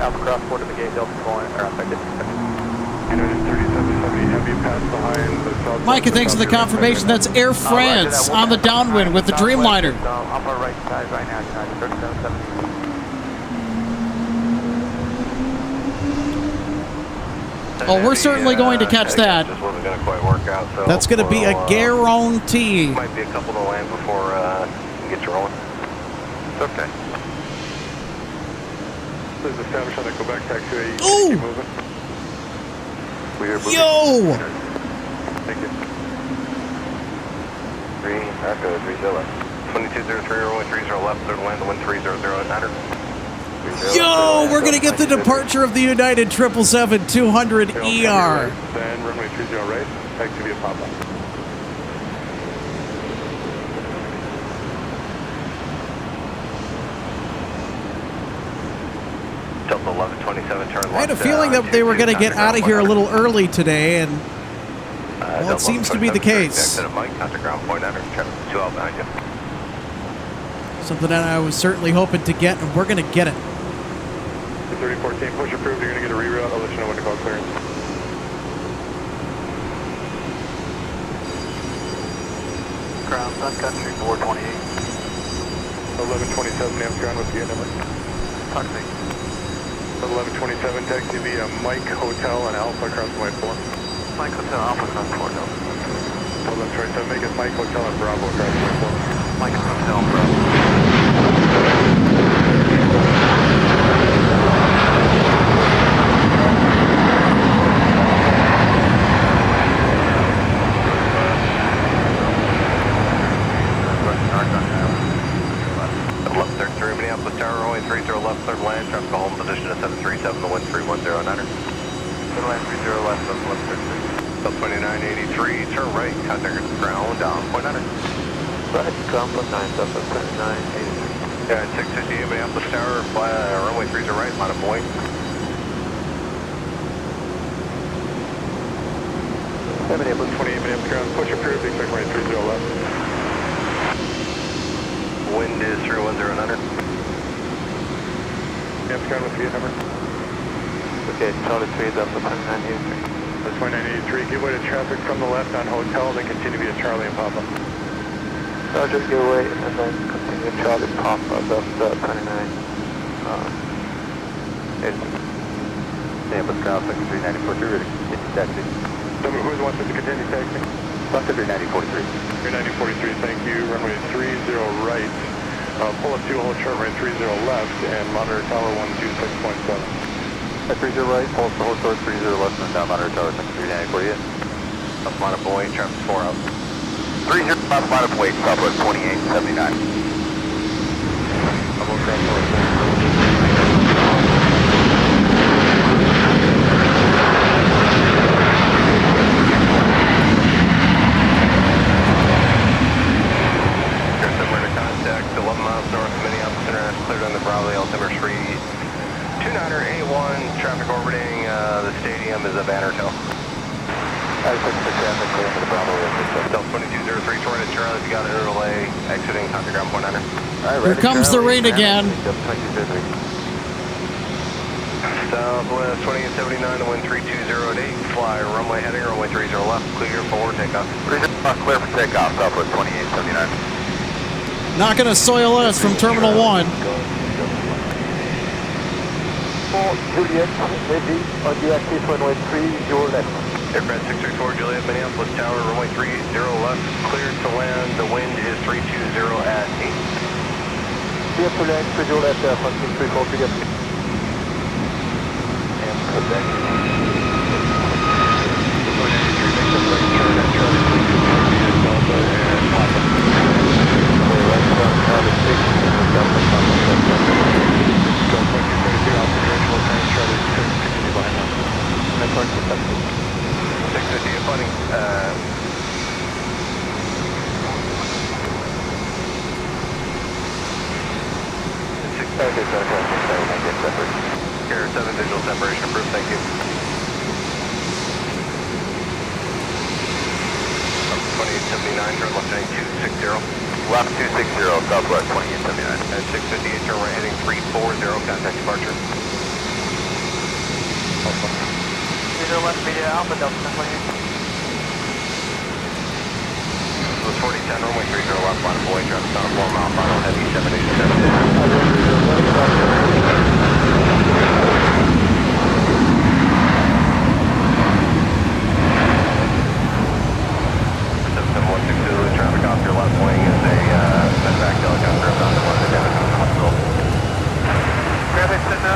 Alpha cross 4 to the gate, Delta going, or I'm sorry, United 3770, heavy pass behind the south. Micah, thanks for the confirmation. That's Air France on the downwind with the Dreamliner. Off our right side right now, United 3770. Oh, we're certainly going to catch that. Just wasn't going to quite work out, so That's going to be a guarantee. might be a couple to land before you can get you rolling. It's okay. Please establish on the Quebec taxiway. You Ooh! keep moving. We are moving. Yo! Thank you. Green, Narco 30 left. 2203, runway 30 left, clear to land, the wind 300 at 900. Yo, we're going to get the departure of the United 777-200 ER. Then runway 30 right, taxi via Papa. Delta 1127, turn left. I had a feeling that they were going to get out of here a little early today, and well, it seems to be the case. Exit of Mike, contact ground point under, traffic 2 out behind you. Something that I was certainly hoping to get, and we're going to get it. 3014, push approved, you're going to get a reroute. I'll let you know when to call clearance. Ground, Sun Country 428. 1127, Nams ground, what's the gate number? Talk to me. 1127, taxi via Mike Hotel and Alpha across my 4. Mike Hotel, Alpha cross 4, Delta. 1127, make it Mike Hotel and Bravo across my 4. Mike Hotel, Bravo. Minneapolis Tower, runway 30 left, clear to land, traffic home position at 737, the wind 310 900. Clear land 30 left, Delta 1133. Sub 2983, turn right, contact ground down, point 900. Right, ground plus 9, Delta 2983. Yeah, 658 Minneapolis Tower, runway 30 right, line of point. Minneapolis 28, Minneapolis ground, push approved, expect runway 30 left. Wind is 310 900. Minneapolis ground, what's the gate number? Okay, Charlie 3, Delta 2983. That's 2983, give way to traffic from the left on Hotel, then continue via Charlie and Papa. Roger, give away, and then continue Charlie Papa, Delta 29. Minneapolis ground, Sun Country 9043, ready to continue taxi. Who wants us to continue taxi? Sun Country 9043. 9043, thank you. Runway 30 right. Pull up 2, hold short, runway 30 left, and monitor tower 126.7. At 30 right, pulse the whole short 30 left, and down monitor tower 948. Up line of point, traffic 4 out. 30 left line of weight, Southwest 2879. Contact 11 miles north of Minneapolis International, cleared on the Bradley Altimeter 329er81, traffic orbiting the stadium is a banner tail. I took the traffic clear for the Bravo Airfield. Delta 2203, Tornado Charlie, if you got an interlay, exiting contact ground point 9er. Here comes the rain again. Southwest 2879, the wind 3208, fly runway heading, runway 30 left, clear for takeoff. 30 left, clear for takeoff, Southwest 2879. Not going to soil us from Terminal 1. Juliet, maybe on the active runway 30 left. Aircraft 634 Juliet, Minneapolis Tower, runway 30 left, cleared to land, the wind is 320 at 8. Clear to land, 30 left, 634 Juliet. And Quebec. Here, 7 visual separation approved, thank you. 2879, turn left heading 260. Left 260, Southwest 2879. At 658, turn right heading 340, contact departure. Visual left, media Alpha, Delta 1028. So it's 4010, runway 30 left, line of boy, traffic on a 4 mile final, heavy 787. Traffic off your left wing is a medevac helicopter on the one that damaged the hospital. Traffic station,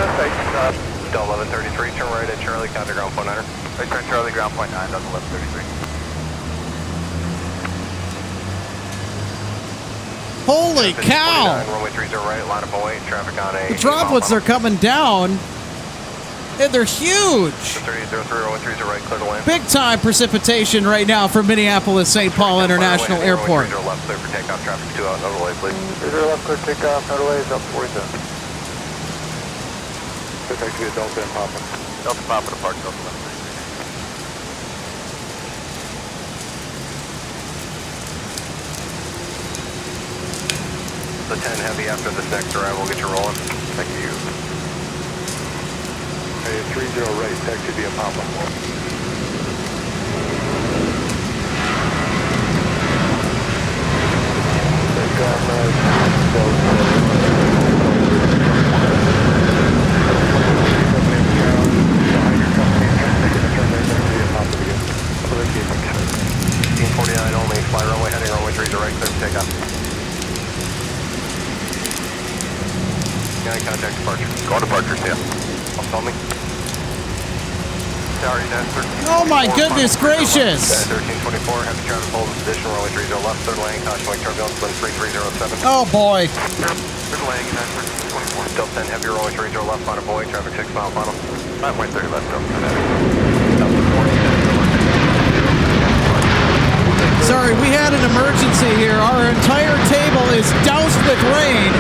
Delta 1133, turn right at Charlie, contact ground point 9er. Right turn Charlie, ground point 9, Delta 1133. Holy cow! Runway 30 right, line up away, traffic on a... The droplets are coming down, and they're huge. 3803, runway 30 right, clear to land. Big time precipitation right now for Minneapolis St. Paul International Airport. Runway 30 left, clear for takeoff, traffic 2 out, overlay, please. 30 left, clear takeoff, overlay is up 47. Could actually be a Delta and Papa. Delta Papa to park, Delta 1133. The 10 heavy after this next arrival, we'll get you rolling. Thank you. Hey, 30 right, taxi via Papa. Only, fly runway heading, runway 30 right, clear for takeoff. Yeah, contact departure. Going departure, yeah. Call me. Tower, Oh my goodness gracious! 1324, heavy traffic hold in position, runway 30 left, third lane, caution wing turbulence, wind 3307. Oh boy! Third lane, 1324. Delta 10, heavy runway 30 left, final boy, traffic 6 mile final. Runway 30 left, Delta 10. Sorry, we had an emergency here. Our entire table is doused with rain.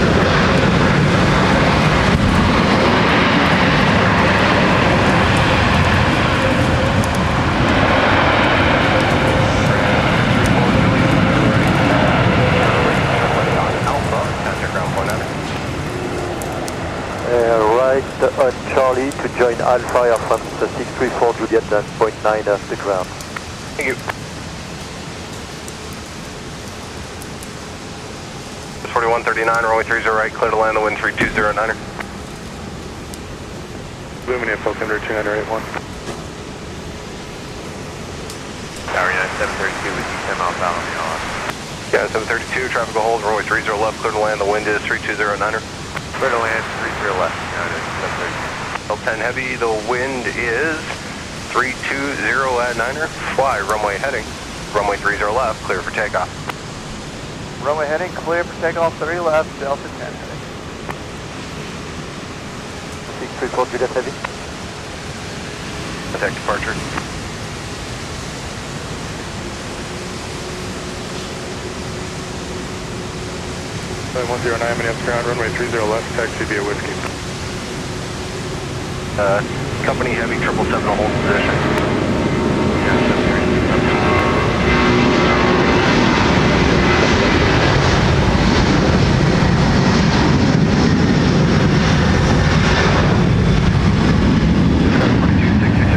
Right on Charlie to join Alpha Air France 634 Juliet and point 9 off the ground. Thank you. 4139, runway 30 right, clear to land, the wind 3209er. Luminia Falcon 2981. Tower 732 with you 10 miles out on the LS. Yeah, 732, traffic will hold, runway 30 left, clear to land, the wind is 3209er. Clear to land, 30 left. Yeah, it is 732. 10 heavy, the wind is 320 at 9er. Fly, runway heading Runway 30 left, clear for takeoff. Runway heading clear for takeoff 3 left, Delta 10 heading. 6312, Juliet Heavy. Attack departure. 109, minutes ground, runway 30 left, taxi via Whiskey. Company Heavy 777 hold position.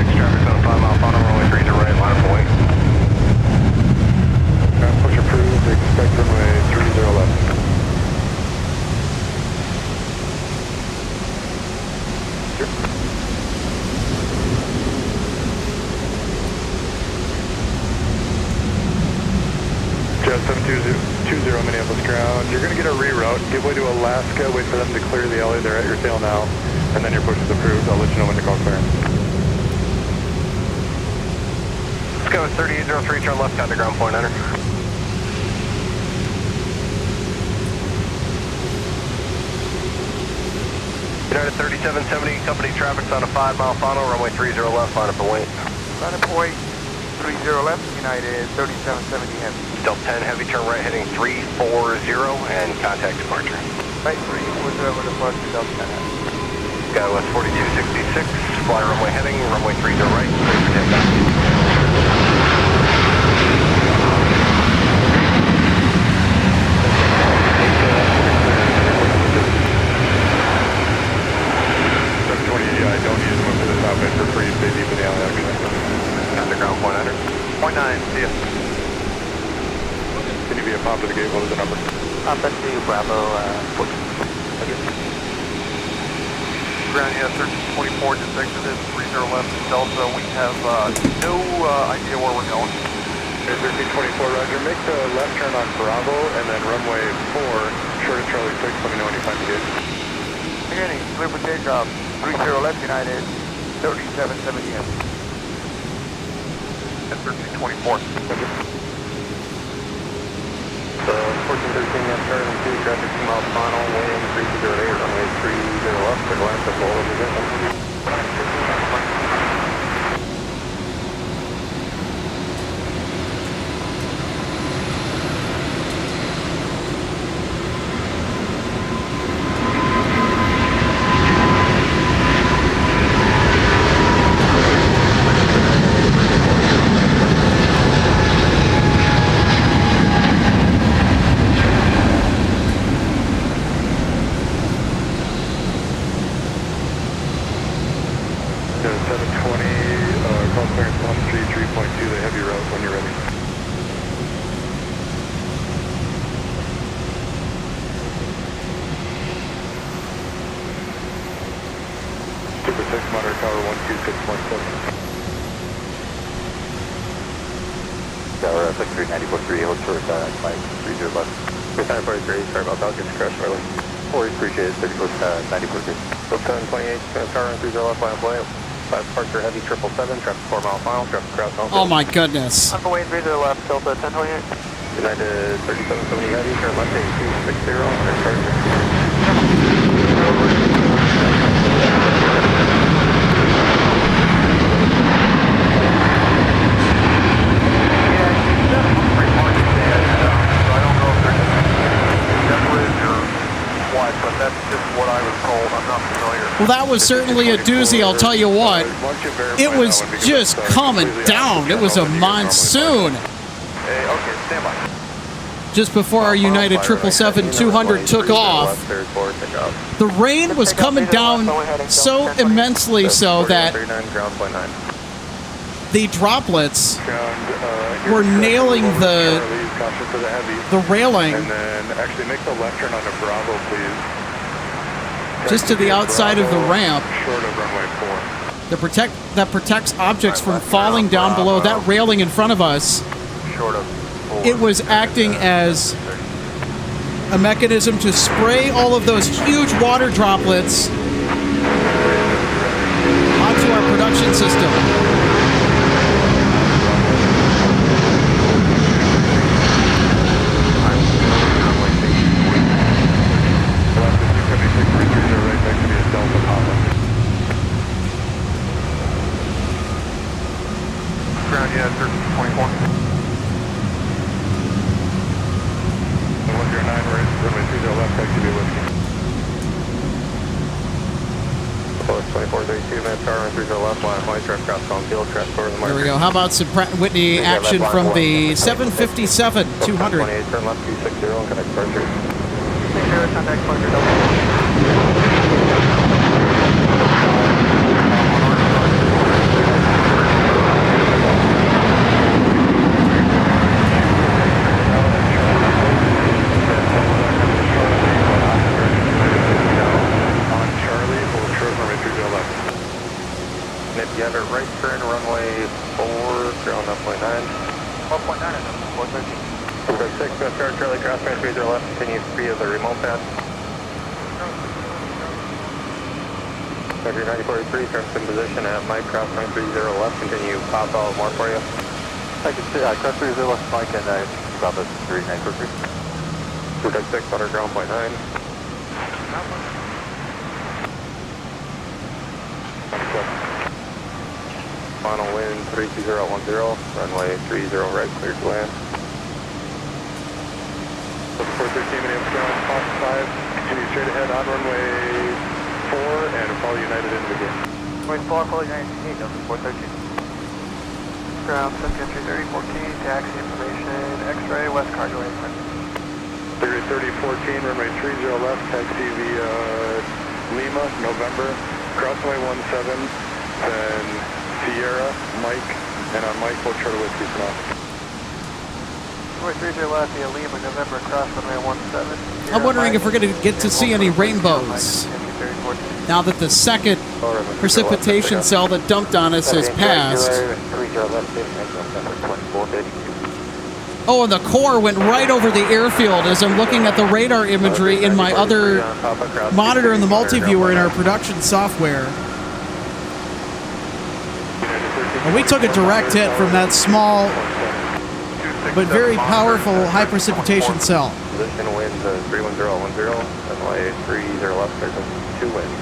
Traffic on 5 mile final, runway 30 right, line of point. Push approved, expect runway 30 left. Jet 720 Minneapolis ground. You're going to get a reroute. Give way to Alaska. Wait for them to clear the alley. They're at your tail now. And then your push is approved. I'll let you know when to call clearance. Let's go 3803, turn left, contact ground point, enter. United 3770, company traffic's on a 5 mile final, runway 30 left, line up and wait. Line up point 30 left, United 3770 heavy. Delta 10 heavy, turn right heading 340 and contact departure. Right 340 departure, Delta 10 heavy. SkyWest 4266, fly runway heading, runway 30 right, clear for takeoff. I don't need to move to the top end for free to stay deep in the alley, actually. Contact ground point, enter. Point 9, see ya. Can you be a pop to the gate? What is the number? Pop to Bravo 14. Ground unit 1324, just exited 30 left Delta. We have no idea where we're going. 1324, roger. Make the left turn on Bravo and then runway 4, short of Charlie 6. Let me know when you find the gate. Beginning, clear for takeoff. 30 left, United 3770 heavy. At 1324. 1413, yes, turn 2, traffic 2 miles final, wind 308, runway 30 left, clear left, that's all over there. Sorry about that, just crashed early. Appreciate it, 94. So 728, car run 30 left, line of play. 5 departure heavy, 777, traffic 4 mile final, traffic cross home. Oh my goodness. On the way 30 left, Delta 1028. United 3770 heavy, turn left 8260, and departure. But that's just what I was told. I'm not familiar. Well, that was certainly a doozy, I'll tell you what. It was just coming down. It was a monsoon. Hey, okay, stand by. Just before our United 777-200 took off, the rain was coming down so immensely so that the droplets were nailing the railing and then actually make the left turn onto Bravo, please. just to the outside of the ramp Short of runway 4. that protects objects from falling down below. That railing in front of us, Short of 4. it was acting as a mechanism to spray all of those huge water droplets onto our production system. 2 minutes, runway 30 left, line white, direct cross on field, traffic over the marker. Here we go. How about some Pratt & Whitney action from the 757-200? 28, turn left 260, and connect departure. 60, contact departure, If you have it right turn, runway 4, ground 1.9. 1.9 and 413. 6, start Charlie, cross range 30 left, continue via the remote path. Sector 9043, turn in position at Mike, cross range 30 left, continue pop out more for you. I can see, cross 30 left, Mike, and Bravo 3943. 6, under ground 0.9. Final wind 32010, runway 30 right, clear to land. 413 minutes ground, Fox 5, continue straight ahead on runway 4 and follow United into the gate. Runway 4, follow United to gate, 413. Ground, set entry 3014, taxi information, X-ray, west cargo apron. Figure 3014, runway 30 left, taxi via Lima, November, crossway 17, then Sierra, Mike, and on Mike, we'll try to whiskey for now. Runway 30 left via Lima, November, cross runway 17. I'm wondering if we're going to get to see any rainbows now that the second precipitation cell that dumped on us has passed. Oh, and the core went right over the airfield as I'm looking at the radar imagery in my other monitor in the multi-viewer in our production software. And we took a direct hit from that small but very powerful high precipitation cell. Position wind 31010, runway 30 left, there's a 2 wind.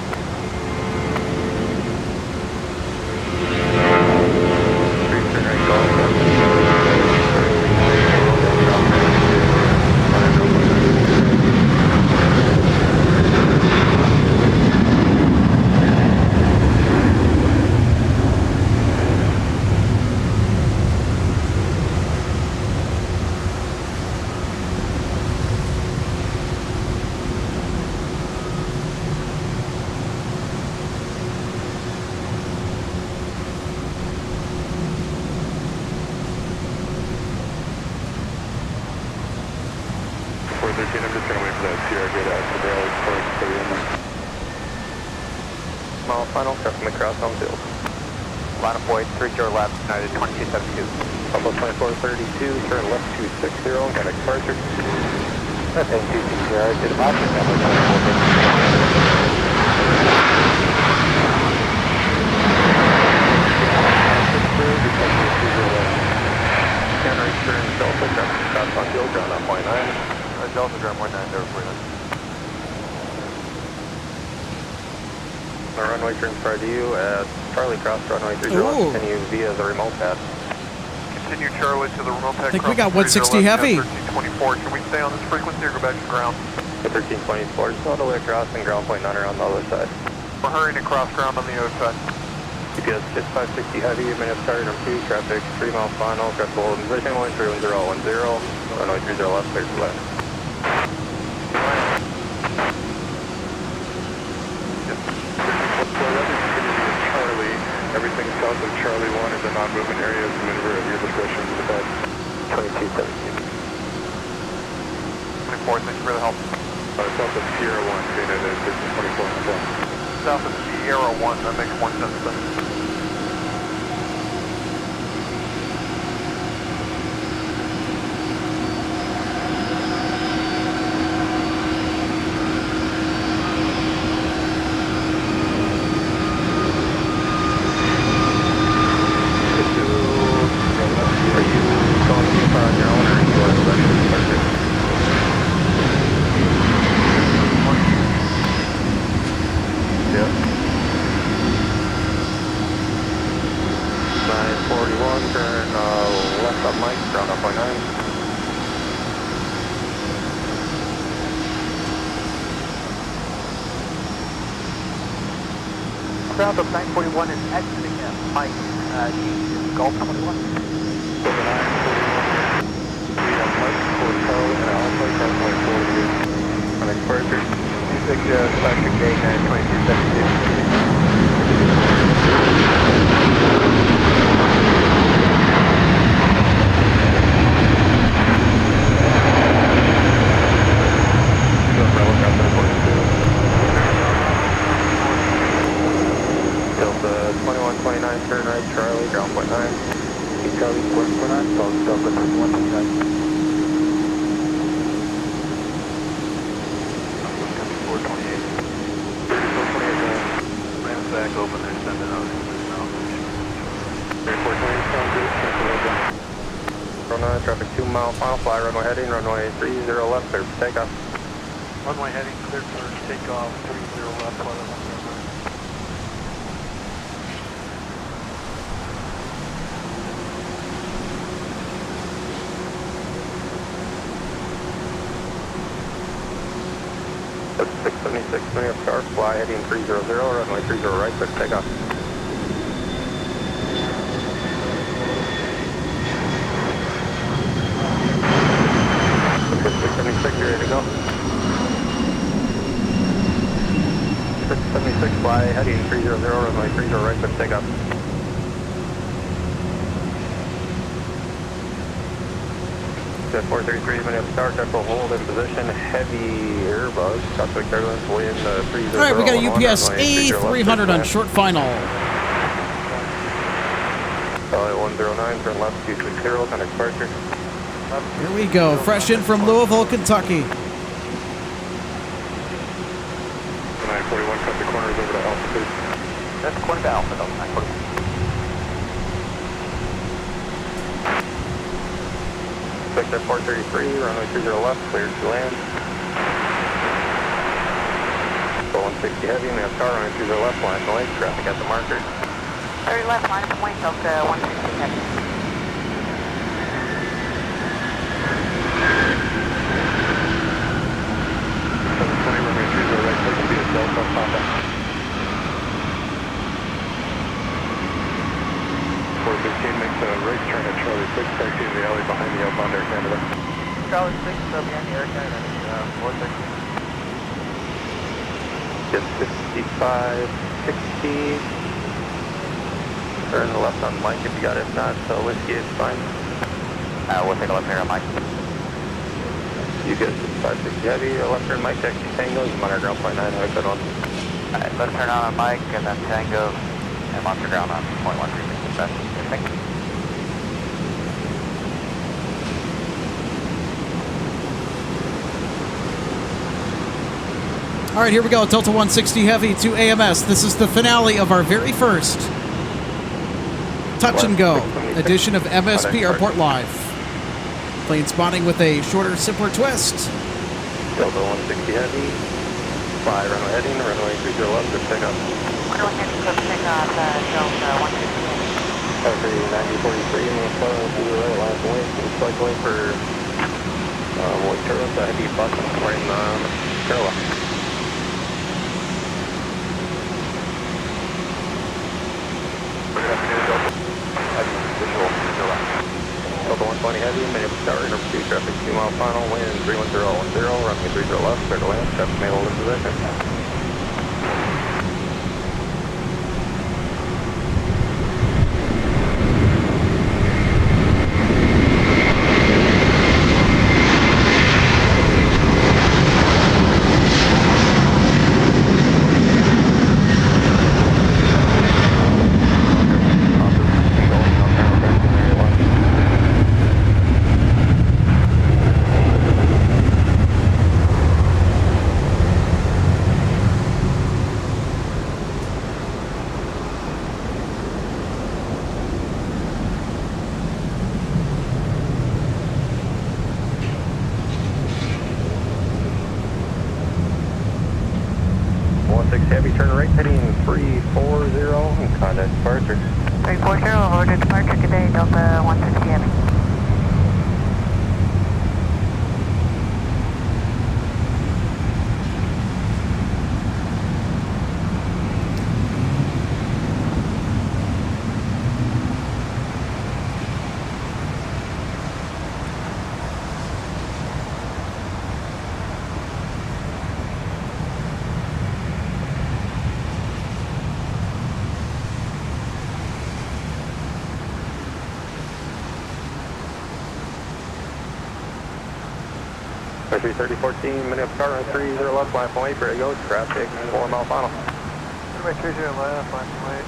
I'm just going to wait for that Sierra gate out to barrel first for you in there. Small final, traffic across on field. Line of void, 30 left, United 2272. Pump 2432, turn left 260, got departure. That's 8260, to the left, number 2450. Canary turn Delta, traffic across on field, ground 1.9. Delta ground 19 there for you. The runway turns prior to you at Charlie cross runway 30 left, continue via the remote path. Continue Charlie to the remote path. I think we got 160 heavy. 1324. Can we stay on this frequency or go back to ground? 1324, just all the way across and ground point none on the other side. We're hurrying across ground on the other side. GPS 560 heavy, minutes started on 2, traffic 3 miles final, crest hold in position 13110, runway 30 left, clear to left. Everything south of Charlie 1 is a non-movement area. Is maneuver at your discretion to the bed. 2217. 24, thanks for the help. South of Sierra 1, being at 1324 on the bell. South of Sierra 1, that makes more sense then. south of 941 is exiting at Mike, Gulf 21. We have Mike, Fort Charlie, and Alpha, Crossway 48. On exposure. 26 Departure gate 2272. Delta 2129, turn right, Charlie, ground point 9. Charlie, square for that, so Delta 2129. 428. 428. Ram's back open, they're sending out now. 428, sound good. Runway traffic 2 mile, final fly, runway heading, runway 30 left, clear for takeoff. Runway heading, cleared for takeoff, 30 left, weather 1. That's 676, New York Star, fly heading 300, runway 30 right, clear for takeoff. Okay, 676, you're ready to go. 676, fly heading 300, runway 30 right, clear for takeoff. Jet 433 is going to start, temporal hold in position, heavy airbus, Southwest Airlines, wind 30. All right, we got a UPS A300 on short final. Charlie 109, turn left 260, connect departure. Here we go, fresh in from Louisville, Kentucky. 941, cut the corners over to altitude. That's corner to Alpha, though, 941. Victor 433, runway 30 left, cleared to land. 160 heavy, nav star, runway 30 left, line noise, traffic at the marker. 30 left, line of point, Delta 160 heavy. 720, runway 30 right, take to be a Delta, Papa. 415 makes a right turn at Charlie 6, taxiing the alley behind the outbound Air Canada. Charlie 6, behind the Air Canada, 413. Get 55, 60. Turn left on Mike if you got it. If not, so whiskey is fine. We'll take a left here on Mike. You get 55, 60 heavy, left turn Mike, taxi Tango, you monitor ground point 9, right, good one. Alright, left turn on Mike, and then Tango, and monitor ground on point 136. Thank you. All right, here we go, Delta 160 Heavy to AMS. This is the finale of our very first touch and go edition of MSP Airport Live. Plane spotting with a shorter, simpler twist. Delta 160 heavy, fly runway heading, runway 30 left, good pick up. Runway heading, close takeoff, Delta 160 heavy. After 9043, move forward to the right, last wing, looks like wait for White Turtle, the heavy bus, wearing Carla. Good afternoon, Delta. Heavy, visual, Delta 120 heavy, minute tower, number 2, traffic 2 mile final, wind 31010, runway 30 left, clear to land, traffic may hold in position. Heavy, turn right, heading 340, and contact departure. 340, order departure today, Delta 160 Heavy. Country 3014, minute car run 30 left, line from wait, ready to go, traffic, 4 mile final. Runway 30 left, line from wait,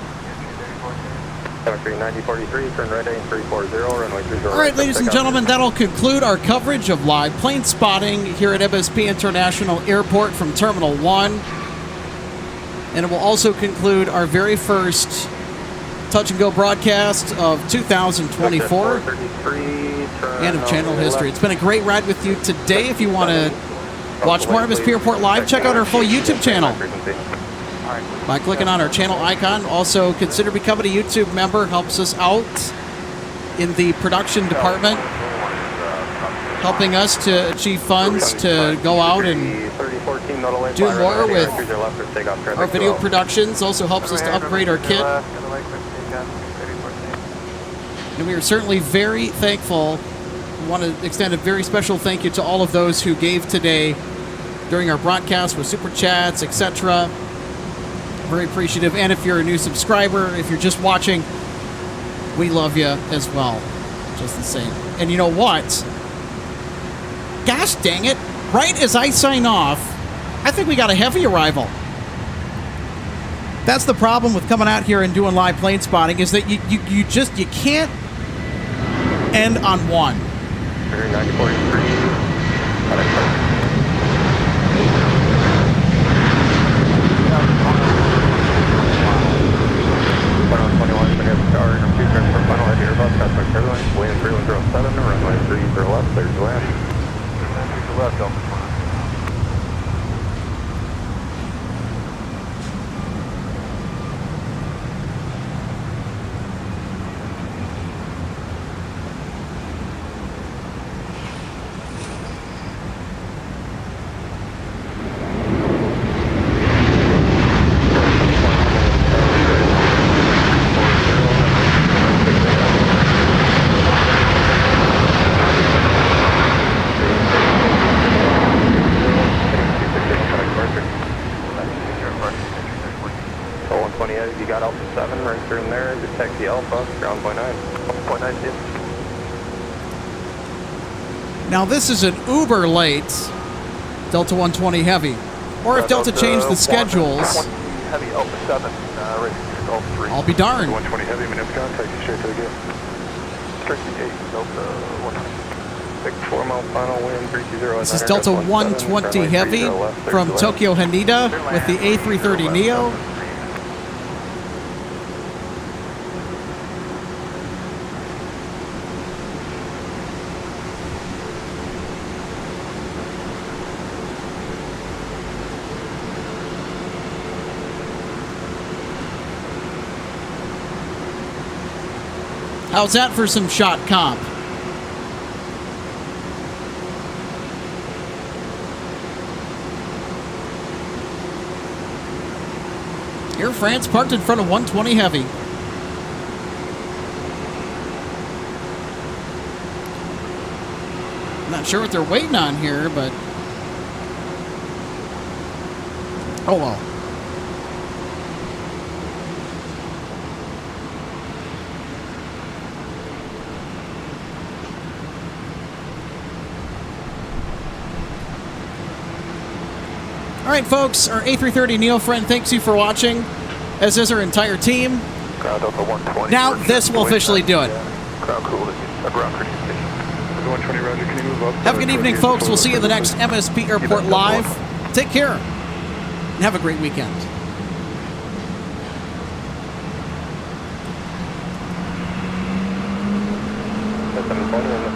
Country 9043, turn right aim 340, runway 30 All right, ladies and gentlemen, that'll conclude our coverage of live plane spotting here at MSP International Airport from Terminal 1. And it will also conclude our very first touch and go broadcast of 2024 and of channel history. It's been a great ride with you today. If you want to watch more MSP Airport Live, check out our full YouTube channel by clicking on our channel icon. Also, consider becoming a YouTube member. Helps us out in the production department, helping us to achieve funds to go out and do more with our video productions. Also helps us to upgrade our kit. And we are certainly very thankful. We want to extend a very special thank you to all of those who gave today during our broadcast with super chats, etc. Very appreciative. And if you're a new subscriber, if you're just watching, we love you as well. Just the same. And you know what? Gosh dang it. Right as I sign off, I think we got a heavy arrival. That's the problem with coming out here and doing live plane spotting, is that you can't end on one. 9043. Wind 3107, runway 30 left, there's the land. 30 left, Delta 1. You got Alpha 7 right through in there, just taxi Alpha, ground point 9. 0.9. Now this is an uber late Delta 120 Heavy. Or if Delta changed the schedules, Heavy Alpha 7, right here, Delta 3. I'll be darned. 120 Heavy, minutes contact you straight to the gate. Straight to the gate, Delta 120. Big 4 mile final, wind 320. This is Delta 120 Heavy from Tokyo Haneda with the A330 Neo. How's that for some shot comp? Air France parked in front of 120 Heavy. I'm not sure what they're waiting on here, but oh well. All right, folks, our A330 Neo friend thanks you for watching, as does our entire team. Ground Delta 120. Now this will officially do it. Ground cool to ground cruising station. 120, Roger, can you move up? Have a good evening, folks. We'll see you in the next MSP Airport Live. Take care, and have a great weekend. That's 720